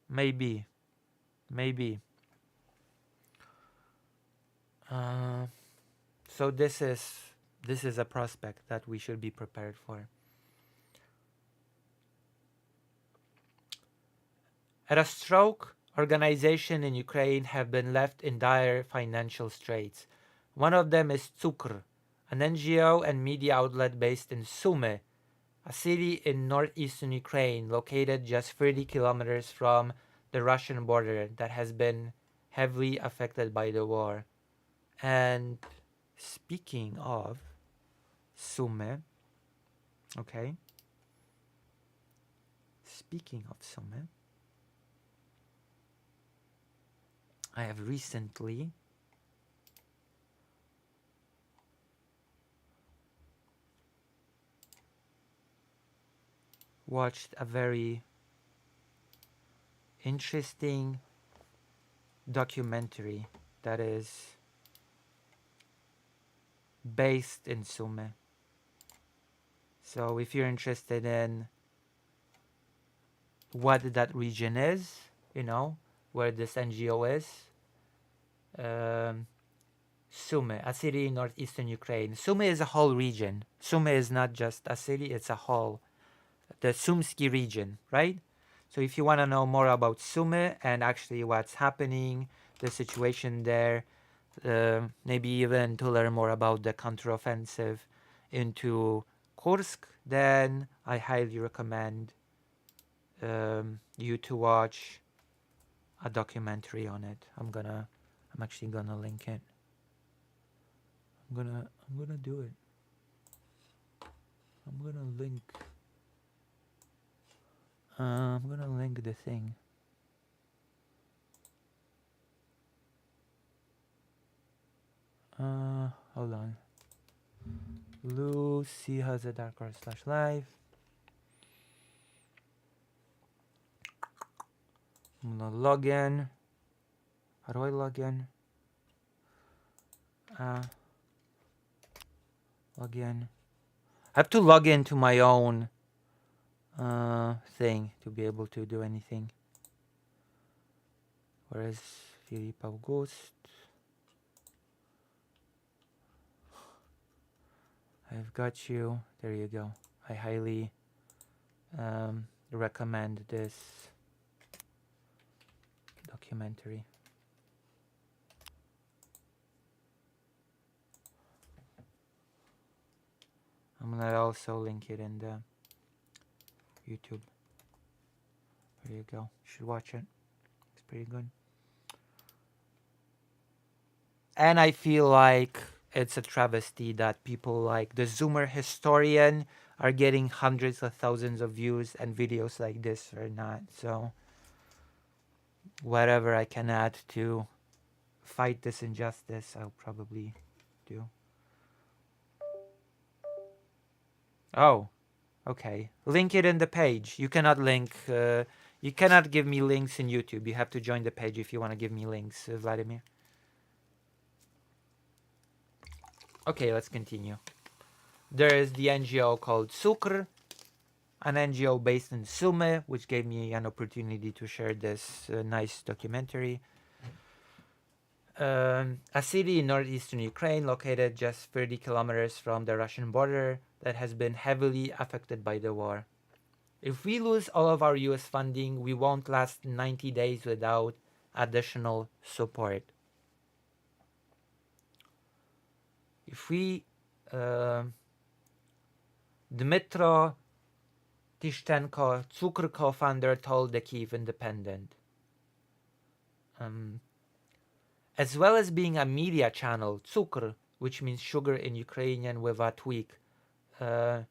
Maybe. So this is a prospect that we should be prepared for. At a stroke, organizations in Ukraine have been left in dire financial straits. One of them is Tsukr, an NGO and media outlet based in Sumy, a city in northeastern Ukraine located just 30 kilometers from the Russian border that has been heavily affected by the war. And speaking of Sumy, I have recently watched a very interesting documentary that is based in Sumy. So if you're interested in what that region is, where this NGO is, Sumy, a city in northeastern Ukraine. Sumy is a whole region. Sumy is not just a city, it's a whole, the Sumsky region, right? So if you want to know more about Sumy and actually what's happening, the situation there, maybe even to learn more about the counteroffensive into Kursk, then I highly recommend you to watch a documentary on it. I'm actually gonna link it. I'm gonna do it. I'm gonna link the thing. Hold on. Lucy has a dark art / live. I'm gonna log in. How do I log in? Log in. I have to log into my own thing to be able to do anything. Where is Philippe Auguste? I've got you. There you go. I highly recommend this documentary. I'm gonna also link it in the YouTube. There you go. You should watch it. It's pretty good. And I feel like it's a travesty that people like the Zoomer historian are getting hundreds of thousands of views and videos like this are not. So whatever I can add to fight this injustice, I'll probably do. Oh, okay. Link it in the page. You cannot link. You cannot give me links in YouTube. You have to join the page if you want to give me links, Vladimir. Okay, let's continue. There is the NGO called Cukr, an NGO based in Sumy, which gave me an opportunity to share this nice documentary. A city in northeastern Ukraine located just 30 kilometers from the Russian border that has been heavily affected by the war. If we lose all of our US funding, we won't last 90 days without additional support. If we Dmytro Tishchenko, Cukr co-founder, told the Kyiv Independent. As well as being a media channel, Cukr, which means sugar in Ukrainian with a tweak. By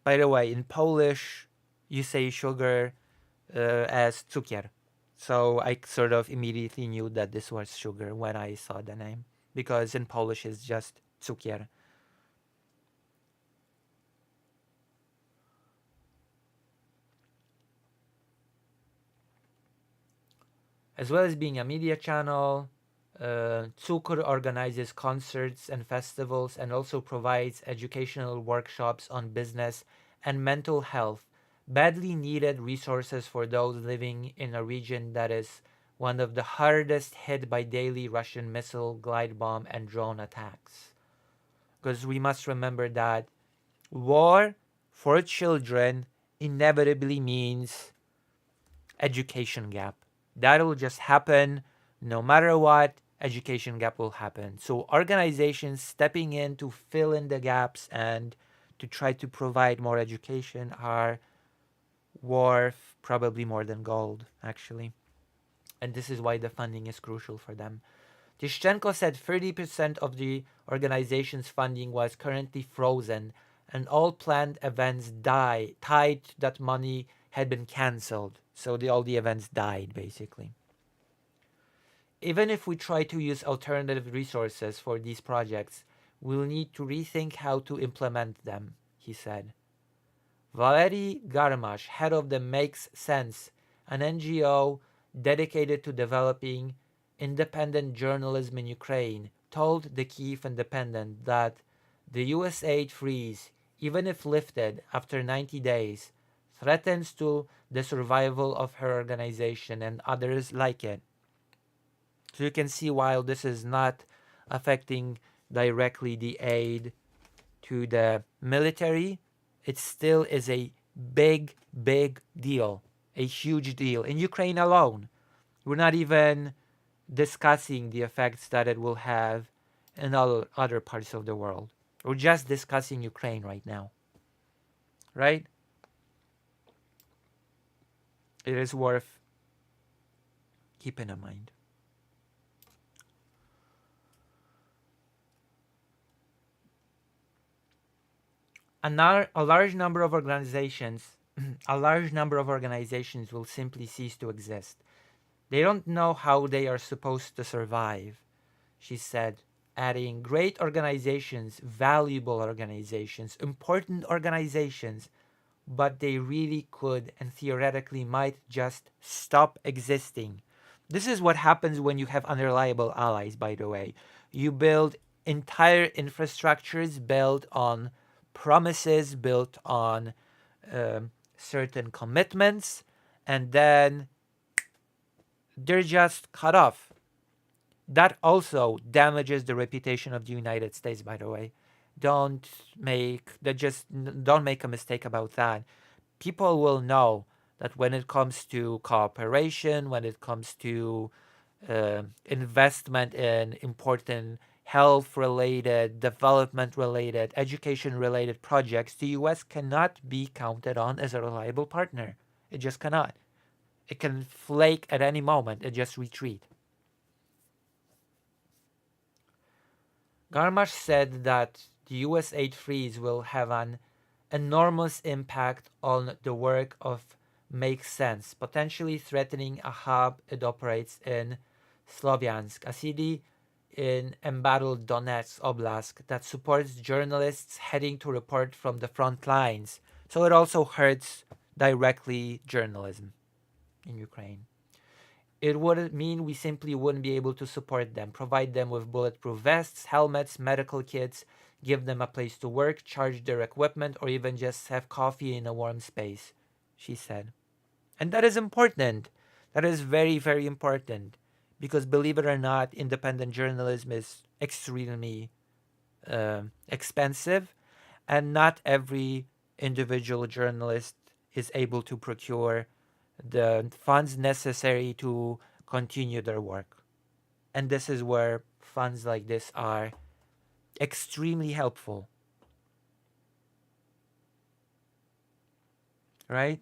the way, in Polish, you say sugar as cukier. So I sort of immediately knew that this was sugar when I saw the name. Because in Polish it's just cukier. As well as being a media channel, Cukr organizes concerts and festivals and also provides educational workshops on business and mental health, badly needed resources for those living in a region that is one of the hardest hit by daily Russian missile, glide bomb, and drone attacks. Because we must remember that war for children inevitably means education gap. That'll just happen no matter what. Education gap will happen. So organizations stepping in to fill in the gaps and to try to provide more education are worth probably more than gold, actually. And this is why the funding is crucial for them. Tishchenko said 30% of the organization's funding was currently frozen and all planned events tied to that money had been cancelled. So all the events died, basically. Even if we try to use alternative resources for these projects, we'll need to rethink how to implement them, he said. Valery Garmash, head of the Makes Sense, an NGO dedicated to developing independent journalism in Ukraine, told the Kyiv Independent that the US aid freeze, even if lifted after 90 days, threatens to the survival of her organization and others like it. So you can see, while this is not affecting directly the aid to the military, it still is a big, big deal, a huge deal. In Ukraine alone, we're not even discussing the effects that it will have in all other parts of the world. We're just discussing Ukraine right now, right? It is worth keeping in mind. A large number of organizations will simply cease to exist. They don't know how they are supposed to survive, she said, adding, great organizations, valuable organizations, important organizations, but they really could and theoretically might just stop existing. This is what happens when you have unreliable allies, by the way. You build entire infrastructures built on promises, built on certain commitments, and then they're just cut off. That also damages the reputation of the United States, by the way. Don't make don't make a mistake about that. People will know that when it comes to cooperation, when it comes to investment in important health related, development related, education related projects, the US cannot be counted on as a reliable partner. It just cannot. It can flake at any moment and just retreat. Garmash said that the US aid freeze will have an enormous impact on the work of Make Sense, potentially threatening a hub it operates in Slovyansk, a city in embattled Donetsk Oblast that supports journalists heading to report from the front lines. So it also hurts directly journalism in Ukraine. It would mean we simply wouldn't be able to support them, provide them with bulletproof vests, helmets, medical kits, give them a place to work, charge their equipment, or even just have coffee in a warm space, she said. And that is important. That is very, very important. Because believe it or not, independent journalism is extremely expensive, and not every individual journalist is able to procure the funds necessary to continue their work. And this is where funds like this are extremely helpful. Right?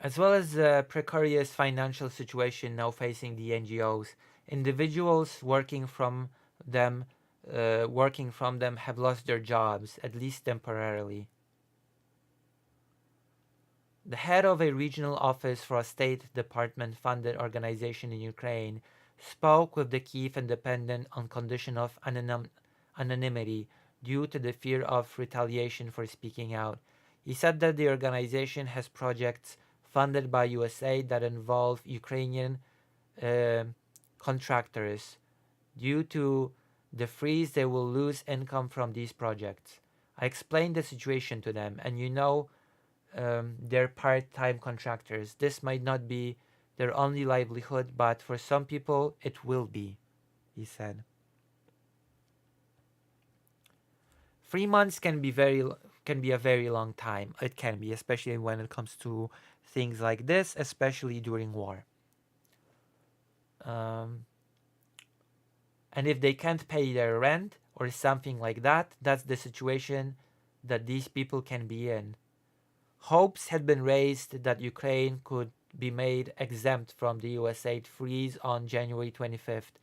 As well as the precarious financial situation now facing the NGOs, individuals working from them have lost their jobs, at least temporarily. The head of a regional office for a State Department-funded organization in Ukraine spoke with the Kyiv Independent on condition of anonymity due to the fear of retaliation for speaking out. He said that the organization has projects funded by USAID that involve Ukrainian contractors. Due to the freeze, they will lose income from these projects. I explained the situation to them, and they're part-time contractors. This might not be their only livelihood, but for some people it will be, he said. 3 months can be a very long time. It can be, especially when it comes to things like this, especially during war. And if they can't pay their rent or something like that, that's the situation that these people can be in. Hopes had been raised that Ukraine could be made exempt from the USAID freeze on January 25th,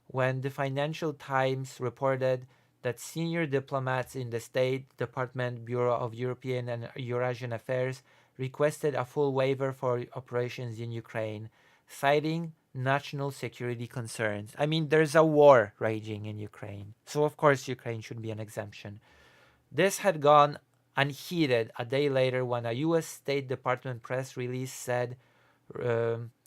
when the Financial Times reported that senior diplomats in the State Department Bureau of European and Eurasian Affairs requested a full waiver for operations in Ukraine, citing national security concerns. I mean, there's a war raging in Ukraine, so of course Ukraine should be an exemption. This had gone unheeded a day later when a U.S. State Department press release said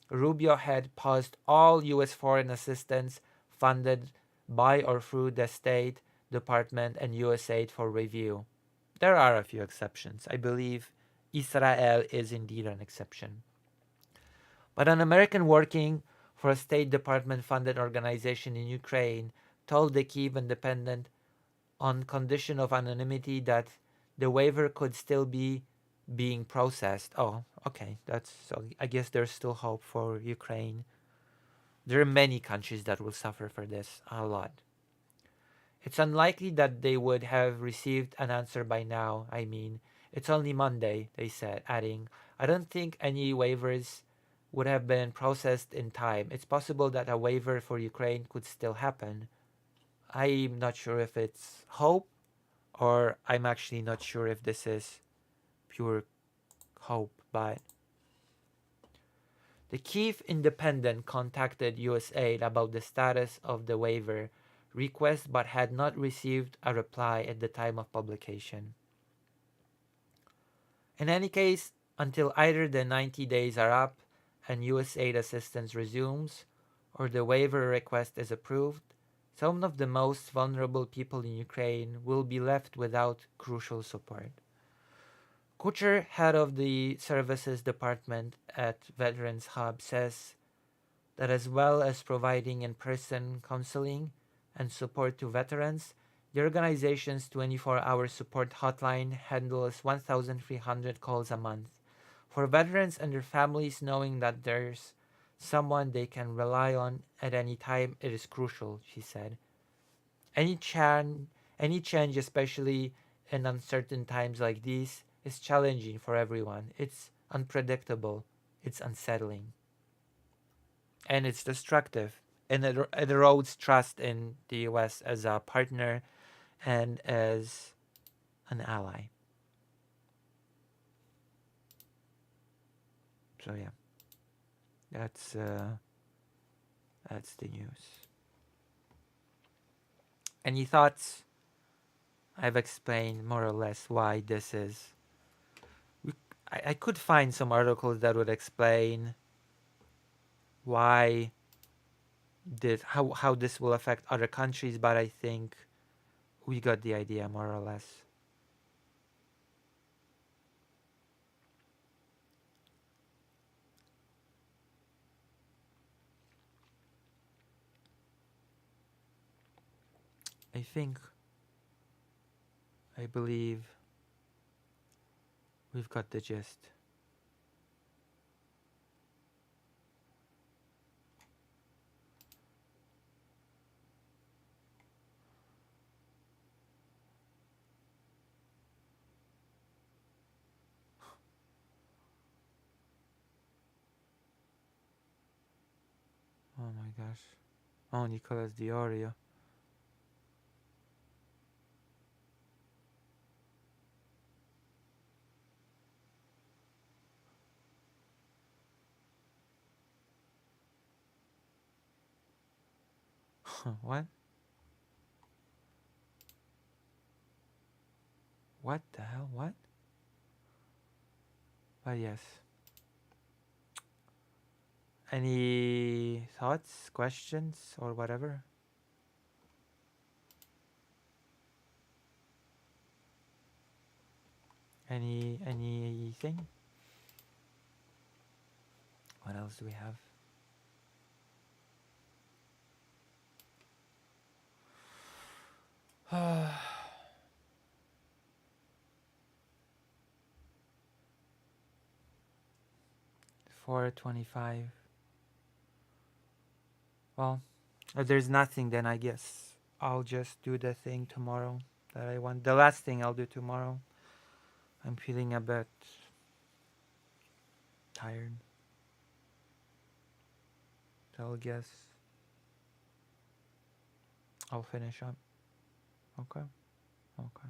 Rubio had paused all U.S. foreign assistance funded by or through the State Department and USAID for review. There are a few exceptions. I believe Israel is indeed an exception. But an American working for a State Department-funded organization in Ukraine told the Kyiv Independent on condition of anonymity that the waiver could still be being processed. Oh, okay. So I guess there's still hope for Ukraine. There are many countries that will suffer for this, a lot. It's unlikely that they would have received an answer by now. I mean, it's only Monday, they said, adding, I don't think any waivers would have been processed in time. It's possible that a waiver for Ukraine could still happen. I'm not sure if it's hope, or I'm actually not sure if this is pure hope, but the Kyiv Independent contacted USAID about the status of the waiver request but had not received a reply at the time of publication. In any case, until either the 90 days are up and US aid assistance resumes, or the waiver request is approved, some of the most vulnerable people in Ukraine will be left without crucial support. Kucher, head of the services department at Veterans Hub, says that as well as providing in-person counseling and support to veterans, the organization's 24-hour support hotline handles 1,300 calls a month. For veterans and their families, knowing that there's someone they can rely on at any time, it is crucial, she said. Any change, especially in uncertain times like these, is challenging for everyone. It's unpredictable. It's unsettling. And it's destructive. And it erodes trust in the US as a partner and as an ally. So yeah, that's the news. Any thoughts? I've explained more or less why this is. I could find some articles that would explain why how this will affect other countries, but I think we got the idea more or less. I believe we've got the gist. Oh my gosh. Oh, Nicolas Diorio. What? What the hell? What? But yes. Any thoughts, questions, or whatever? Anything? What else do we have? Uh, 4:25. Well, if there's nothing, then I guess I'll just do the thing tomorrow that I want. The last thing I'll do tomorrow. I'm feeling a bit tired. So I'll guess I'll finish up. Okay. Okay.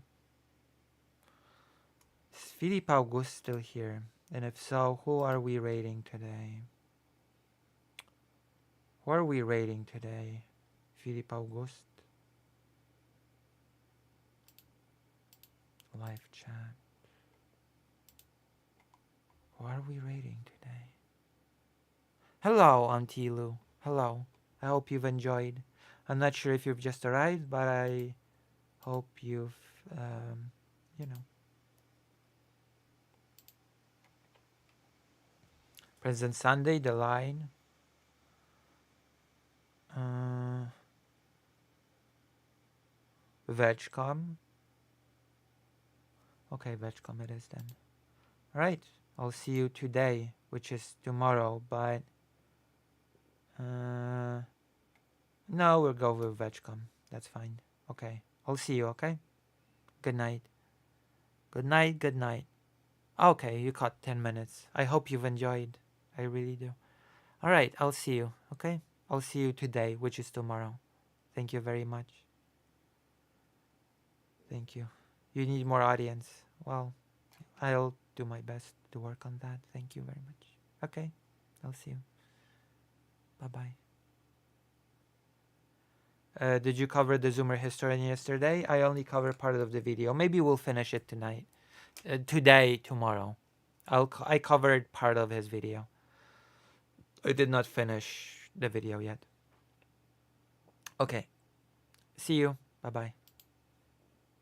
Is Philippe Auguste still here? And if so, who are we rating today? Who are we rating today? Philippe Auguste? Live chat. Who are we rating today? Hello, Auntie Lou. Hello. I hope you've enjoyed. I'm not sure if you've just arrived, but I hope you've, you know. President Sunday, The Line. Vegcom. Okay, Vegcom it is then. Alright, I'll see you today, which is tomorrow, but no, we'll go with Vegcom. That's fine. Okay, I'll see you, okay? Good night. Good night, good night. Okay, you caught 10 minutes. I hope you've enjoyed. I really do. Alright, I'll see you, okay? I'll see you today, which is tomorrow. Thank you very much. Thank you. You need more audience. Well, I'll do my best to work on that. Thank you very much. Okay, I'll see you. Bye-bye. Did you cover the Zoomer historian yesterday? I only covered part of the video. Maybe we'll finish it tonight. today, tomorrow. I covered part of his video. I did not finish the video yet. Okay. See you. Bye-bye.